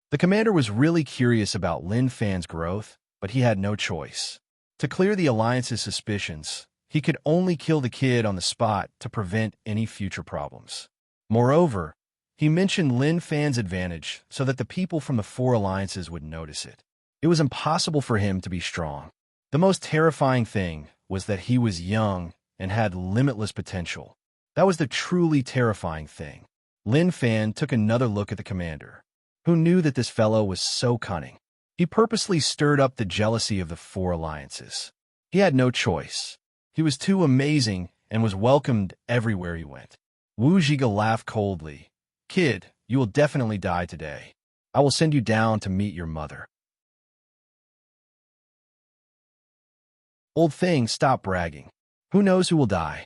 The commander was really curious about Lin Fan's growth, but he had no choice. To clear the Alliance's suspicions, he could only kill the kid on the spot to prevent any future problems. Moreover, he mentioned Lin Fan's advantage so that the people from the four alliances would notice it. It was impossible for him to be strong. The most terrifying thing was that he was young and had limitless potential. That was the truly terrifying thing. Lin Fan took another look at the commander, who knew that this fellow was so cunning. He purposely stirred up the jealousy of the four alliances. He had no choice. He was too amazing and was welcomed everywhere he went. Wu Zhiga laughed coldly. Kid, you will definitely die today. I will send you down to meet your mother. Old thing, stop bragging. Who knows who will die?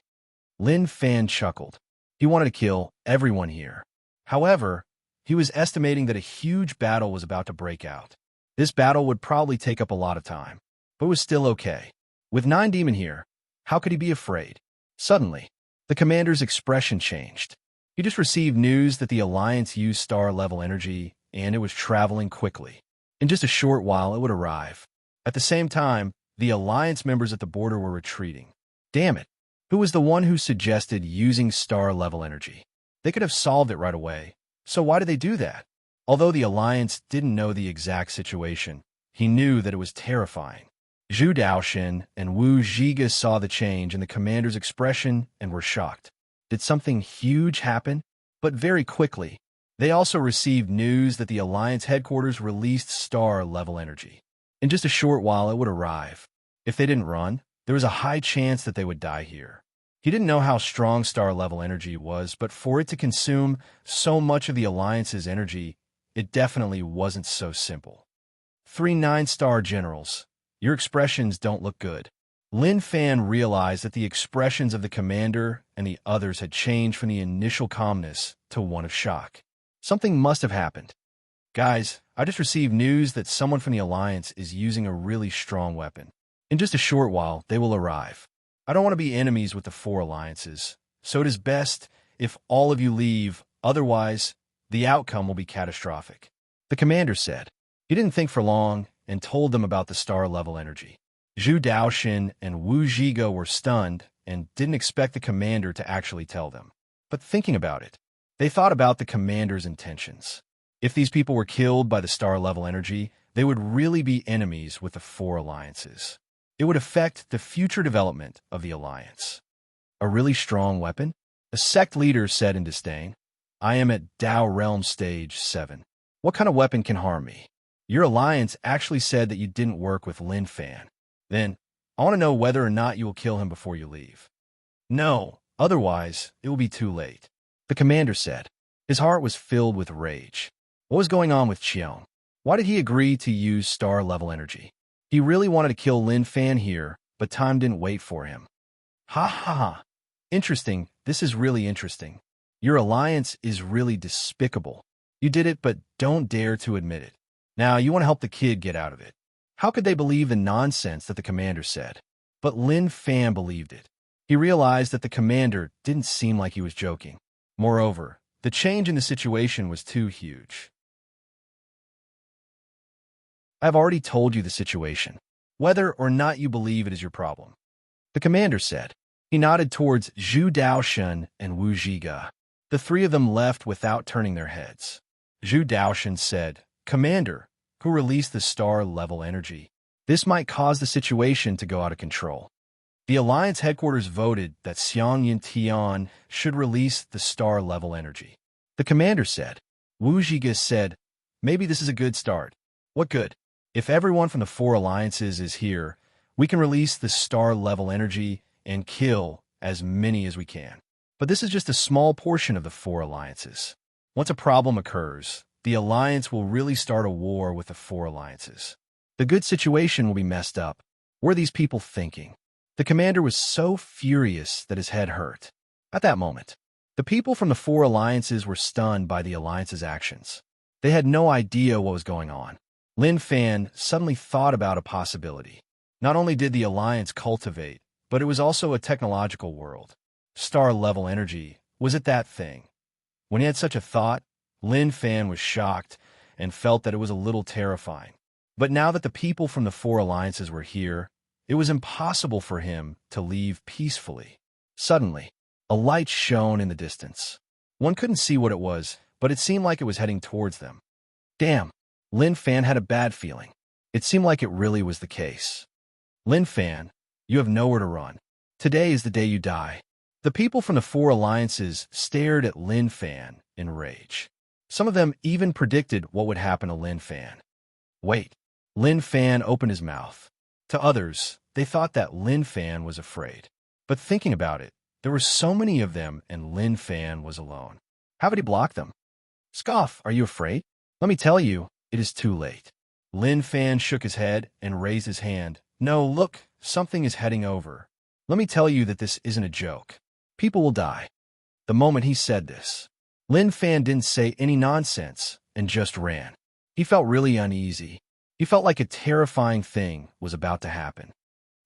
Lin Fan chuckled. He wanted to kill everyone here. However, he was estimating that a huge battle was about to break out. This battle would probably take up a lot of time, but it was still okay. With 9 demon here, how could he be afraid? Suddenly, the commander's expression changed. He just received news that the Alliance used star-level energy, and it was traveling quickly. In just a short while, it would arrive. At the same time, the Alliance members at the border were retreating. Damn it! Who was the one who suggested using star-level energy? They could have solved it right away. So why did they do that? Although the Alliance didn't know the exact situation, he knew that it was terrifying. Zhu Daoxin and Wu Zhiga saw the change in the commander's expression and were shocked. Did something huge happen? But very quickly, they also received news that the Alliance headquarters released star-level energy. In just a short while, it would arrive. If they didn't run, there was a high chance that they would die here. He didn't know how strong star-level energy was, but for it to consume so much of the Alliance's energy, it definitely wasn't so simple. 3 9-star generals, your expressions don't look good. Lin Fan realized that the expressions of the commander and the others had changed from the initial calmness to one of shock. Something must have happened. Guys, I just received news that someone from the Alliance is using a really strong weapon. In just a short while, they will arrive. I don't want to be enemies with the four alliances, so it is best if all of you leave, otherwise, the outcome will be catastrophic. The commander said. He didn't think for long and told them about the star-level energy. Zhu Daoxin and Wu Zhiga were stunned and didn't expect the commander to actually tell them. But thinking about it, they thought about the commander's intentions. If these people were killed by the star-level energy, they would really be enemies with the four alliances. It would affect the future development of the alliance. A really strong weapon? A sect leader said in disdain. I am at Dao Realm Stage 7. What kind of weapon can harm me? Your alliance actually said that you didn't work with Lin Fan. Then, I want to know whether or not you will kill him before you leave. No, otherwise, it will be too late. The commander said. His heart was filled with rage. What was going on with Qiang? Why did he agree to use star-level energy? He really wanted to kill Lin Fan here, but time didn't wait for him. Ha ha ha. Interesting, this is really interesting. Your alliance is really despicable. You did it, but don't dare to admit it. Now, you want to help the kid get out of it. How could they believe the nonsense that the commander said? But Lin Fan believed it. He realized that the commander didn't seem like he was joking. Moreover, the change in the situation was too huge. I've already told you the situation. Whether or not you believe it is your problem. The commander said. He nodded towards Zhu Daoxin and Wu Zhiga. The 3 of them left without turning their heads. Zhu Daoxin said, Commander, who released the star-level energy. This might cause the situation to go out of control. The Alliance headquarters voted that Xiang Yintian should release the star-level energy. The commander said. Wu Zhiga said, maybe this is a good start. What good? If everyone from the 4 alliances is here, we can release the star-level energy and kill as many as we can. But this is just a small portion of the 4 alliances. Once a problem occurs, the Alliance will really start a war with the four alliances. The good situation will be messed up. What are these people thinking? The commander was so furious that his head hurt. At that moment, the people from the four alliances were stunned by the Alliance's actions. They had no idea what was going on. Lin Fan suddenly thought about a possibility. Not only did the Alliance cultivate, but it was also a technological world. Star-level energy, was it that thing? When he had such a thought, Lin Fan was shocked and felt that it was a little terrifying. But now that the people from the four alliances were here, it was impossible for him to leave peacefully. Suddenly, a light shone in the distance. One couldn't see what it was, but it seemed like it was heading towards them. Damn, Lin Fan had a bad feeling. It seemed like it really was the case. Lin Fan, you have nowhere to run. Today is the day you die. The people from the four alliances stared at Lin Fan in rage. Some of them even predicted what would happen to Lin Fan. Wait. Lin Fan opened his mouth. To others, they thought that Lin Fan was afraid. But thinking about it, there were so many of them and Lin Fan was alone. How would he block them? Scoff, are you afraid? Let me tell you, it is too late. Lin Fan shook his head and raised his hand. No, look, something is heading over. Let me tell you that this isn't a joke. People will die. The moment he said this, Lin Fan didn't say any nonsense and just ran. He felt really uneasy. He felt like a terrifying thing was about to happen.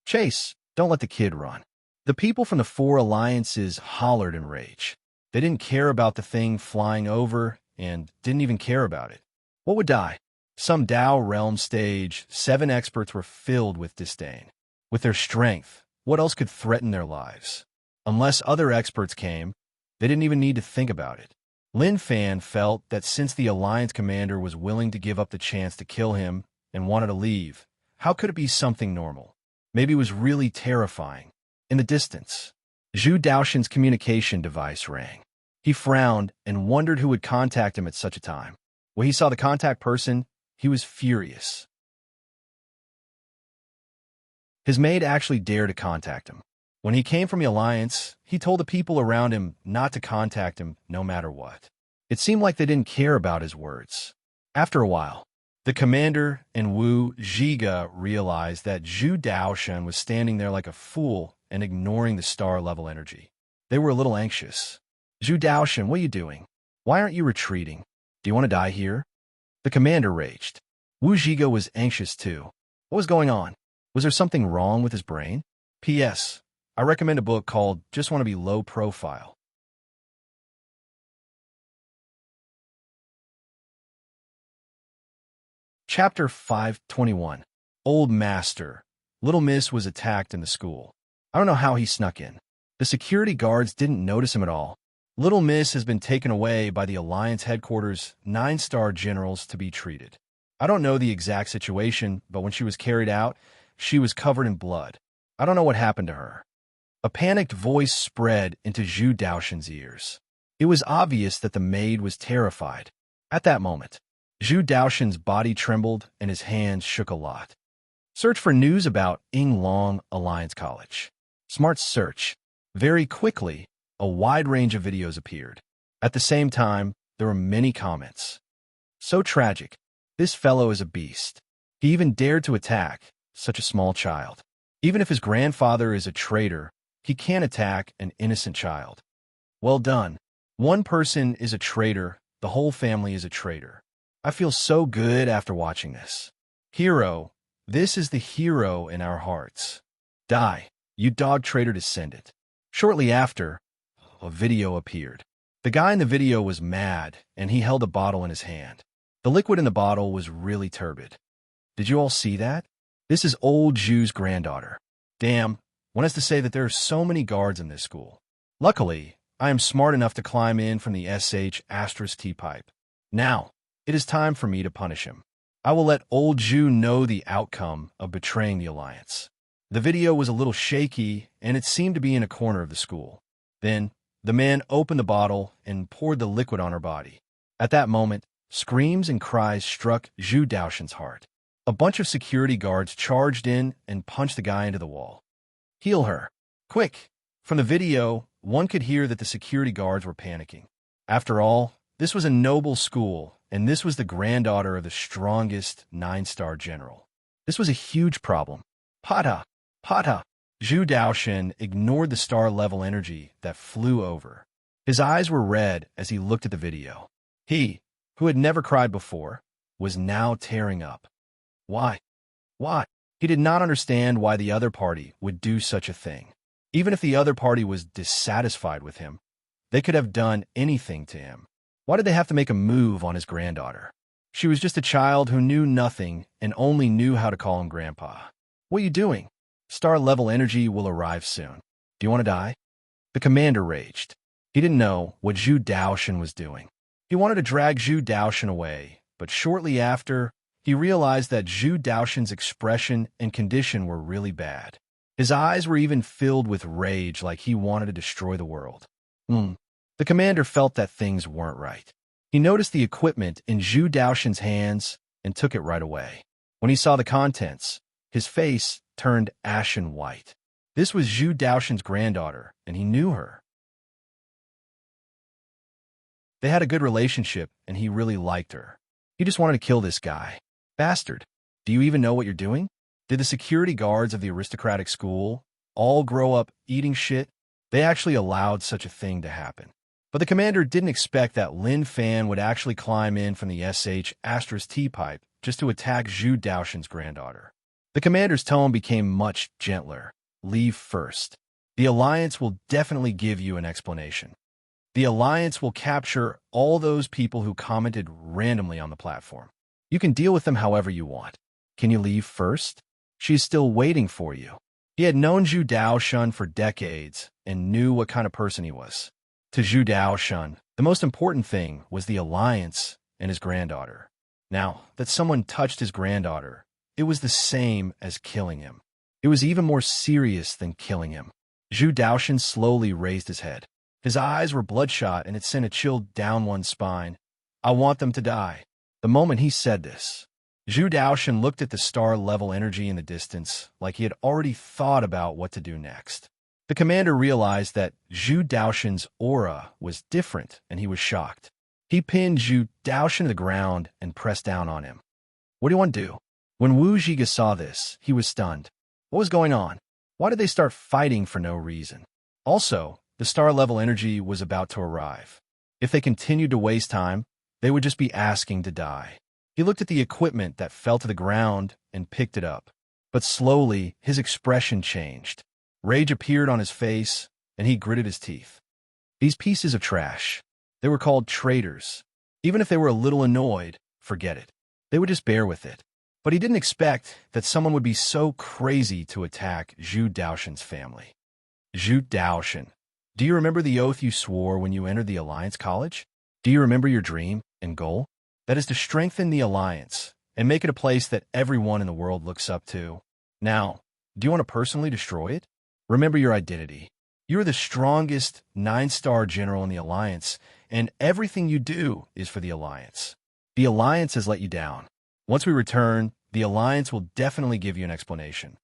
Chase, don't let the kid run. The people from the four alliances hollered in rage. They didn't care about the thing flying over and didn't even care about it. What would die? Some Tao realm stage, 7 experts were filled with disdain. With their strength, what else could threaten their lives? Unless other experts came, they didn't even need to think about it. Lin Fan felt that since the Alliance commander was willing to give up the chance to kill him and wanted to leave, how could it be something normal? Maybe it was really terrifying. In the distance, Zhu Daoxin's communication device rang. He frowned and wondered who would contact him at such a time. When he saw the contact person, he was furious. His maid actually dared to contact him. When he came from the Alliance, he told the people around him not to contact him no matter what. It seemed like they didn't care about his words. After a while, the commander and Wu Zhiga realized that Zhu Daoxin was standing there like a fool and ignoring the star-level energy. They were a little anxious. Zhu Daoxin, what are you doing? Why aren't you retreating? Do you want to die here? The commander raged. Wu Zhiga was anxious too. What was going on? Was there something wrong with his brain? P.S. I recommend a book called Just Want to Be Low Profile. Chapter 521. Old Master. Little Miss was attacked in the school. I don't know how he snuck in. The security guards didn't notice him at all. Little Miss has been taken away by the Alliance headquarters' 9-star generals to be treated. I don't know the exact situation, but when she was carried out, she was covered in blood. I don't know what happened to her. A panicked voice spread into Zhu Daoxin's ears. It was obvious that the maid was terrified. At that moment, Zhu Daoxin's body trembled and his hands shook a lot. Search for news about Yinglong Alliance College. Smart search. Very quickly, a wide range of videos appeared. At the same time, there were many comments. So tragic. This fellow is a beast. He even dared to attack such a small child. Even if his grandfather is a traitor, he can't attack an innocent child. Well done. One person is a traitor, the whole family is a traitor. I feel so good after watching this. Hero, this is the hero in our hearts. Die, you dog traitor descendant. Shortly after, a video appeared. The guy in the video was mad, and he held a bottle in his hand. The liquid in the bottle was really turbid. Did you all see that? This is old Zhu's granddaughter. Damn, one has to say that there are so many guards in this school. Luckily, I am smart enough to climb in from the SH T-pipe. Now, it is time for me to punish him. I will let old Zhu know the outcome of betraying the Alliance. The video was a little shaky, and it seemed to be in a corner of the school. Then, the man opened the bottle and poured the liquid on her body. At that moment, screams and cries struck Zhu Daoxin's heart. A bunch of security guards charged in and punched the guy into the wall. Heal her. Quick! From the video, one could hear that the security guards were panicking. After all, this was a noble school, and this was the granddaughter of the strongest 9-star general. This was a huge problem. Pata, Pata. Zhu Daoshan ignored the star-level energy that flew over. His eyes were red as he looked at the video. He, who had never cried before, was now tearing up. Why? Why? He did not understand why the other party would do such a thing. Even if the other party was dissatisfied with him, they could have done anything to him. Why did they have to make a move on his granddaughter? She was just a child who knew nothing and only knew how to call him Grandpa. What are you doing? Star-level energy will arrive soon. Do you want to die? The commander raged. He didn't know what Zhu Daoshan was doing. He wanted to drag Zhu Daoshan away, but shortly after, he realized that Zhu Daoshan's expression and condition were really bad. His eyes were even filled with rage, like he wanted to destroy the world. The commander felt that things weren't right. He noticed the equipment in Zhu Daoshan's hands and took it right away. When he saw the contents, his face turned ashen white. This was Zhu Daoshan's granddaughter, and he knew her. They had a good relationship, and he really liked her. He just wanted to kill this guy. Bastard, do you even know what you're doing? Did the security guards of the aristocratic school all grow up eating shit? They actually allowed such a thing to happen. But the commander didn't expect that Lin Fan would actually climb in from the SH T-pipe just to attack Zhu Daoshan's granddaughter. The commander's tone became much gentler. Leave first. The Alliance will definitely give you an explanation. The Alliance will capture all those people who commented randomly on the platform. You can deal with them however you want. Can you leave first? She's still waiting for you. He had known Zhu Daoshan for decades and knew what kind of person he was. To Zhu Daoshan, the most important thing was the Alliance and his granddaughter. Now that someone touched his granddaughter, it was the same as killing him. It was even more serious than killing him. Zhu Daoshan slowly raised his head. His eyes were bloodshot, and it sent a chill down one's spine. I want them to die. The moment he said this, Zhu Daoshan looked at the star-level energy in the distance like he had already thought about what to do next. The commander realized that Zhu Daoshan's aura was different, and he was shocked. He pinned Zhu Daoshan to the ground and pressed down on him. What do you want to do? When Wu Zhiga saw this, he was stunned. What was going on? Why did they start fighting for no reason? Also, the star-level energy was about to arrive. If they continued to waste time, they would just be asking to die. He looked at the equipment that fell to the ground and picked it up. But slowly, his expression changed. Rage appeared on his face, and he gritted his teeth. These pieces of trash, they were called traitors. Even if they were a little annoyed, forget it. They would just bear with it. But he didn't expect that someone would be so crazy to attack Zhu Daoshan's family. Zhu Daoshan, do you remember the oath you swore when you entered the Alliance College? Do you remember your dream and goal? That is to strengthen the Alliance and make it a place that everyone in the world looks up to. Now, do you want to personally destroy it? Remember your identity. You are the strongest 9-star general in the Alliance, and everything you do is for the Alliance. The Alliance has let you down. Once we return, the Alliance will definitely give you an explanation.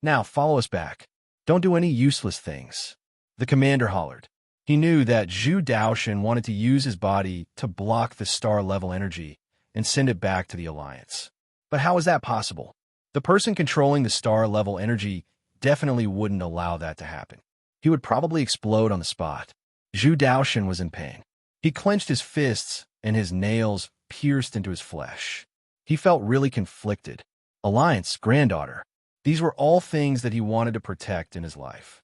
Now, follow us back. Don't do any useless things. The commander hollered. He knew that Zhu Daoshan wanted to use his body to block the star-level energy and send it back to the Alliance. But how is that possible? The person controlling the star-level energy definitely wouldn't allow that to happen. He would probably explode on the spot. Zhu Daoshan was in pain. He clenched his fists, and his nails pierced into his flesh. He felt really conflicted. Alliance, granddaughter. These were all things that he wanted to protect in his life.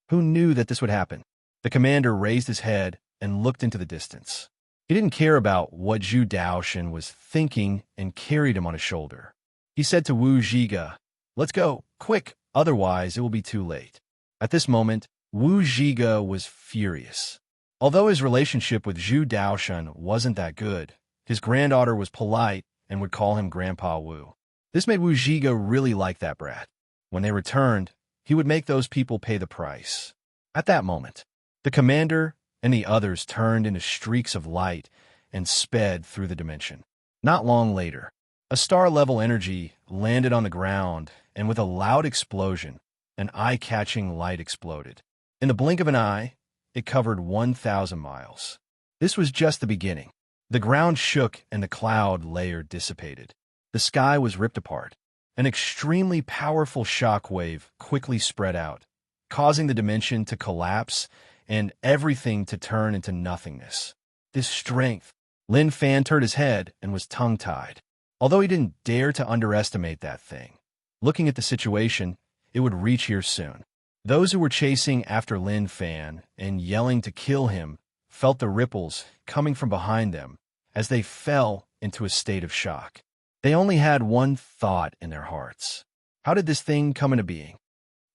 Who knew that this would happen? The commander raised his head and looked into the distance. He didn't care about what Zhu Daoshan was thinking and carried him on his shoulder. He said to Wu Zhiga, "Let's go, quick, otherwise it will be too late." At this moment, Wu Zhiga was furious. Although his relationship with Zhu Daoshan wasn't that good, his granddaughter was polite and would call him Grandpa Wu. This made Wu Zhiga really like that brat. When they returned, he would make those people pay the price. At that moment, the commander and the others turned into streaks of light and sped through the dimension. Not long later, a star-level energy landed on the ground, and with a loud explosion, an eye-catching light exploded. In the blink of an eye, it covered 1,000 miles. This was just the beginning. The ground shook and the cloud layer dissipated. The sky was ripped apart. An extremely powerful shock wave quickly spread out, causing the dimension to collapse and everything to turn into nothingness. This strength. Lin Fan turned his head and was tongue-tied. Although he didn't dare to underestimate that thing. Looking at the situation, it would reach here soon. Those who were chasing after Lin Fan and yelling to kill him felt the ripples coming from behind them as they fell into a state of shock. They only had one thought in their hearts. How did this thing come into being?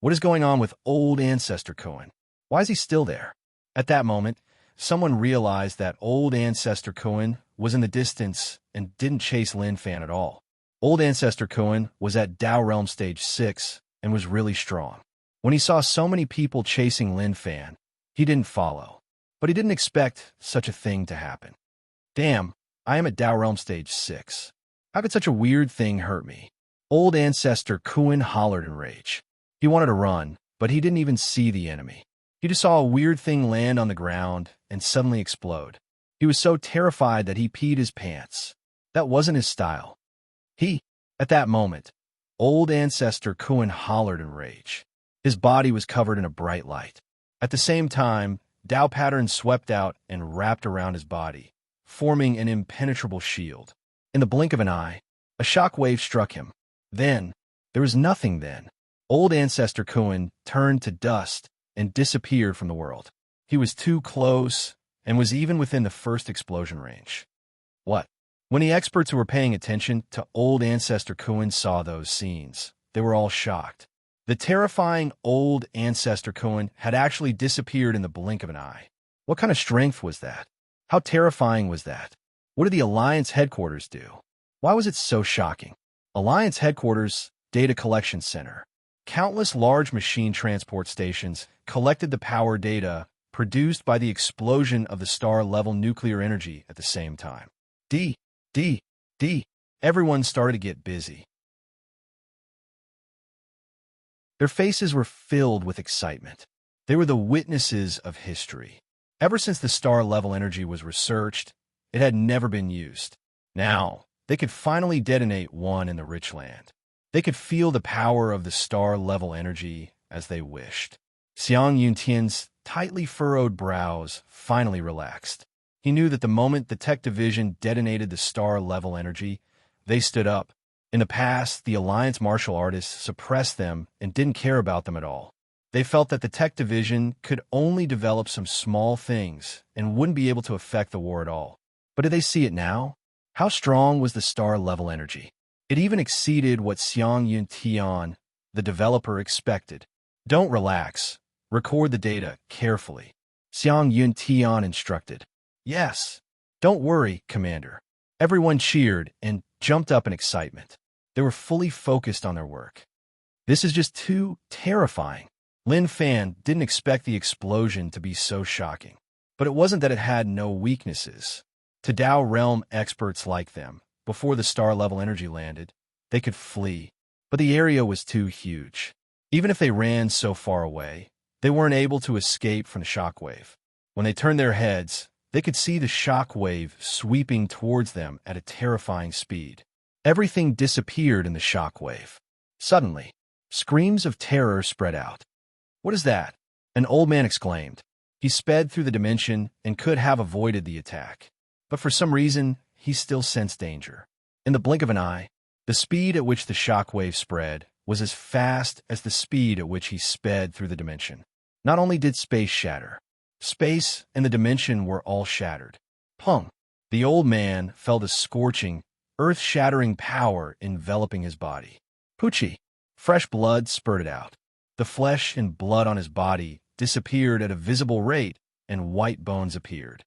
What is going on with old Ancestor Cohen? Why is he still there? At that moment, someone realized that old Ancestor Cohen was in the distance and didn't chase Lin Fan at all. Old Ancestor Cohen was at Dao Realm Stage 6 and was really strong. When he saw so many people chasing Lin Fan, he didn't follow. But he didn't expect such a thing to happen. Damn, I am at Dao Realm Stage 6. How could such a weird thing hurt me? Old Ancestor Cohen hollered in rage. He wanted to run, but he didn't even see the enemy. He just saw a weird thing land on the ground and suddenly explode. He was so terrified that he peed his pants. That wasn't his style. At that moment, old Ancestor Cohen hollered in rage. His body was covered in a bright light. At the same time, Dao patterns swept out and wrapped around his body, forming an impenetrable shield. In the blink of an eye, a shock wave struck him. Then, there was nothing then. Old Ancestor Cohen turned to dust and disappeared from the world. He was too close and was even within the first explosion range. What? When the experts who were paying attention to old Ancestor Cohen saw those scenes, they were all shocked. The terrifying old Ancestor Cohen had actually disappeared in the blink of an eye. What kind of strength was that? How terrifying was that? What did the Alliance headquarters do? Why was it so shocking? Alliance headquarters, data collection center. Countless large machine transport stations collected the power data produced by the explosion of the star-level nuclear energy at the same time. Everyone started to get busy. Their faces were filled with excitement. They were the witnesses of history. Ever since the star-level energy was researched, it had never been used. Now, they could finally detonate one in the rich land. They could feel the power of the star-level energy as they wished. Xiang Yuntian's tightly furrowed brows finally relaxed. He knew that the moment the tech division detonated the star-level energy, they stood up. In the past, the Alliance martial artists suppressed them and didn't care about them at all. They felt that the tech division could only develop some small things and wouldn't be able to affect the war at all. But did they see it now? How strong was the star-level energy? It even exceeded what Xiang Yuntian, the developer, expected. Don't relax. Record the data carefully. Xiang Yuntian instructed. Yes. Don't worry, Commander. Everyone cheered and jumped up in excitement. They were fully focused on their work. This is just too terrifying. Lin Fan didn't expect the explosion to be so shocking. But it wasn't that it had no weaknesses. To Dao Realm experts like them, before the star-level energy landed, they could flee. But the area was too huge. Even if they ran so far away, they weren't able to escape from the shockwave. When they turned their heads, they could see the shockwave sweeping towards them at a terrifying speed. Everything disappeared in the shockwave. Suddenly, screams of terror spread out. What is that? An old man exclaimed. He sped through the dimension and could have avoided the attack. But for some reason, he still sensed danger. In the blink of an eye, the speed at which the shockwave spread was as fast as the speed at which he sped through the dimension. Not only did space shatter, space and the dimension were all shattered. Pung! The old man felt a scorching, earth-shattering power enveloping his body. Poochie! Fresh blood spurted out. The flesh and blood on his body disappeared at a visible rate, and white bones appeared.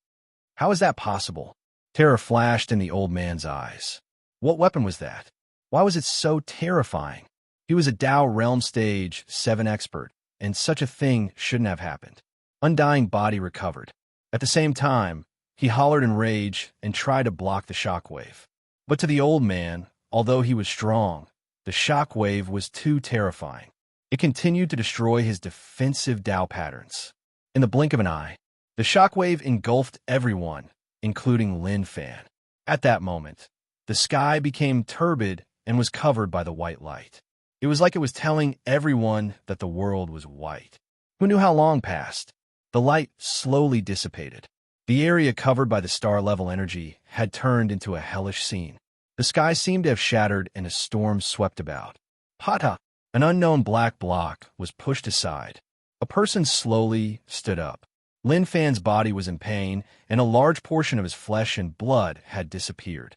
How is that possible? Terror flashed in the old man's eyes. What weapon was that? Why was it so terrifying? He was a Dao Realm Stage 7 expert, and such a thing shouldn't have happened. Undying body recovered. At the same time, he hollered in rage and tried to block the shockwave. But to the old man, although he was strong, the shockwave was too terrifying. It continued to destroy his defensive Dao patterns. In the blink of an eye, The shockwave engulfed everyone, including Lin Fan. At that moment, the sky became turbid and was covered by the white light. It was like it was telling everyone that the world was white. Who knew how long passed? The light slowly dissipated. The area covered by the star-level energy had turned into a hellish scene. The sky seemed to have shattered and a storm swept about. Pata! An unknown black block was pushed aside. A person slowly stood up. Lin Fan's body was in pain, and a large portion of his flesh and blood had disappeared.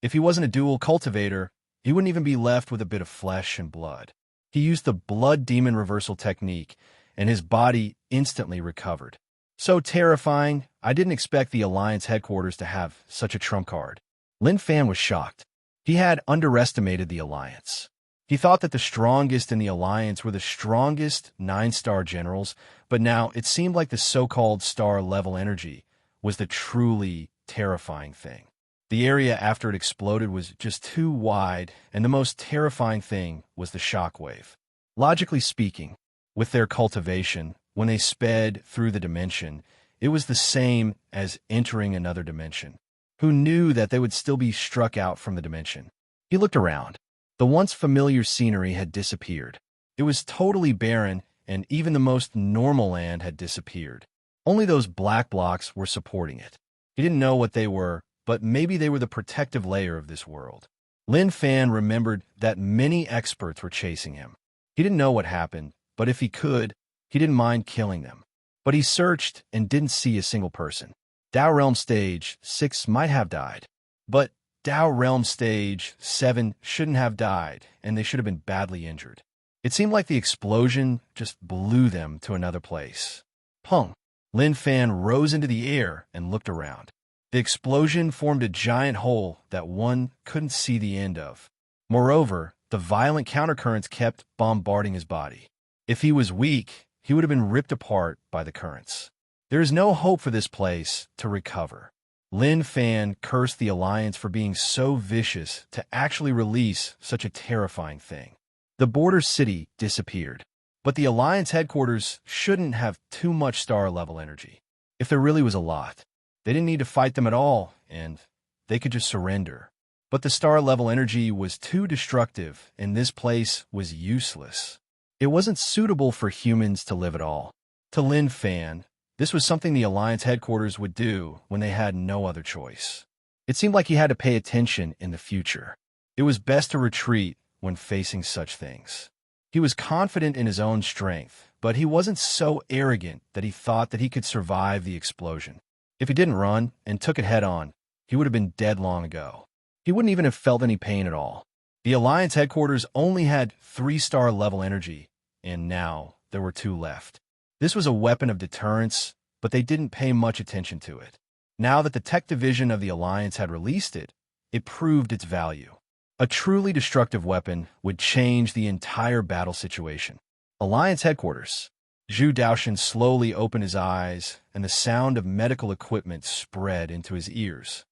If he wasn't a dual cultivator, he wouldn't even be left with a bit of flesh and blood. He used the blood demon reversal technique, and his body instantly recovered. So terrifying, I didn't expect the Alliance headquarters to have such a trump card. Lin Fan was shocked. He had underestimated the Alliance. He thought that the strongest in the Alliance were the strongest 9-star generals, but now it seemed like the so-called star-level energy was the truly terrifying thing. The area after it exploded was just too wide, and the most terrifying thing was the shockwave. Logically speaking, with their cultivation, when they sped through the dimension, it was the same as entering another dimension. Who knew that they would still be struck out from the dimension? He looked around. The once familiar scenery had disappeared. It was totally barren, and even the most normal land had disappeared. Only those black blocks were supporting it. He didn't know what they were, but maybe they were the protective layer of this world. Lin Fan remembered that many experts were chasing him. He didn't know what happened, but if he could, he didn't mind killing them. But he searched and didn't see a single person. Dao Realm Stage 6 might have died, but Dao Realm Stage 7 shouldn't have died, and they should have been badly injured. It seemed like the explosion just blew them to another place. Pung! Lin Fan rose into the air and looked around. The explosion formed a giant hole that one couldn't see the end of. Moreover, the violent countercurrents kept bombarding his body. If he was weak, he would have been ripped apart by the currents. There is no hope for this place to recover. Lin Fan cursed the Alliance for being so vicious to actually release such a terrifying thing. The border city disappeared, but the Alliance headquarters shouldn't have too much star-level energy. If there really was a lot, they didn't need to fight them at all, and they could just surrender. But the star-level energy was too destructive, and this place was useless. It wasn't suitable for humans to live at all. To Lin Fan, this was something the Alliance headquarters would do when they had no other choice. It seemed like he had to pay attention in the future. It was best to retreat when facing such things. He was confident in his own strength, but he wasn't so arrogant that he thought that he could survive the explosion. If he didn't run and took it head-on, he would have been dead long ago. He wouldn't even have felt any pain at all. The Alliance headquarters only had 3-star level energy, and now there were 2 left. This was a weapon of deterrence, but they didn't pay much attention to it. Now that the tech division of the Alliance had released it, it proved its value. A truly destructive weapon would change the entire battle situation. Alliance headquarters. Zhu Daoshan slowly opened his eyes, and the sound of medical equipment spread into his ears.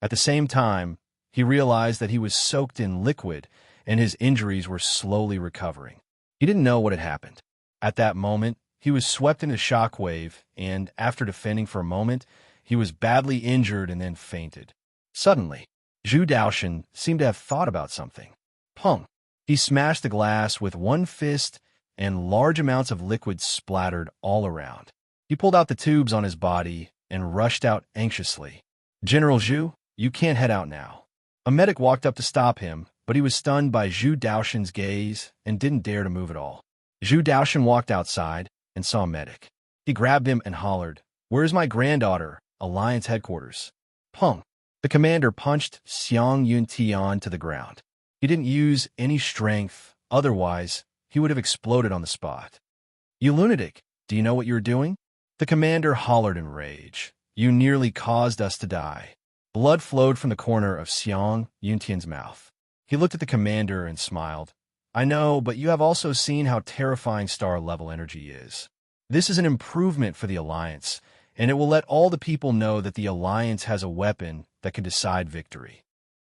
At the same time, he realized that he was soaked in liquid, and his injuries were slowly recovering. He didn't know what had happened. At that moment, he was swept into shockwave, and after defending for a moment, he was badly injured and then fainted. Suddenly, Zhu Daoshan seemed to have thought about something. Pung! He smashed the glass with one fist, and large amounts of liquid splattered all around. He pulled out the tubes on his body and rushed out anxiously. "General Zhu, you can't head out now." A medic walked up to stop him, but he was stunned by Zhu Daoshan's gaze and didn't dare to move at all. Zhu Daoshan walked outside and saw a medic. He grabbed him and hollered, "Where's my granddaughter, Alliance headquarters?" Pung! The commander punched Xiang Yuntian to the ground. He didn't use any strength, otherwise he would have exploded on the spot. "You lunatic, do you know what you're doing?" The commander hollered in rage. "You nearly caused us to die." Blood flowed from the corner of Xiang Yuntian's mouth. He looked at the commander and smiled. "I know, but you have also seen how terrifying star-level energy is. This is an improvement for the Alliance, and it will let all the people know that the Alliance has a weapon that can decide victory.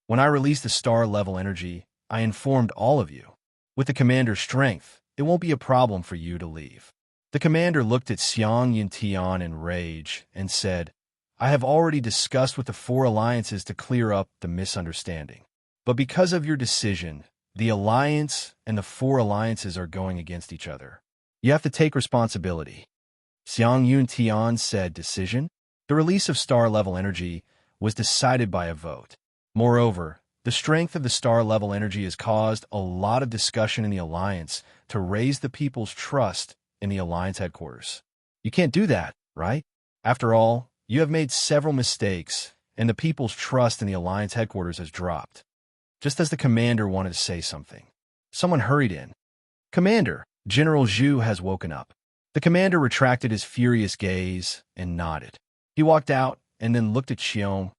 When I released the star-level energy, I informed all of you. With the commander's strength, it won't be a problem for you to leave. The commander looked at Xiang Yuntian in rage and said, I have already discussed with the four alliances to clear up the misunderstanding. But because of your decision, the alliance and the four alliances are going against each other. You have to take responsibility. Xiang Yuntian said, decision? The release of star-level energy was decided by a vote. Moreover, the strength of the star-level energy has caused a lot of discussion in the alliance to raise the people's trust in the alliance headquarters. You can't do that, right? After all, you have made several mistakes, and the people's trust in the alliance headquarters has dropped. Just as the commander wanted to say something, someone hurried in. Commander, General Zhu has woken up. The commander retracted his furious gaze and nodded. He walked out and then looked at Xiong.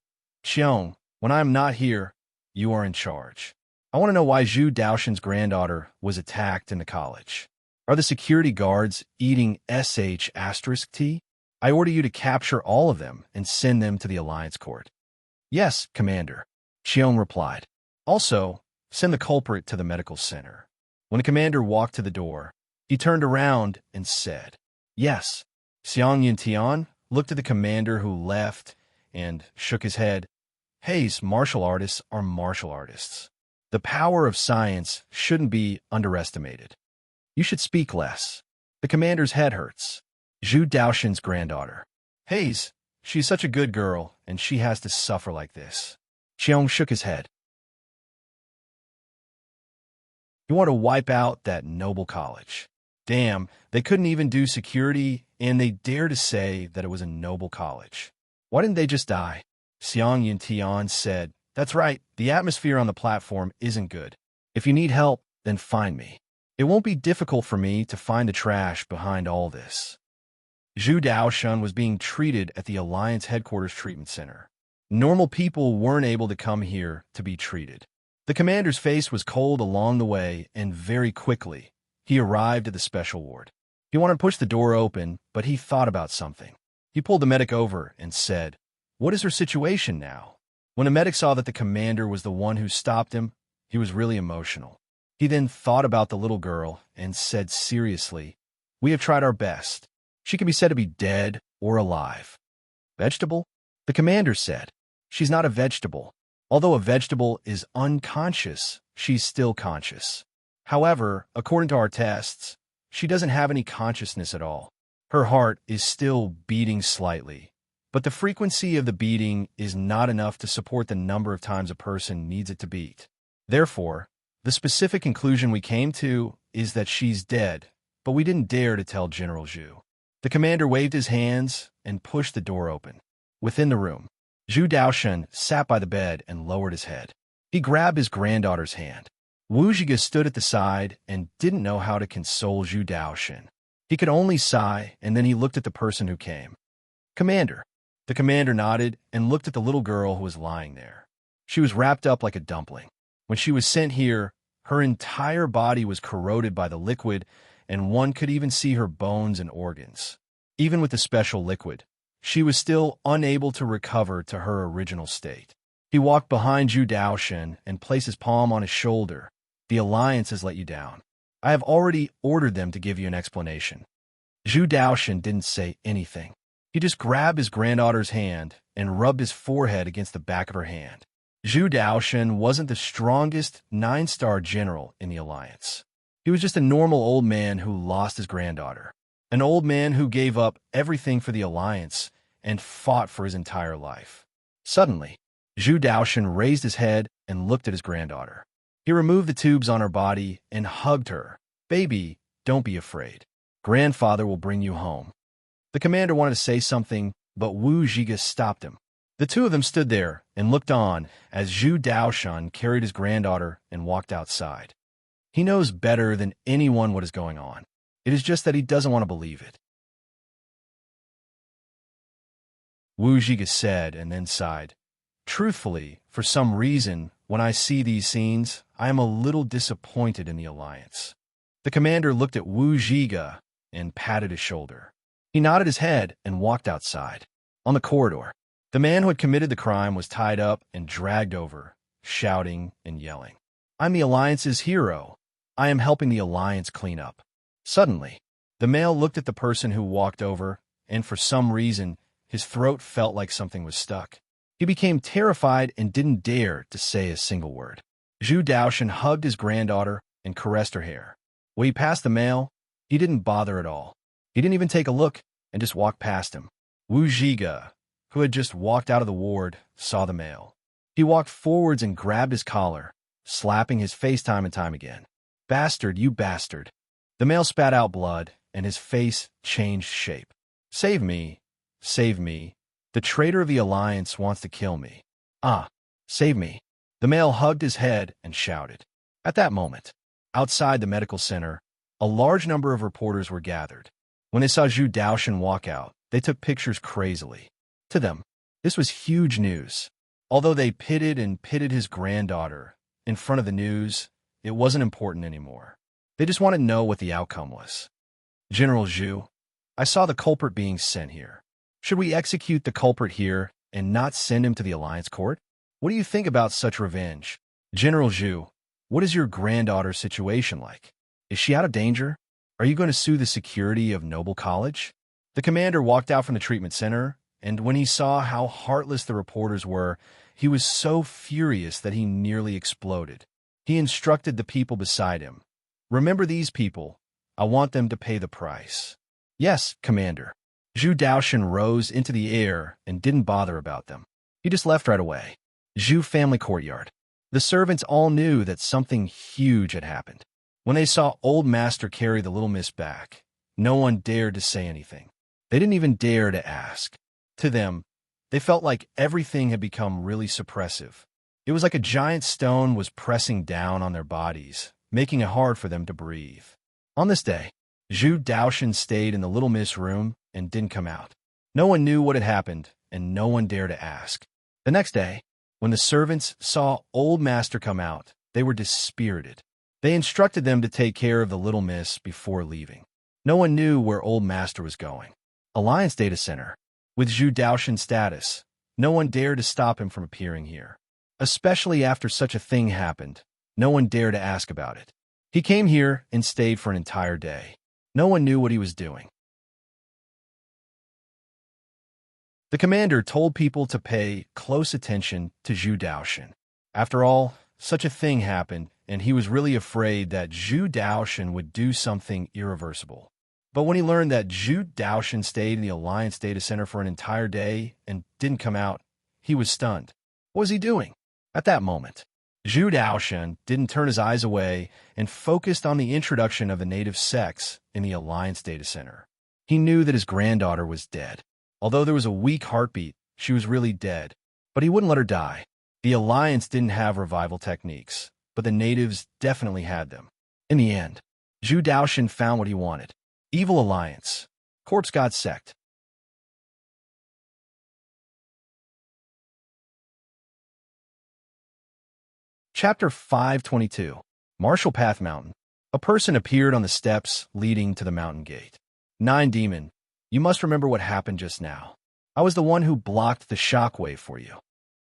Xiong, when I am not here, you are in charge. I want to know why Zhu Daoshan's granddaughter was attacked in the college. Are the security guards eating **tea? I order you to capture all of them and send them to the Alliance Court. Yes, Commander, Xiong replied. Also, send the culprit to the medical center. When the commander walked to the door, he turned around and said, Yes. Xiang Yuntian looked at the commander who left and shook his head. Hayes, martial artists are martial artists. The power of science shouldn't be underestimated. You should speak less. The commander's head hurts. Zhu Daoshan's granddaughter. Hayes, she's such a good girl, and she has to suffer like this. Xiong shook his head. You want to wipe out that noble college. Damn, they couldn't even do security, and they dare to say that it was a noble college. Why didn't they just die? Xiang Yuntian said, That's right, the atmosphere on the platform isn't good. If you need help, then find me. It won't be difficult for me to find the trash behind all this. Zhu Daoshan was being treated at the Alliance Headquarters Treatment Center. Normal people weren't able to come here to be treated. The commander's face was cold along the way, and very quickly, he arrived at the special ward. He wanted to push the door open, but he thought about something. He pulled the medic over and said, What is her situation now? When the medic saw that the commander was the one who stopped him, he was really emotional. He then thought about the little girl and said seriously, We have tried our best. She can be said to be dead or alive. Vegetable? The commander said, She's not a vegetable. Although a vegetable is unconscious, she's still conscious. However, according to our tests, she doesn't have any consciousness at all. Her heart is still beating slightly, but the frequency of the beating is not enough to support the number of times a person needs it to beat. Therefore, the specific conclusion we came to is that she's dead, but we didn't dare to tell General Zhu. The commander waved his hands and pushed the door open. Within the room, Zhu Daoshan sat by the bed and lowered his head. He grabbed his granddaughter's hand. Wu Zhiga stood at the side and didn't know how to console Zhu Daoshan. He could only sigh, and then he looked at the person who came. Commander. The commander nodded and looked at the little girl who was lying there. She was wrapped up like a dumpling. When she was sent here, her entire body was corroded by the liquid, and one could even see her bones and organs. Even with the special liquid, she was still unable to recover to her original state. He walked behind Zhu Daoshan and placed his palm on his shoulder. The alliance has let you down. I have already ordered them to give you an explanation. Zhu Daoshan didn't say anything. He just grabbed his granddaughter's hand and rubbed his forehead against the back of her hand. Zhu Daoshan wasn't the strongest 9-star general in the alliance. He was just a normal old man who lost his granddaughter. An old man who gave up everything for the alliance and fought for his entire life. Suddenly, Zhu Daoshan raised his head and looked at his granddaughter. He removed the tubes on her body and hugged her. Baby, don't be afraid. Grandfather will bring you home. The commander wanted to say something, but Wu Zhiga stopped him. The two of them stood there and looked on as Zhu Daoshan carried his granddaughter and walked outside. He knows better than anyone what is going on. It is just that he doesn't want to believe it. Wu Zhiga said and then sighed. Truthfully, for some reason, when I see these scenes, I am a little disappointed in the alliance. The commander looked at Wu Zhiga and patted his shoulder. He nodded his head and walked outside. On the corridor, the man who had committed the crime was tied up and dragged over, shouting and yelling. I'm the alliance's hero. I am helping the Alliance clean up. Suddenly, the male looked at the person who walked over, and for some reason, his throat felt like something was stuck. He became terrified and didn't dare to say a single word. Zhu Daoshan hugged his granddaughter and caressed her hair. When he passed the male, he didn't bother at all. He didn't even take a look and just walked past him. Wu Zhiga, who had just walked out of the ward, saw the male. He walked forwards and grabbed his collar, slapping his face time and time again. Bastard, you bastard. The male spat out blood, and his face changed shape. Save me. Save me. The traitor of the Alliance wants to kill me. Ah, save me. The male hugged his head and shouted. At that moment, outside the medical center, a large number of reporters were gathered. When they saw Zhu Daoshan walk out, they took pictures crazily. To them, this was huge news. Although they pitted his granddaughter in front of the news, it wasn't important anymore. They just wanted to know what the outcome was. General Zhu, I saw the culprit being sent here. Should we execute the culprit here and not send him to the Alliance court? What do you think about such revenge? General Zhu, what is your granddaughter's situation like? Is she out of danger? Are you going to sue the security of Noble College? The commander walked out from the treatment center, and when he saw how heartless the reporters were, he was so furious that he nearly exploded. He instructed the people beside him. Remember these people. I want them to pay the price. Yes, Commander. Zhu Daoshan rose into the air and didn't bother about them. He just left right away. Zhu family courtyard. The servants all knew that something huge had happened. When they saw Old Master carry the little miss back, no one dared to say anything. They didn't even dare to ask. To them, they felt like everything had become really suppressive. It was like a giant stone was pressing down on their bodies, making it hard for them to breathe. On this day, Zhu Daoshan stayed in the little miss room and didn't come out. No one knew what had happened, and no one dared to ask. The next day, when the servants saw Old Master come out, they were dispirited. They instructed them to take care of the little miss before leaving. No one knew where Old Master was going. Alliance Data Center. With Zhu Daoshan's status, no one dared to stop him from appearing here. Especially after such a thing happened, no one dared to ask about it. He came here and stayed for an entire day. No one knew what he was doing. The commander told people to pay close attention to Zhu Daoshan. After all, such a thing happened, and he was really afraid that Zhu Daoshan would do something irreversible. But when he learned that Zhu Daoshan stayed in the Alliance Data Center for an entire day and didn't come out, he was stunned. What was he doing? At that moment, Zhu Daoshan didn't turn his eyes away and focused on the introduction of the native sex in the Alliance Data Center. He knew that his granddaughter was dead. Although there was a weak heartbeat, she was really dead. But he wouldn't let her die. The Alliance didn't have revival techniques, but the natives definitely had them. In the end, Zhu Daoshan found what he wanted. Evil Alliance. Corpse God Sect. Chapter 522. Martial Path Mountain. A person appeared on the steps leading to the mountain gate. Nine Demon, you must remember what happened just now. I was the one who blocked the shockwave for you.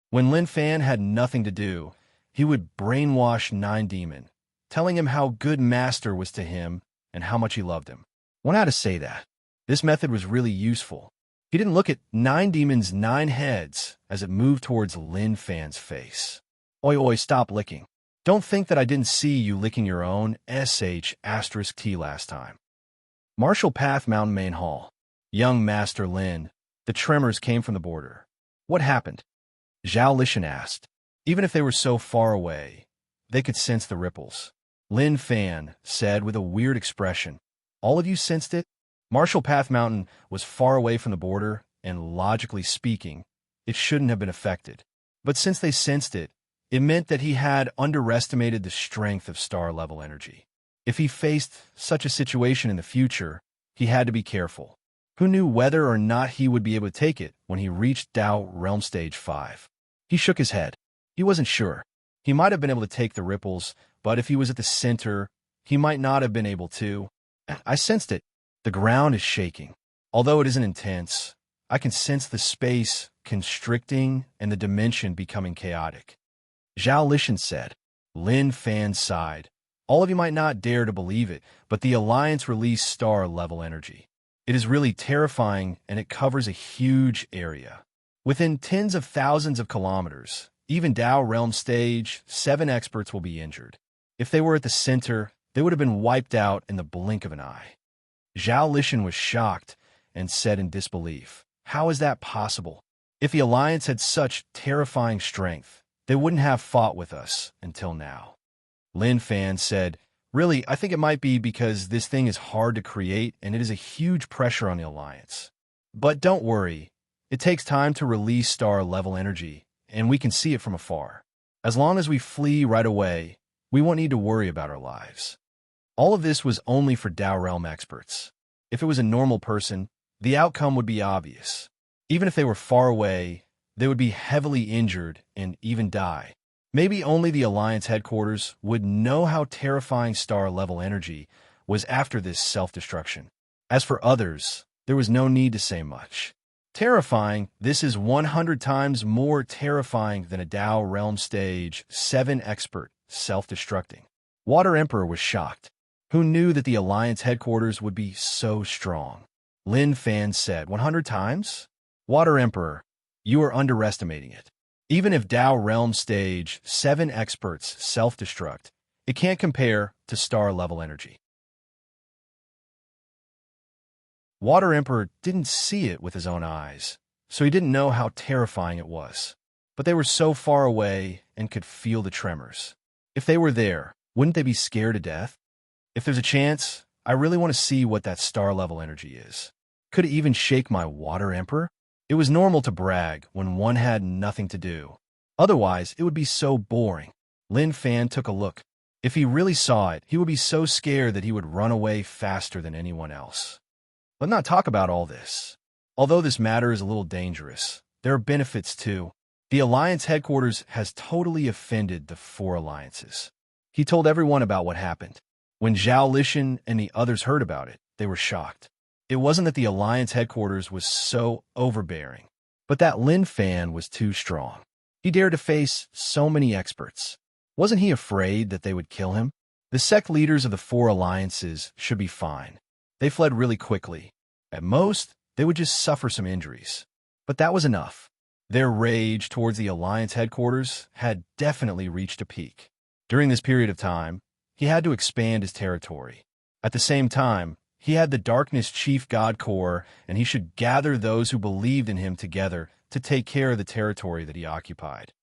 When Lin Fan had nothing to do, he would brainwash Nine Demon, telling him how good Master was to him and how much he loved him. One had to say that. This method was really useful. He didn't look at Nine Demon's 9 heads as it moved towards Lin Fan's face. Oi, oi, stop licking. Don't think that I didn't see you licking your own *T last time. Martial Path Mountain Main Hall. Young Master Lin. The tremors came from the border. What happened? Zhao Lishan asked. Even if they were so far away, they could sense the ripples. Lin Fan said with a weird expression. All of you sensed it? Martial Path Mountain was far away from the border, and logically speaking, it shouldn't have been affected. But since they sensed it, it meant that he had underestimated the strength of star-level energy. If he faced such a situation in the future, he had to be careful. Who knew whether or not he would be able to take it when he reached Dao Realm Stage 5? He shook his head. He wasn't sure. He might have been able to take the ripples, but if he was at the center, he might not have been able to. I sensed it. The ground is shaking. Although it isn't intense, I can sense the space constricting and the dimension becoming chaotic. Zhao Lishan said. Lin Fan sighed. All of you might not dare to believe it, but the Alliance released star-level energy. It is really terrifying, and it covers a huge area. Within tens of thousands of kilometers, even Tao Realm Stage 7 experts will be injured. If they were at the center, they would have been wiped out in the blink of an eye. Zhao Lishan was shocked and said in disbelief, "How is that possible? If the Alliance had such terrifying strength, they wouldn't have fought with us until now." Lin Fan said, "Really, I think it might be because this thing is hard to create and it is a huge pressure on the Alliance. But don't worry, it takes time to release star-level energy, and we can see it from afar. As long as we flee right away, we won't need to worry about our lives." All of this was only for Tao Realm experts. If it was a normal person, the outcome would be obvious. Even if they were far away, they would be heavily injured and even die. Maybe only the Alliance headquarters would know how terrifying star-level energy was after this self-destruction. As for others, there was no need to say much. Terrifying, this is 100 times more terrifying than a Tao Realm Stage 7 expert self-destructing. Water Emperor was shocked. Who knew that the Alliance headquarters would be so strong? Lin Fan said, 100 times? Water Emperor, you are underestimating it. Even if Tao Realm Stage 7 experts self-destruct, it can't compare to star-level energy. Water Emperor didn't see it with his own eyes, so he didn't know how terrifying it was. But they were so far away and could feel the tremors. If they were there, wouldn't they be scared to death? If there's a chance, I really want to see what that star-level energy is. Could it even shake my Water Emperor? It was normal to brag when one had nothing to do. Otherwise, it would be so boring. Lin Fan took a look. If he really saw it, he would be so scared that he would run away faster than anyone else. Let's not talk about all this. Although this matter is a little dangerous, there are benefits too. The Alliance headquarters has totally offended the 4 alliances. He told everyone about what happened. When Zhao Lishan and the others heard about it, they were shocked. It wasn't that the Alliance headquarters was so overbearing, but that Lin Fan was too strong. He dared to face so many experts. Wasn't he afraid that they would kill him? The sect leaders of the 4 alliances should be fine. They fled really quickly. At most, they would just suffer some injuries. But that was enough. Their rage towards the Alliance headquarters had definitely reached a peak. During this period of time, he had to expand his territory. At the same time, he had the Darkness Chief God Corps, and he should gather those who believed in him together to take care of the territory that he occupied.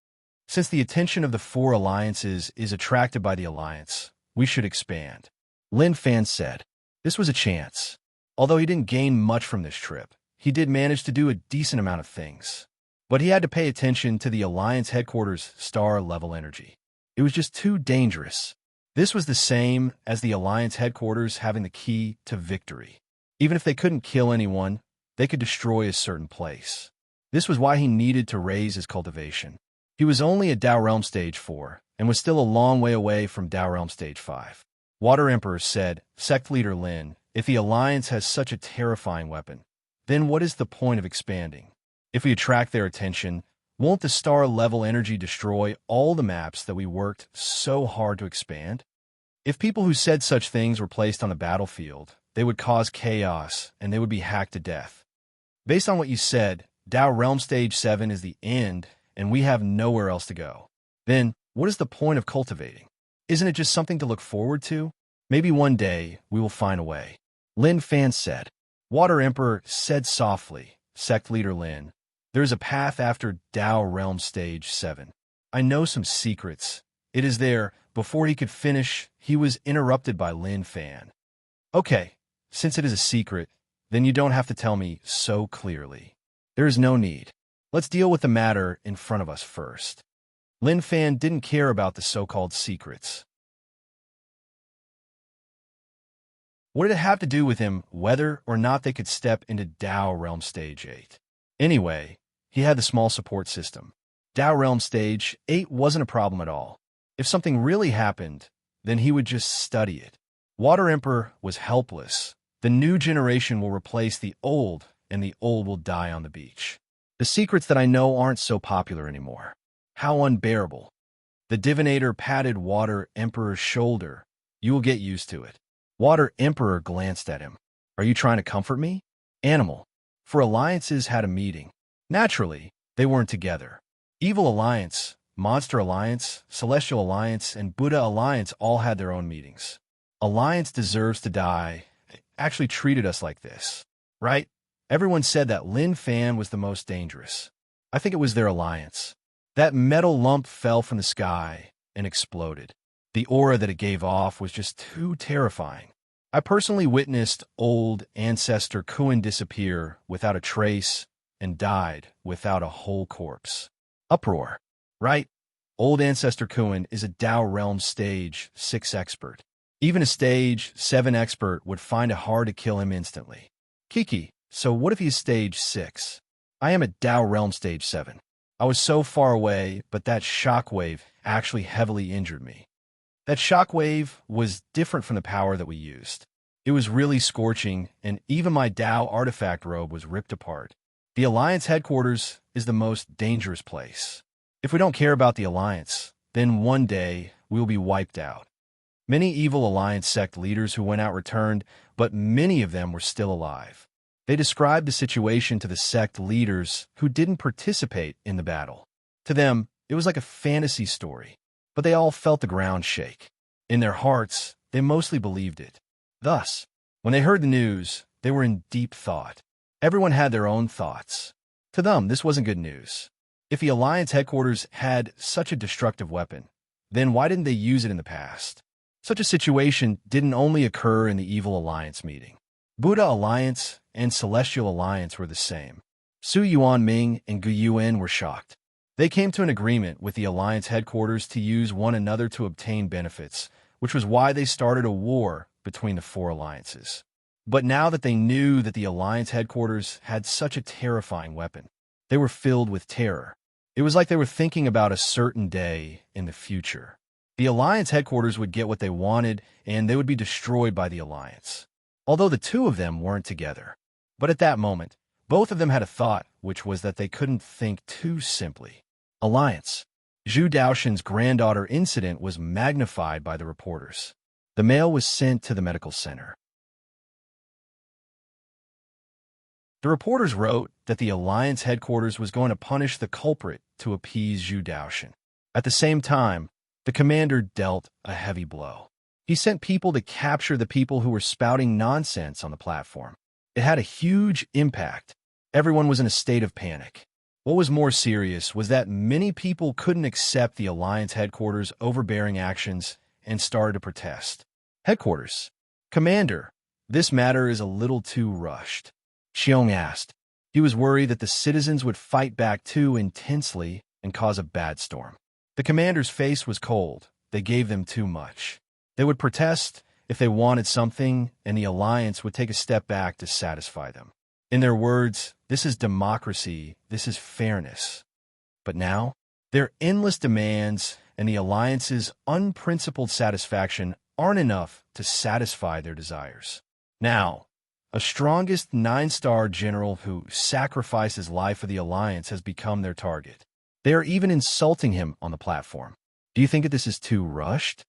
Since the attention of the 4 alliances is attracted by the Alliance, we should expand. Lin Fan said. This was a chance. Although he didn't gain much from this trip, he did manage to do a decent amount of things. But he had to pay attention to the Alliance headquarters' star-level energy. It was just too dangerous. This was the same as the Alliance headquarters having the key to victory. Even if they couldn't kill anyone, they could destroy a certain place. This was why he needed to raise his cultivation. He was only at Tao Realm Stage 4, and was still a long way away from Tao Realm Stage 5. Water Emperor said, Sect Leader Lin, if the Alliance has such a terrifying weapon, then what is the point of expanding? If we attract their attention, won't the star-level energy destroy all the maps that we worked so hard to expand? If people who said such things were placed on the battlefield, they would cause chaos and they would be hacked to death. Based on what you said, Tao Realm Stage 7 is the end and we have nowhere else to go. Then, what is the point of cultivating? Isn't it just something to look forward to? Maybe one day we will find a way. Lin Fan said. Water Emperor said softly, Sect Leader Lin, there is a path after Tao Realm Stage 7. I know some secrets. It is there. Before he could finish, he was interrupted by Lin Fan. Okay, since it is a secret, then you don't have to tell me so clearly. There is no need. Let's deal with the matter in front of us first. Lin Fan didn't care about the so-called secrets. What did it have to do with him whether or not they could step into Tao Realm Stage 8? Anyway, he had the small support system. Tao Realm Stage 8 wasn't a problem at all. If something really happened, then he would just study it. Water Emperor was helpless. The new generation will replace the old, and the old will die on the beach. The secrets that I know aren't so popular anymore. How unbearable. The divinator patted Water Emperor's shoulder, You will get used to it. Water Emperor glanced at him. Are you trying to comfort me? Animal. For alliances had a meeting. Naturally, they weren't together. Evil Alliance, Monster Alliance, Celestial Alliance, and Buddha Alliance all had their own meetings. Alliance deserves to die. Actually treated us like this. Right? Everyone said that Lin Fan was the most dangerous. I think it was their alliance. That metal lump fell from the sky and exploded. The aura that it gave off was just too terrifying. I personally witnessed old ancestor Kuan disappear without a trace and died without a whole corpse. Uproar. Right? Old ancestor Kuan is a Dao Realm stage 6 expert. Even a stage 7 expert would find it hard to kill him instantly. Kiki, so what if he's stage 6? I am a Dao Realm stage 7. I was so far away, but that shockwave actually heavily injured me. That shockwave was different from the power that we used. It was really scorching, and even my Dao artifact robe was ripped apart. The Alliance headquarters is the most dangerous place. If we don't care about the Alliance, then one day we will be wiped out. Many evil Alliance sect leaders who went out returned, but many of them were still alive. They described the situation to the sect leaders who didn't participate in the battle. To them, it was like a fantasy story, but they all felt the ground shake. In their hearts, they mostly believed it. Thus, when they heard the news, they were in deep thought. Everyone had their own thoughts. To them, this wasn't good news. If the Alliance headquarters had such a destructive weapon, then why didn't they use it in the past? Such a situation didn't only occur in the Evil Alliance meeting. Buddha Alliance and Celestial Alliance were the same. Su Yuan Ming and Gu Yuan were shocked. They came to an agreement with the Alliance headquarters to use one another to obtain benefits, which was why they started a war between the 4 alliances. But now that they knew that the Alliance headquarters had such a terrifying weapon, they were filled with terror. It was like they were thinking about a certain day in the future. The Alliance headquarters would get what they wanted, and they would be destroyed by the Alliance. Although the two of them weren't together. But at that moment, both of them had a thought, which was that they couldn't think too simply. Alliance. Zhu Daoshan's granddaughter incident was magnified by the reporters. The male was sent to the medical center. The reporters wrote that the Alliance headquarters was going to punish the culprit to appease Zhu Daoshan. At the same time, the commander dealt a heavy blow. He sent people to capture the people who were spouting nonsense on the platform. It had a huge impact. Everyone was in a state of panic. What was more serious was that many people couldn't accept the Alliance headquarters' overbearing actions and started to protest. Headquarters. Commander, this matter is a little too rushed. Xiong asked. He was worried that the citizens would fight back too intensely and cause a bad storm. The commander's face was cold. They gave them too much. They would protest if they wanted something, and the Alliance would take a step back to satisfy them. In their words, this is democracy, this is fairness. But now, their endless demands and the Alliance's unprincipled satisfaction aren't enough to satisfy their desires. Now, a strongest 9-star general who sacrificed his life for the Alliance has become their target. They are even insulting him on the platform. Do you think that this is too rushed?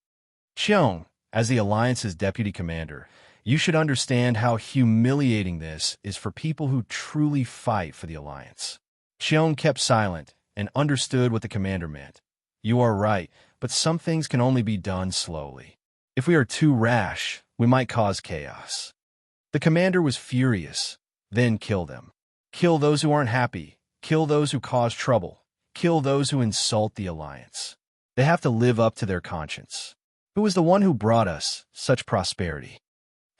Xiong, as the Alliance's deputy commander, you should understand how humiliating this is for people who truly fight for the Alliance. Xiong kept silent and understood what the commander meant. You are right, but some things can only be done slowly. If we are too rash, we might cause chaos. The commander was furious. Then kill them. Kill those who aren't happy. Kill those who cause trouble. Kill those who insult the Alliance. They have to live up to their conscience. Who was the one who brought us such prosperity?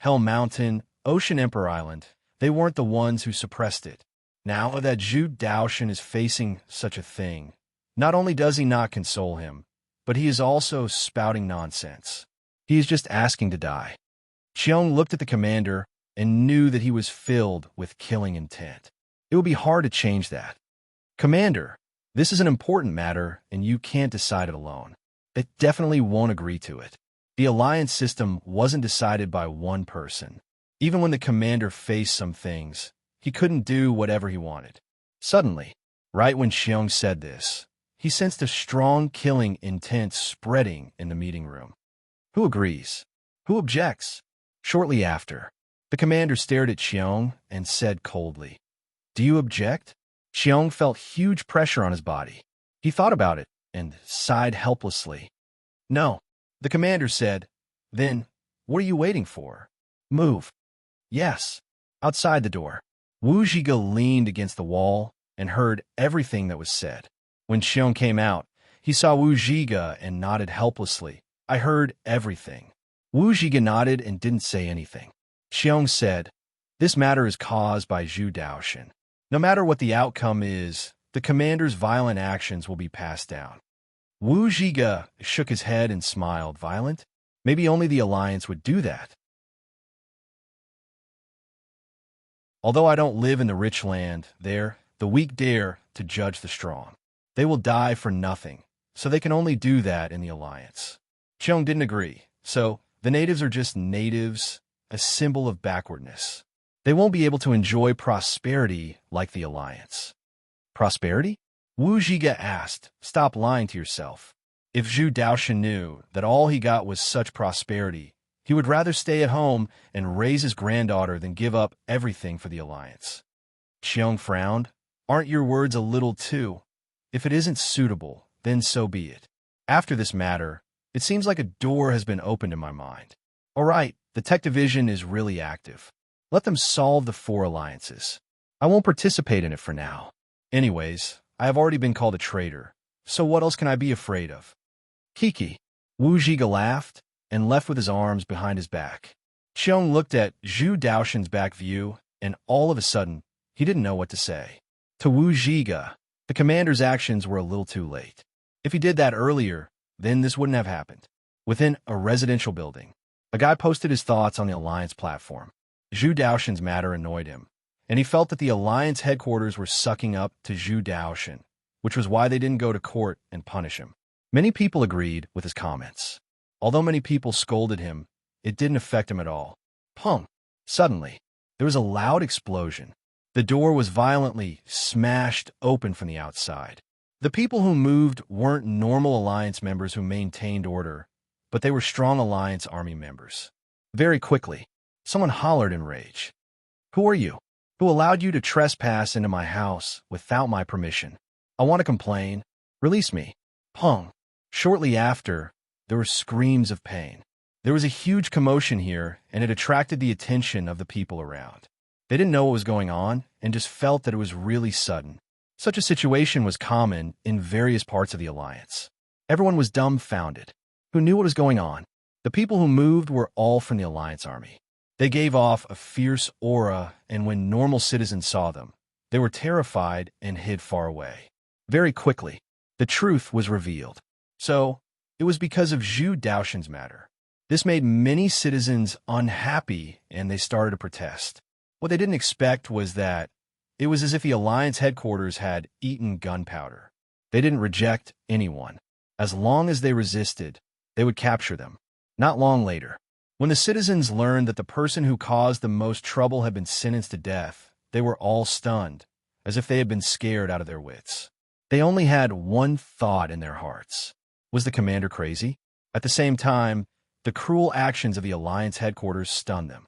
Hell Mountain, Ocean Emperor Island, they weren't the ones who suppressed it. Now that Zhu Daoshan is facing such a thing, not only does he not console him, but he is also spouting nonsense. He is just asking to die. Xiong looked at the commander and knew that he was filled with killing intent. It would be hard to change that. Commander, this is an important matter, and you can't decide it alone. They definitely won't agree to it. The Alliance system wasn't decided by one person. Even when the commander faced some things, he couldn't do whatever he wanted. Suddenly, right when Xiong said this, he sensed a strong killing intent spreading in the meeting room. Who agrees? Who objects? Shortly after, the commander stared at Xiong and said coldly, Do you object? Xiong felt huge pressure on his body. He thought about it and sighed helplessly. No, the commander said. Then, what are you waiting for? Move. Yes. Outside the door, Wu Zhiga leaned against the wall and heard everything that was said. When Xiong came out, he saw Wu Zhiga and nodded helplessly. I heard everything. Wu Zhiga nodded and didn't say anything. Xiong said, This matter is caused by Zhu Daoxin. No matter what the outcome is, the commander's violent actions will be passed down. Wu Zhiga shook his head and smiled. Violent? Maybe only the Alliance would do that. Although I don't live in the rich land, there, the weak dare to judge the strong. They will die for nothing, so they can only do that in the Alliance. Xiong didn't agree, so the natives are just natives, a symbol of backwardness. They won't be able to enjoy prosperity like the Alliance. Prosperity? Wu Zhiga asked. Stop lying to yourself. If Zhu Daoxin knew that all he got was such prosperity, he would rather stay at home and raise his granddaughter than give up everything for the Alliance. Xiong frowned. Aren't your words a little too? If it isn't suitable, then so be it. After this matter, it seems like a door has been opened in my mind. All right, the tech division is really active. Let them solve the 4 alliances. I won't participate in it for now. Anyways, I have already been called a traitor, so what else can I be afraid of? Kiki. Wu Zhiga laughed and left with his arms behind his back. Xiong looked at Zhu Daoxin's back view, and all of a sudden, he didn't know what to say. To Wu Zhiga, the commander's actions were a little too late. If he did that earlier, then this wouldn't have happened. Within a residential building, a guy posted his thoughts on the Alliance platform. Zhu Daoxin's matter annoyed him, and he felt that the Alliance headquarters were sucking up to Zhu Daoxin, which was why they didn't go to court and punish him. Many people agreed with his comments. Although many people scolded him, it didn't affect him at all. Pong! Suddenly, there was a loud explosion. The door was violently smashed open from the outside. The people who moved weren't normal Alliance members who maintained order, but they were strong Alliance army members. Very quickly, someone hollered in rage. Who are you? Who allowed you to trespass into my house without my permission? I want to complain. Release me. Pong. Shortly after, there were screams of pain. There was a huge commotion here, and it attracted the attention of the people around. They didn't know what was going on and just felt that it was really sudden. Such a situation was common in various parts of the Alliance. Everyone was dumbfounded. Who knew what was going on? The people who moved were all from the Alliance army. They gave off a fierce aura, and when normal citizens saw them, they were terrified and hid far away. Very quickly, the truth was revealed. So, it was because of Zhu Daoxin's matter. This made many citizens unhappy, and they started to protest. What they didn't expect was that it was as if the Alliance headquarters had eaten gunpowder. They didn't reject anyone. As long as they resisted, they would capture them. Not long later, when the citizens learned that the person who caused the most trouble had been sentenced to death, they were all stunned, as if they had been scared out of their wits. They only had one thought in their hearts. Was the commander crazy? At the same time, the cruel actions of the Alliance headquarters stunned them.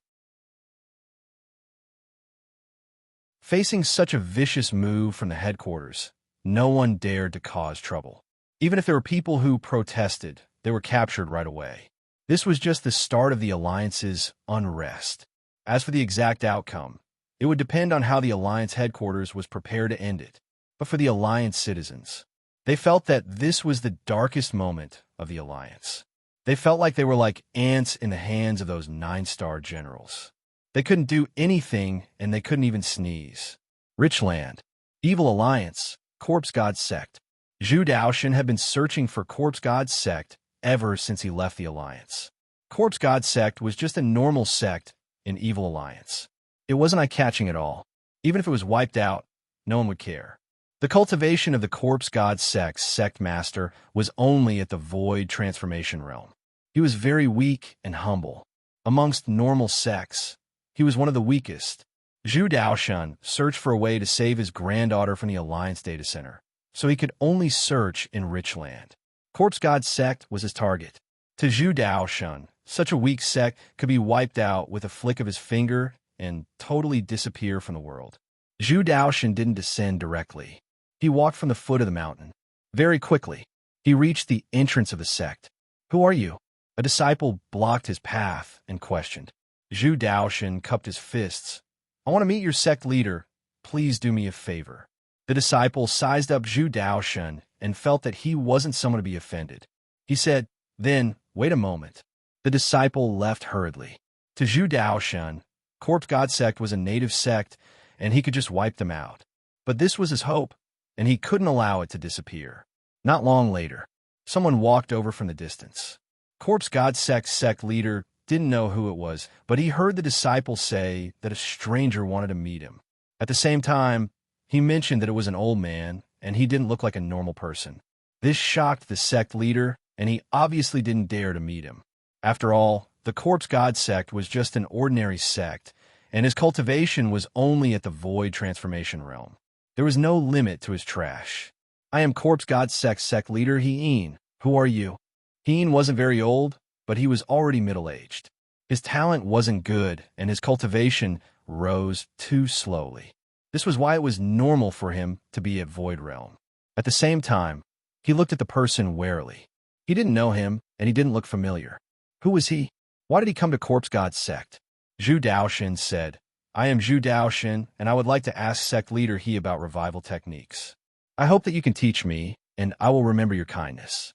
Facing such a vicious move from the headquarters, no one dared to cause trouble. Even if there were people who protested, they were captured right away. This was just the start of the Alliance's unrest. As for the exact outcome, it would depend on how the Alliance headquarters was prepared to end it. But for the Alliance citizens, they felt that this was the darkest moment of the Alliance. They felt like they were like ants in the hands of those 9-star generals. They couldn't do anything, and they couldn't even sneeze. Rich land, evil alliance, corpse god sect. Zhu Daoxin had been searching for corpse god sect ever since he left the alliance. Corpse god sect was just a normal sect in evil alliance. It wasn't eye-catching at all. Even if it was wiped out, no one would care. The cultivation of the corpse god sect's sect master was only at the void transformation realm. He was very weak and humble. Amongst normal sects, he was one of the weakest. Zhu Daoxin searched for a way to save his granddaughter from the Alliance data center, so he could only search in rich land. Corpse God sect was his target. To Zhu Daoxin, Such a weak sect could be wiped out with a flick of his finger and totally disappear from the world. Zhu Daoshan didn't descend directly. He walked from the foot of the mountain. Very quickly, he reached the entrance of the sect. "Who are you?" A disciple blocked his path and questioned. Zhu Daoshan cupped his fists. "I want to meet your sect leader. Please do me a favor." The disciple sized up Zhu Daoshan and felt that he wasn't someone to be offended. He said, "Then, wait a moment." The disciple left hurriedly. To Zhu Daoshan, Corpse God sect was a native sect, and he could just wipe them out. But this was his hope, and he couldn't allow it to disappear. Not long later, someone walked over from the distance. Corpse God sect's sect leader didn't know who it was, but he heard the disciple say that a stranger wanted to meet him. At the same time, he mentioned that it was an old man, and he didn't look like a normal person. This shocked the sect leader, and he obviously didn't dare to meet him. After all, the Corpse God sect was just an ordinary sect, and his cultivation was only at the void transformation realm. There was no limit to his trash. "I am Corpse God sect's sect leader, Heen. Who are you?" Heen wasn't very old, but he was already middle-aged. His talent wasn't good, and his cultivation rose too slowly. This was why it was normal for him to be at Void Realm. At the same time, he looked at the person warily. He didn't know him, and he didn't look familiar. Who was he? Why did he come to Corpse God sect? Zhu Daoshan said, "I am Zhu Daoshan, and I would like to ask sect leader He about revival techniques. I hope that you can teach me, and I will remember your kindness."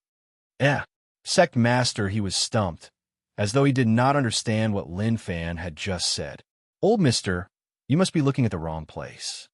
Sect master He was stumped, as though he did not understand what Lin Fan had just said. "Old mister, you must be looking at the wrong place.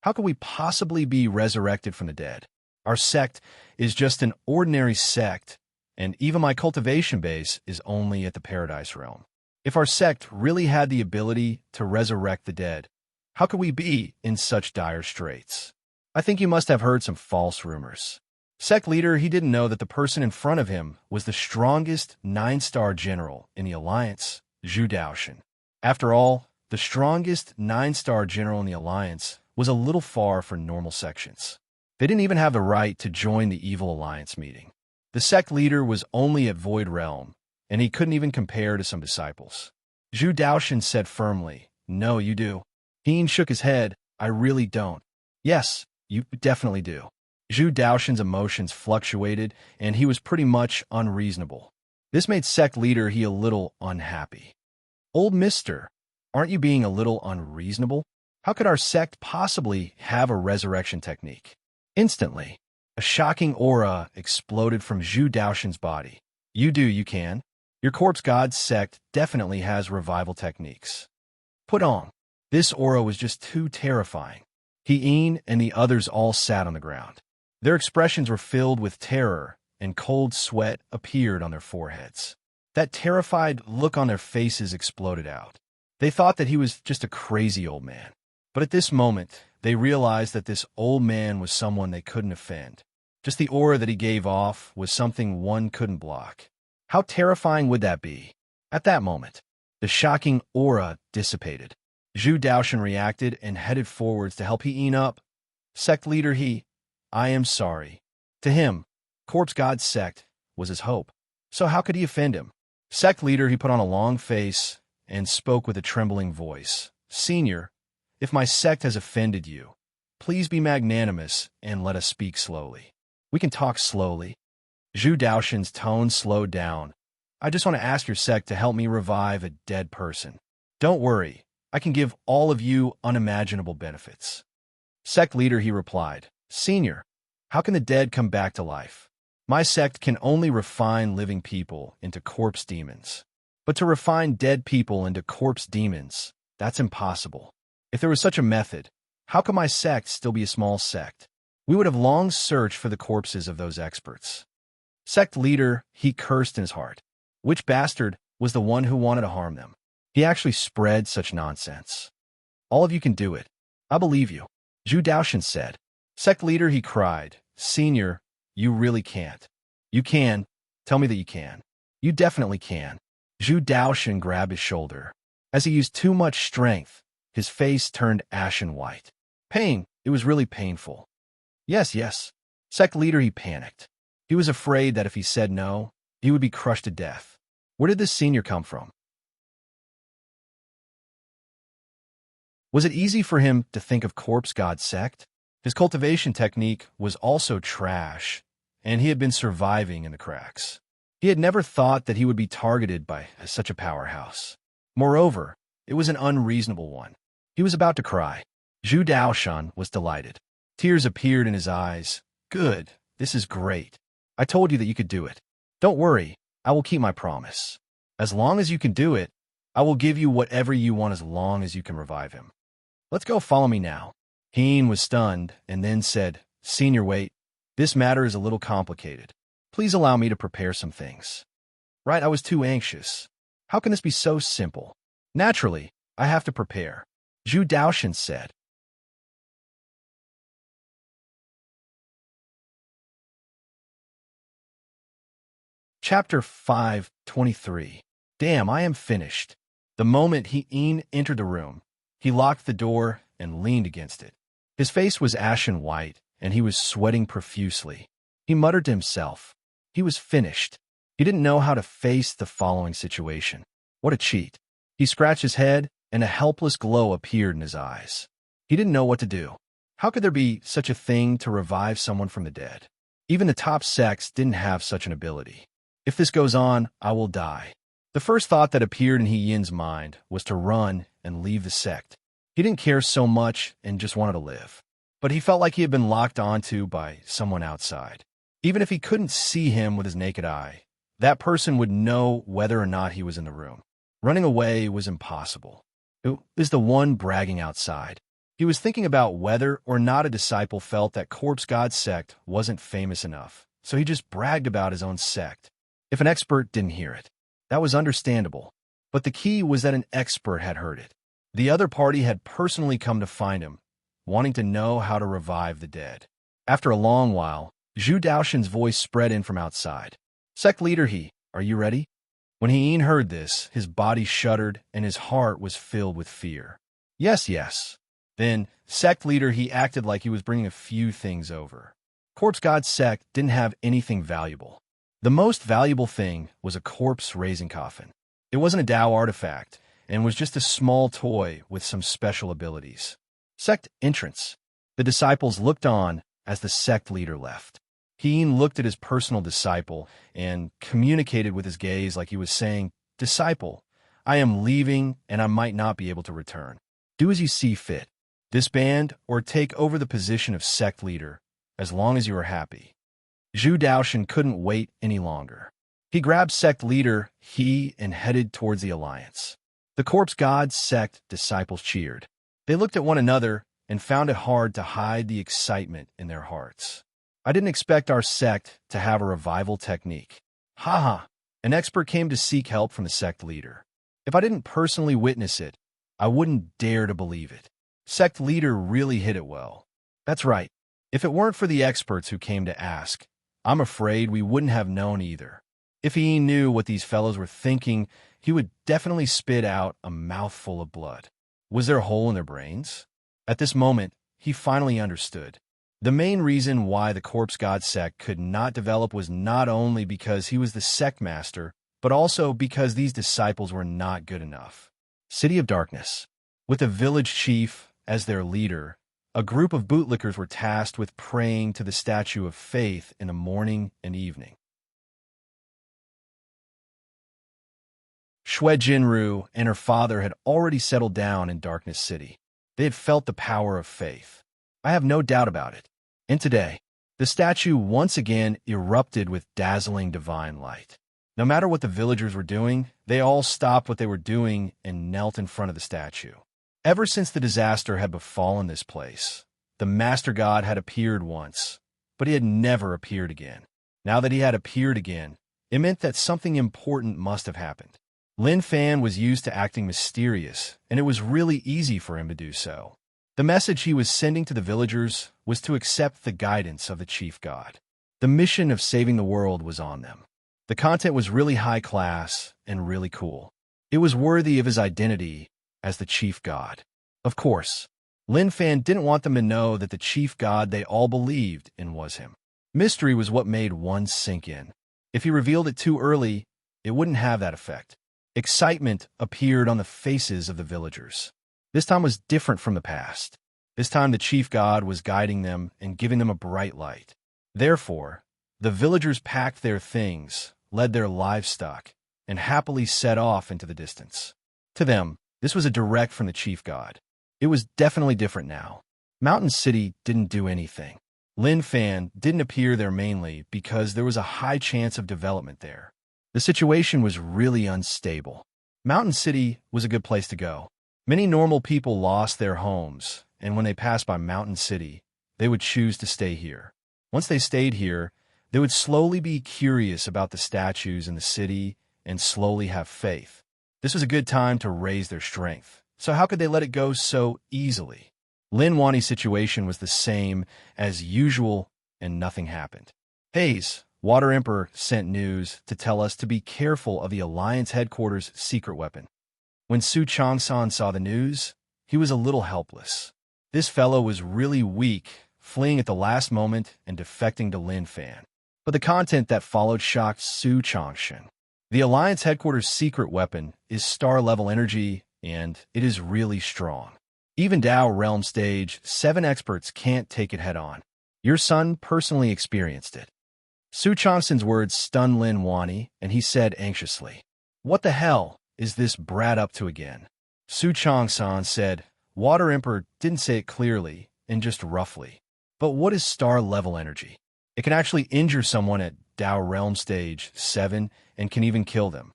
How could we possibly be resurrected from the dead? Our sect is just an ordinary sect, and even my cultivation base is only at the paradise realm. If our sect really had the ability to resurrect the dead, how could we be in such dire straits? I think you must have heard some false rumors." Sect leader, he didn't know that the person in front of him was the strongest 9-star general in the Alliance, Zhu Daoshan. After all, the strongest 9-star general in the Alliance was a little far for normal sections. They didn't even have the right to join the Evil Alliance meeting. The sect leader was only at Void Realm, and he couldn't even compare to some disciples. Zhu Daoshan said firmly, "No, you do." Heen shook his head. "I really don't." "Yes, you definitely do." Zhu Daoshan's emotions fluctuated, and he was pretty much unreasonable. This made sect leader He a little unhappy. "Old mister, aren't you being a little unreasonable? How could our sect possibly have a resurrection technique?" Instantly, a shocking aura exploded from Zhu Daoshan's body. "You can. Your Corpse God sect definitely has revival techniques. Put on." This aura was just too terrifying. Heen and the others all sat on the ground. Their expressions were filled with terror, and cold sweat appeared on their foreheads. That terrified look on their faces exploded out. They thought that he was just a crazy old man. But at this moment, they realized that this old man was someone they couldn't offend. Just the aura that he gave off was something one couldn't block. How terrifying would that be? At that moment, the shocking aura dissipated. Zhu Daoshan reacted and headed forwards to help Heen up. "Sect leader I am sorry." To him, Corpse God sect was his hope. So how could he offend him? Sect leader He put on a long face and spoke with a trembling voice. "Senior, if my sect has offended you, please be magnanimous and let us speak slowly. We can talk slowly." Zhu Daoshan's tone slowed down. "I just want to ask your sect to help me revive a dead person. Don't worry, I can give all of you unimaginable benefits." Sect leader He replied, "Senior, how can the dead come back to life? My sect can only refine living people into corpse demons. But to refine dead people into corpse demons, that's impossible. If there was such a method, how could my sect still be a small sect? We would have long searched for the corpses of those experts." Sect leader He cursed in his heart. Which bastard was the one who wanted to harm them? He actually spread such nonsense. "All of you can do it. I believe you," Zhu Daoshan said. Sect leader He cried, "Senior, you really can't." "You can. Tell me that you can." "You definitely can." Zhu Daoshan grabbed his shoulder. As he used too much strength, his face turned ashen white. Pain. It was really painful. Yes. Sect leader He panicked. He was afraid that if he said no, he would be crushed to death. Where did this senior come from? Was it easy for him to think of Corpse God Sect? His cultivation technique was also trash, and he had been surviving in the cracks. He had never thought that he would be targeted by such a powerhouse. Moreover, it was an unreasonable one. He was about to cry. Zhu Daoshan was delighted. Tears appeared in his eyes. Good, this is great. I told you that you could do it. Don't worry, I will keep my promise. As long as you can do it, I will give you whatever you want as long as you can revive him. Let's go, follow me now. Heen was stunned and then said, Senior, wait. This matter is a little complicated. Please allow me to prepare some things. Right, I was too anxious. How can this be so simple? Naturally, I have to prepare. Zhu Daoshan said. Chapter 5:23. Damn, I am finished. The moment Heen entered the room, he locked the door and leaned against it. His face was ashen white, and he was sweating profusely. He muttered to himself. He was finished. He didn't know how to face the following situation. What a cheat. He scratched his head, and a helpless glow appeared in his eyes. He didn't know what to do. How could there be such a thing to revive someone from the dead? Even the top sects didn't have such an ability. If this goes on, I will die. The first thought that appeared in Heen's mind was to run and leave the sect. He didn't care so much and just wanted to live. But he felt like he had been locked onto by someone outside. Even if he couldn't see him with his naked eye, that person would know whether or not he was in the room. Running away was impossible. It was the one bragging outside. He was thinking about whether or not a disciple felt that Corpse God Sect wasn't famous enough, so he just bragged about his own sect. If an expert didn't hear it, that was understandable. But the key was that an expert had heard it. The other party had personally come to find him, wanting to know how to revive the dead. After a long while, Zhu Daoshan's voice spread in from outside. Sect leader He, are you ready? When Heen heard this, his body shuddered and his heart was filled with fear. Yes. Then, sect leader He acted like he was bringing a few things over. Corpse God Sect didn't have anything valuable. The most valuable thing was a corpse-raising coffin. It wasn't a Tao artifact, and was just a small toy with some special abilities. Sect entrance. The disciples looked on as the sect leader left. Heen looked at his personal disciple and communicated with his gaze like he was saying, Disciple, I am leaving and I might not be able to return. Do as you see fit. Disband or take over the position of sect leader, as long as you are happy. Zhu Daoshan couldn't wait any longer. He grabbed sect leader He and headed towards the alliance. The Corpse God Sect disciples cheered. They looked at one another and found it hard to hide the excitement in their hearts. I didn't expect our sect to have a revival technique. Haha, an expert came to seek help from the sect leader. If I didn't personally witness it, I wouldn't dare to believe it. Sect leader really hit it well. That's right. If it weren't for the experts who came to ask, I'm afraid we wouldn't have known either. If he knew what these fellows were thinking, he would definitely spit out a mouthful of blood. Was there a hole in their brains? At this moment, he finally understood. The main reason why the Corpse God Sect could not develop was not only because he was the sect master, but also because these disciples were not good enough. City of Darkness. With a village chief as their leader, a group of bootlickers were tasked with praying to the statue of faith in the morning and evening. Shui Jinru and her father had already settled down in Darkness City. They had felt the power of faith. I have no doubt about it. And today, the statue once again erupted with dazzling divine light. No matter what the villagers were doing, they all stopped what they were doing and knelt in front of the statue. Ever since the disaster had befallen this place, the Master God had appeared once, but he had never appeared again. Now that he had appeared again, it meant that something important must have happened. Lin Fan was used to acting mysterious, and it was really easy for him to do so. The message he was sending to the villagers was to accept the guidance of the chief god. The mission of saving the world was on them. The content was really high class and really cool. It was worthy of his identity as the chief god. Of course, Lin Fan didn't want them to know that the chief god they all believed in was him. Mystery was what made one sink in. If he revealed it too early, it wouldn't have that effect. Excitement appeared on the faces of the villagers. This time was different from the past. This time the chief god was guiding them and giving them a bright light. Therefore, the villagers packed their things, led their livestock, and happily set off into the distance. To them, this was a direct from the chief god. It was definitely different now. Mountain City didn't do anything. Lin Fan didn't appear there mainly because there was a high chance of development there. The situation was really unstable. Mountain City was a good place to go. Many normal people lost their homes, and when they passed by Mountain City, they would choose to stay here. Once they stayed here, they would slowly be curious about the statues in the city and slowly have faith. This was a good time to raise their strength. So how could they let it go so easily? Lin Wani's situation was the same as usual, and nothing happened. Hayes, Water Emperor, sent news to tell us to be careful of the Alliance headquarters' secret weapon. When Su Changsan saw the news, he was a little helpless. This fellow was really weak, fleeing at the last moment and defecting to Lin Fan. But the content that followed shocked Su Changshan. The Alliance headquarters' secret weapon is star-level energy, and it is really strong. Even Dao Realm Stage 7 experts can't take it head-on. Your son personally experienced it. Su Changshan's words stunned Lin Wani, and he said anxiously, "What the hell is this brat up to again?" Su Changshan said, "Water Emperor didn't say it clearly and just roughly. But what is star-level energy? It can actually injure someone at Dao Realm Stage 7 and can even kill them."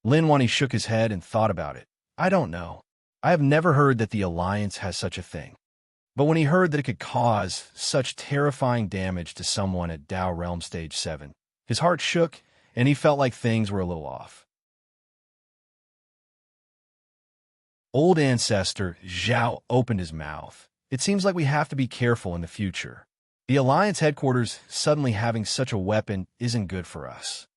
Lin Wani shook his head and thought about it. "I don't know. I have never heard that the Alliance has such a thing." But when he heard that it could cause such terrifying damage to someone at Dao Realm Stage 7, his heart shook and he felt like things were a little off. Old Ancestor Zhao opened his mouth. "It seems like we have to be careful in the future. The Alliance headquarters suddenly having such a weapon isn't good for us."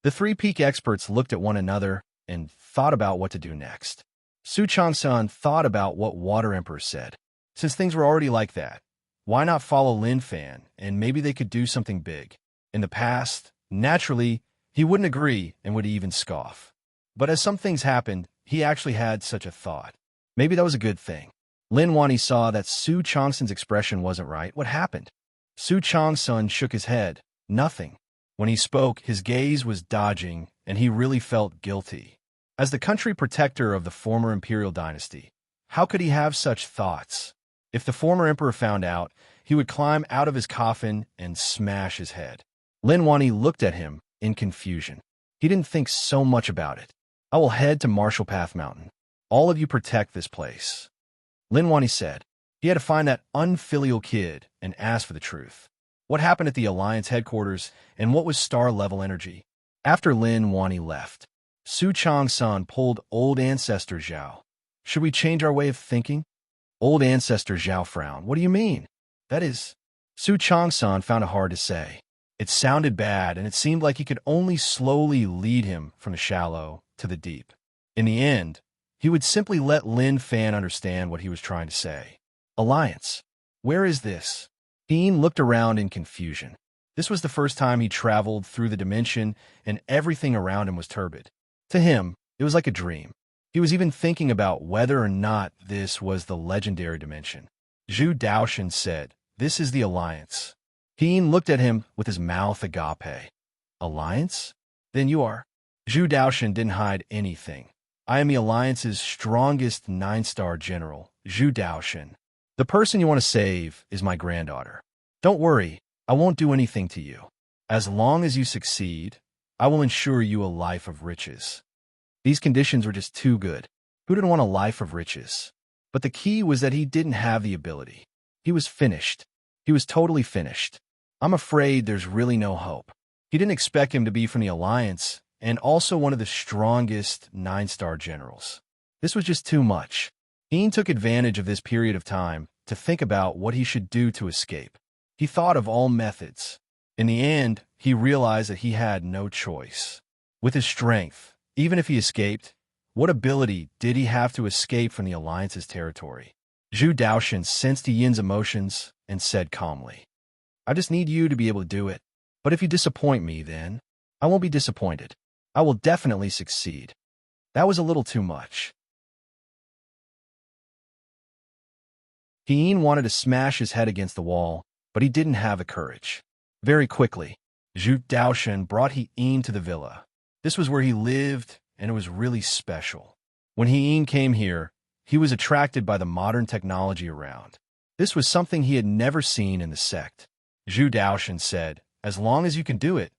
The three peak experts looked at one another and thought about what to do next. Su Changsan thought about what Water Emperor said. Since things were already like that, why not follow Lin Fan and maybe they could do something big? In the past, naturally, he wouldn't agree and would even scoff. But as some things happened, he actually had such a thought. Maybe that was a good thing. Lin Wani saw that Su Changsan's expression wasn't right. What happened? Su Changsan shook his head. Nothing. When he spoke, his gaze was dodging, and he really felt guilty. As the country protector of the former imperial dynasty, how could he have such thoughts? If the former emperor found out, he would climb out of his coffin and smash his head. Lin Wani looked at him in confusion. He didn't think so much about it. "I will head to Marshall Path Mountain. All of you protect this place." Lin Wani said. He had to find that unfilial kid and ask for the truth. What happened at the Alliance headquarters and what was star-level energy? After Lin Wani left, Su Changsan pulled Old Ancestor Zhao. "Should we change our way of thinking?" Old Ancestor Zhao frowned. "What do you mean?" "That is..." Su Changsan found it hard to say. It sounded bad, and it seemed like he could only slowly lead him from the shallow to the deep. In the end, he would simply let Lin Fan understand what he was trying to say. "Alliance. Where is this?" Dean looked around in confusion. This was the first time he traveled through the dimension, and everything around him was turbid. To him, it was like a dream. He was even thinking about whether or not this was the legendary dimension. Zhu Daoshan said, "This is the Alliance." Dean looked at him with his mouth agape. "Alliance? Then you are..." Zhu Daoshan didn't hide anything. "I am the Alliance's strongest 9-star general, Zhu Daoshan. The person you want to save is my granddaughter. Don't worry, I won't do anything to you. As long as you succeed, I will ensure you a life of riches." These conditions were just too good. Who didn't want a life of riches? But the key was that he didn't have the ability. He was finished. He was totally finished. I'm afraid there's really no hope. He didn't expect him to be from the Alliance and also one of the strongest 9-star generals. This was just too much. Dean took advantage of this period of time to think about what he should do to escape. He thought of all methods. In the end, he realized that he had no choice. With his strength, even if he escaped, what ability did he have to escape from the Alliance's territory? Zhu Daoshan sensed Yin's emotions and said calmly, I just need you to be able to do it. But if you disappoint me, then I won't be disappointed. I will definitely succeed. That was a little too much. Hien wanted to smash his head against the wall, but he didn't have the courage. Very quickly, Zhu Daoshan brought Hien to the villa. This was where he lived, and it was really special. When Hien came here, he was attracted by the modern technology around. This was something he had never seen in the sect. Zhu Daoshan said, "As long as you can do it,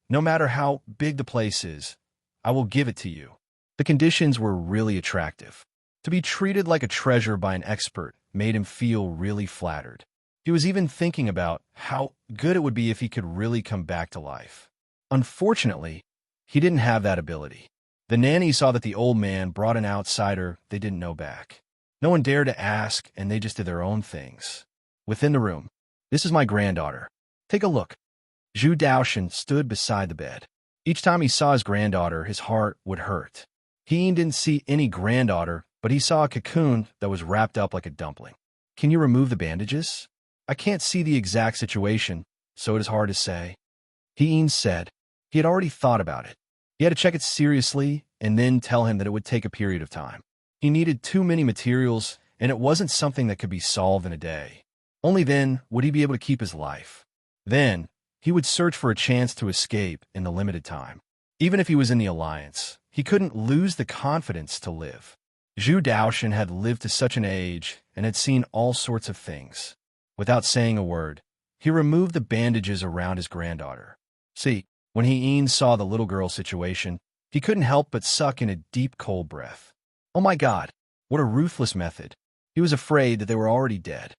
no matter how big the place is, I will give it to you." The conditions were really attractive. To be treated like a treasure by an expert made him feel really flattered. He was even thinking about how good it would be if he could really come back to life. Unfortunately, he didn't have that ability. The nanny saw that the old man brought an outsider they didn't know back. No one dared to ask, and they just did their own things. Within the room, "This is my granddaughter. Take a look." Zhu Daoshan stood beside the bed. Each time he saw his granddaughter, his heart would hurt. He didn't see any granddaughter, but he saw a cocoon that was wrapped up like a dumpling. "Can you remove the bandages? I can't see the exact situation, so it is hard to say." Hien said he had already thought about it. He had to check it seriously and then tell him that it would take a period of time. He needed too many materials, and it wasn't something that could be solved in a day. Only then would he be able to keep his life. Then he would search for a chance to escape in the limited time. Even if he was in the Alliance, he couldn't lose the confidence to live. Zhu Daoshan had lived to such an age and had seen all sorts of things. Without saying a word, he removed the bandages around his granddaughter. See, when Hien saw the little girl's situation, he couldn't help but suck in a deep, cold breath. Oh my God, what a ruthless method. He was afraid that they were already dead.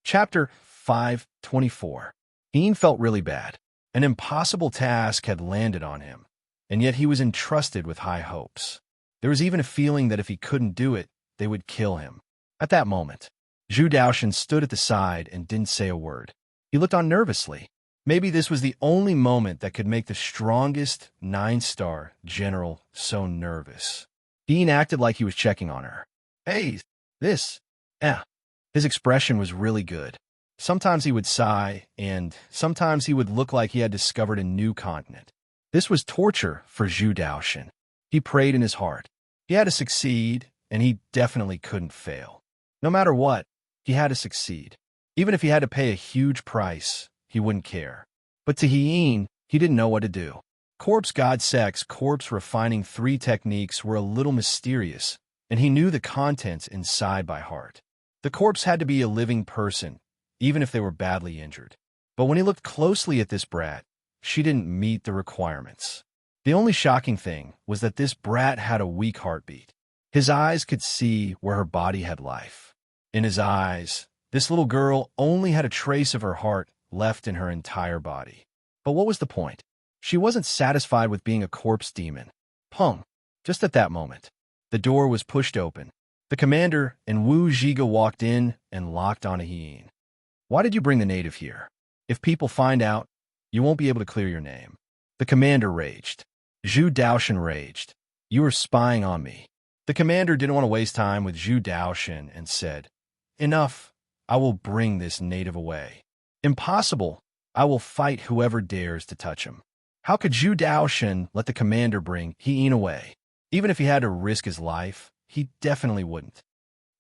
Chapter 5:24. Hien felt really bad. An impossible task had landed on him, and yet he was entrusted with high hopes. There was even a feeling that if he couldn't do it, they would kill him. At that moment, Zhu Daoshan stood at the side and didn't say a word. He looked on nervously. Maybe this was the only moment that could make the strongest 9-star general so nervous. Hien acted like he was checking on her. "Hey, this, eh." His expression was really good. Sometimes he would sigh, and sometimes he would look like he had discovered a new continent. This was torture for Zhu Daoshan. He prayed in his heart. He had to succeed, and he definitely couldn't fail. No matter what, he had to succeed. Even if he had to pay a huge price, he wouldn't care. But to Hien, he didn't know what to do. Corpse God Sec's corpse refining 3 techniques were a little mysterious, and he knew the contents inside by heart. The corpse had to be a living person, even if they were badly injured. But when he looked closely at this brat, she didn't meet the requirements. The only shocking thing was that this brat had a weak heartbeat. His eyes could see where her body had life. In his eyes, this little girl only had a trace of her heart left in her entire body. But what was the point? She wasn't satisfied with being a corpse demon. Pung! Just at that moment, the door was pushed open. The commander and Wu Zhiga walked in and locked onto Hien. "Why did you bring the native here? If people find out, you won't be able to clear your name." The commander raged. Zhu Daoshan raged. "You are spying on me." The commander didn't want to waste time with Zhu Daoshan and said, "Enough. I will bring this native away." "Impossible. I will fight whoever dares to touch him." How could Zhu Daoshan let the commander bring Hien away? Even if he had to risk his life, he definitely wouldn't.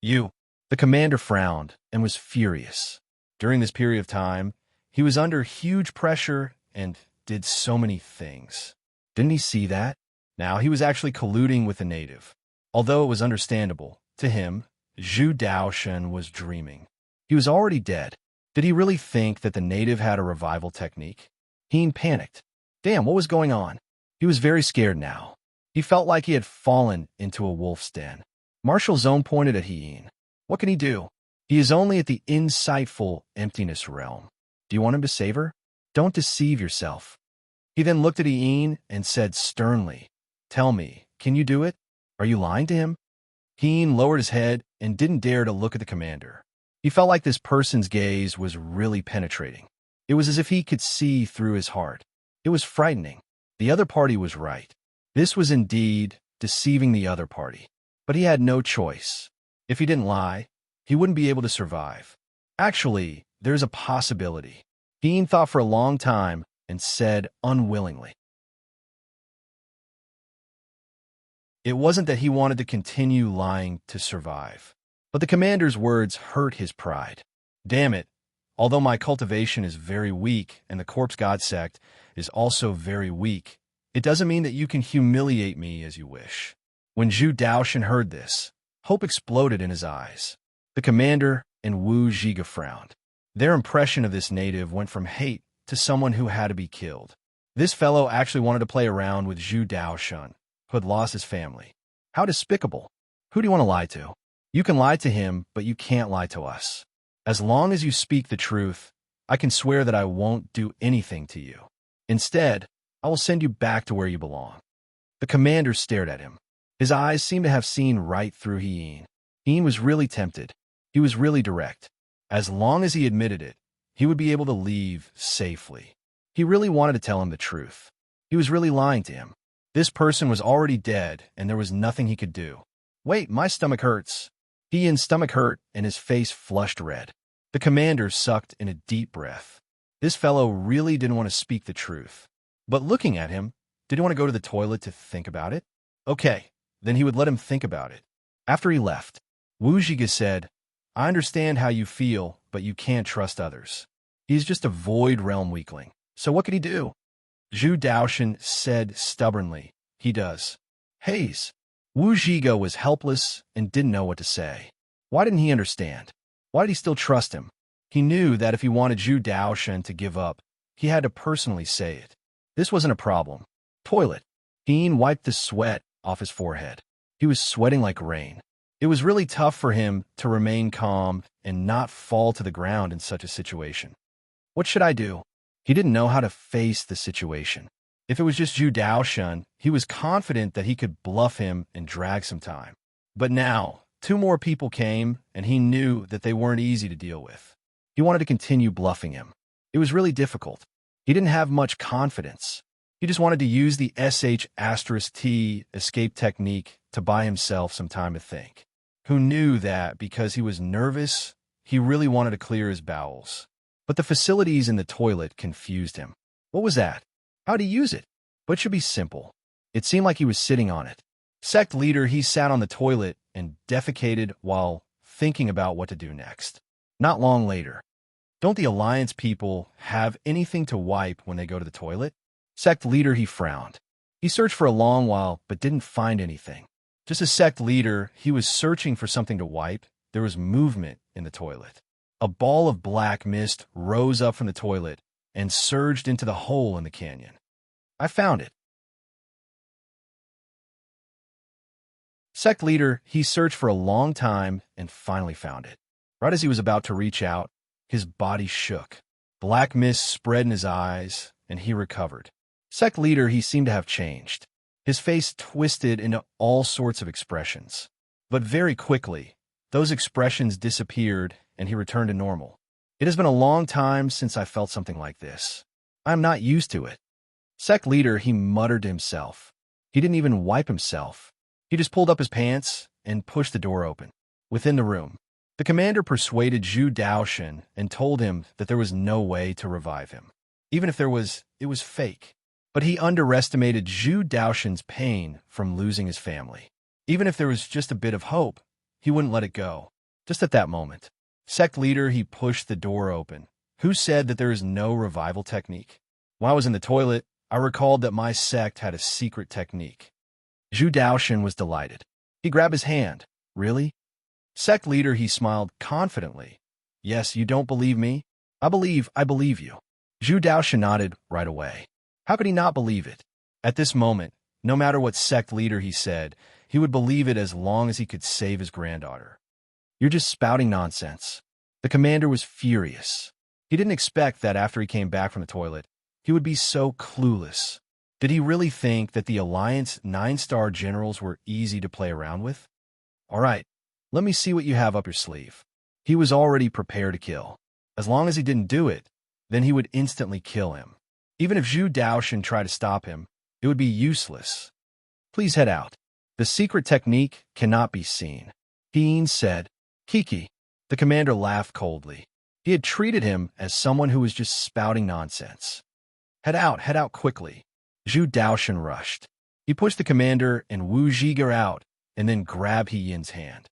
"You." The commander frowned and was furious. During this period of time, he was under huge pressure and did so many things. Didn't he see that? Now he was actually colluding with the native. Although it was understandable, to him, Zhu Daoshan was dreaming. He was already dead. Did he really think that the native had a revival technique? Hien panicked. Damn, what was going on? He was very scared now. He felt like he had fallen into a wolf's den. Marshal Zone pointed at Hien. What can he do? He is only at the insightful emptiness realm. Do you want him to save her? Don't deceive yourself. He then looked at Hien and said sternly, "Tell me, can you do it? Are you lying to him?" Hien lowered his head and didn't dare to look at the commander. He felt like this person's gaze was really penetrating. It was as if he could see through his heart. It was frightening. The other party was right. This was indeed deceiving the other party. But he had no choice. If he didn't lie, he wouldn't be able to survive. Actually, there's a possibility. Dean thought for a long time and said unwillingly. It wasn't that he wanted to continue lying to survive, but the commander's words hurt his pride. Damn it, although my cultivation is very weak and the corpse god sect is also very weak, it doesn't mean that you can humiliate me as you wish. When Zhu Daoshan heard this, hope exploded in his eyes. The commander and Wu Zhiga frowned. Their impression of this native went from hate to someone who had to be killed. This fellow actually wanted to play around with Zhu Daoshan, who had lost his family. How despicable. Who do you want to lie to? You can lie to him, but you can't lie to us. As long as you speak the truth, I can swear that I won't do anything to you. Instead, I will send you back to where you belong. The commander stared at him. His eyes seemed to have seen right through Hien. Hien was really tempted. He was really direct. As long as he admitted it, he would be able to leave safely. He really wanted to tell him the truth. He was really lying to him. This person was already dead, and there was nothing he could do. Wait, my stomach hurts. Hien's stomach hurt, and his face flushed red. The commander sucked in a deep breath. This fellow really didn't want to speak the truth. But looking at him, did he want to go to the toilet to think about it? Okay, then he would let him think about it. After he left, Wu Zhiga said, I understand how you feel, but you can't trust others. He's just a void realm weakling. So what could he do? Zhu Daoshan said stubbornly, he does. Haze. Wu Zhiga was helpless and didn't know what to say. Why didn't he understand? Why did he still trust him? He knew that if he wanted Zhu Daoshan to give up, he had to personally say it. This wasn't a problem. Toilet. Hien wiped the sweat off his forehead. He was sweating like rain. It was really tough for him to remain calm and not fall to the ground in such a situation. What should I do? He didn't know how to face the situation. If it was just Zhu Daoshan, he was confident that he could bluff him and drag some time. But now, 2 more people came, and he knew that they weren't easy to deal with. He wanted to continue bluffing him. It was really difficult. He didn't have much confidence. He just wanted to use the *T escape technique to buy himself some time to think. Who knew that because he was nervous, he really wanted to clear his bowels. But the facilities in the toilet confused him. What was that? How'd he use it? But it should be simple. It seemed like he was sitting on it. Sect leader, he sat on the toilet and defecated while thinking about what to do next. Not long later. Don't the Alliance people have anything to wipe when they go to the toilet? Sect leader, he frowned. He searched for a long while, but didn't find anything. Just as sect leader, he was searching for something to wipe. There was movement in the toilet. A ball of black mist rose up from the toilet and surged into the hole in the canyon. I found it. Sect leader, he searched for a long time and finally found it. Right as he was about to reach out, his body shook. Black mist spread in his eyes, and he recovered. Sect leader, he seemed to have changed. His face twisted into all sorts of expressions. But very quickly, those expressions disappeared and he returned to normal. It has been a long time since I felt something like this. I am not used to it. Sect leader, he muttered to himself. He didn't even wipe himself. He just pulled up his pants and pushed the door open. Within the room, the commander persuaded Zhu Daoshan and told him that there was no way to revive him. Even if there was, it was fake. But he underestimated Zhu Daoshan's pain from losing his family. Even if there was just a bit of hope, he wouldn't let it go. Just at that moment. Sect leader, he pushed the door open. Who said that there is no revival technique? While I was in the toilet, I recalled that my sect had a secret technique. Zhu Daoshan was delighted. He grabbed his hand. Really? Sect leader, he smiled confidently. Yes, you don't believe me? I believe you. Zhu Daoshan nodded right away. How could he not believe it? At this moment, no matter what sect leader he said, he would believe it as long as he could save his granddaughter. You're just spouting nonsense. The commander was furious. He didn't expect that after he came back from the toilet, he would be so clueless. Did he really think that the Alliance 9-star generals were easy to play around with? All right, let me see what you have up your sleeve. He was already prepared to kill. As long as he didn't do it, then he would instantly kill him. Even if Zhu Daoshan tried to stop him, it would be useless. Please head out. The secret technique cannot be seen. Hien said. Kiki. The commander laughed coldly. He had treated him as someone who was just spouting nonsense. Head out quickly. Zhu Daoshan rushed. He pushed the commander and Wu Zhiga out and then grabbed Hein's hand.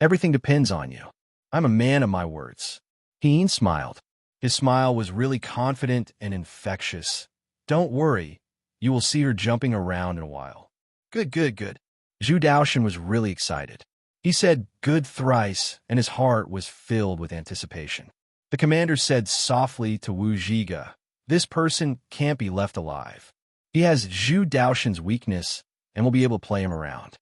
Everything depends on you. I'm a man of my words. Hein smiled. His smile was really confident and infectious. Don't worry. You will see her jumping around in a while. Good. Zhu Daoshan was really excited. He said good thrice, and his heart was filled with anticipation. The commander said softly to Wu Zhiga, this person can't be left alive. He has Zhu Daoshan's weakness and will be able to play him around.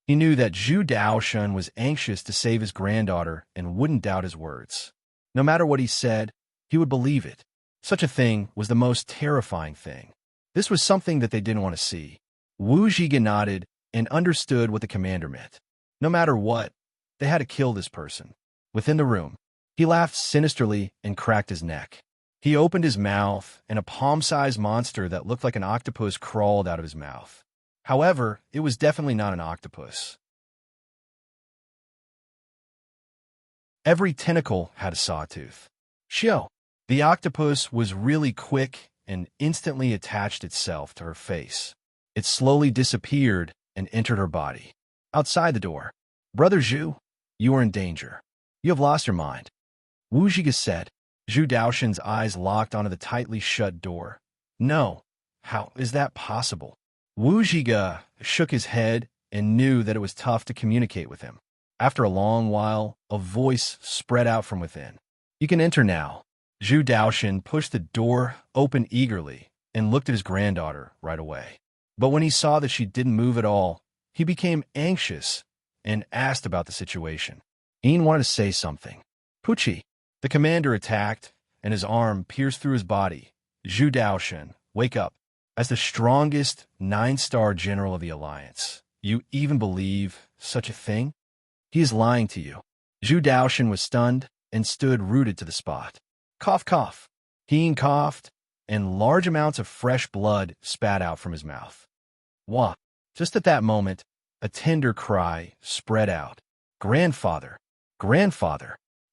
He knew that Zhu Daoshan was anxious to save his granddaughter and wouldn't doubt his words. No matter what he said, he would believe it. Such a thing was the most terrifying thing. This was something that they didn't want to see. Wu Zhiga nodded and understood what the commander meant. No matter what, they had to kill this person. Within the room, he laughed sinisterly and cracked his neck. He opened his mouth, and a palm-sized monster that looked like an octopus crawled out of his mouth. However, it was definitely not an octopus. Every tentacle had a sawtooth. Shio. The octopus was really quick and instantly attached itself to her face. It slowly disappeared and entered her body. Outside the door, Brother Zhu, you are in danger. You have lost your mind. Wu Zhiga said. Zhu Daoshan's eyes locked onto the tightly shut door. No, how is that possible? Wu Zhiga shook his head and knew that it was tough to communicate with him. After a long while, a voice spread out from within. You can enter now. Zhu Daoshan pushed the door open eagerly and looked at his granddaughter right away. But when he saw that she didn't move at all, he became anxious and asked about the situation. Ian wanted to say something. Pucci. The commander attacked, and his arm pierced through his body. Zhu Daoshan, wake up. As the strongest 9-star general of the Alliance, you even believe such a thing? He is lying to you. Zhu Daoshan was stunned and stood rooted to the spot. Cough. Hien coughed, and large amounts of fresh blood spat out from his mouth. Wah! Just at that moment, a tender cry spread out. Grandfather!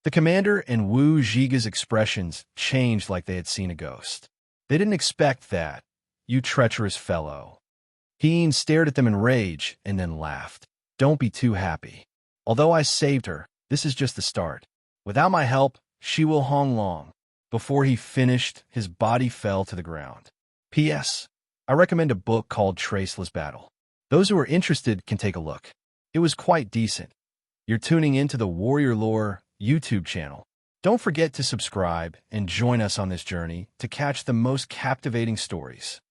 The commander and Wu Zhiga's expressions changed like they had seen a ghost. They didn't expect that. You treacherous fellow. Hien stared at them in rage and then laughed. Don't be too happy. Although I saved her, this is just the start. Without my help, she will hang long. Before he finished, his body fell to the ground. P.S. I recommend a book called Traceless Battle. Those who are interested can take a look. It was quite decent. You're tuning into the Warrior Lore YouTube channel. Don't forget to subscribe and join us on this journey to catch the most captivating stories.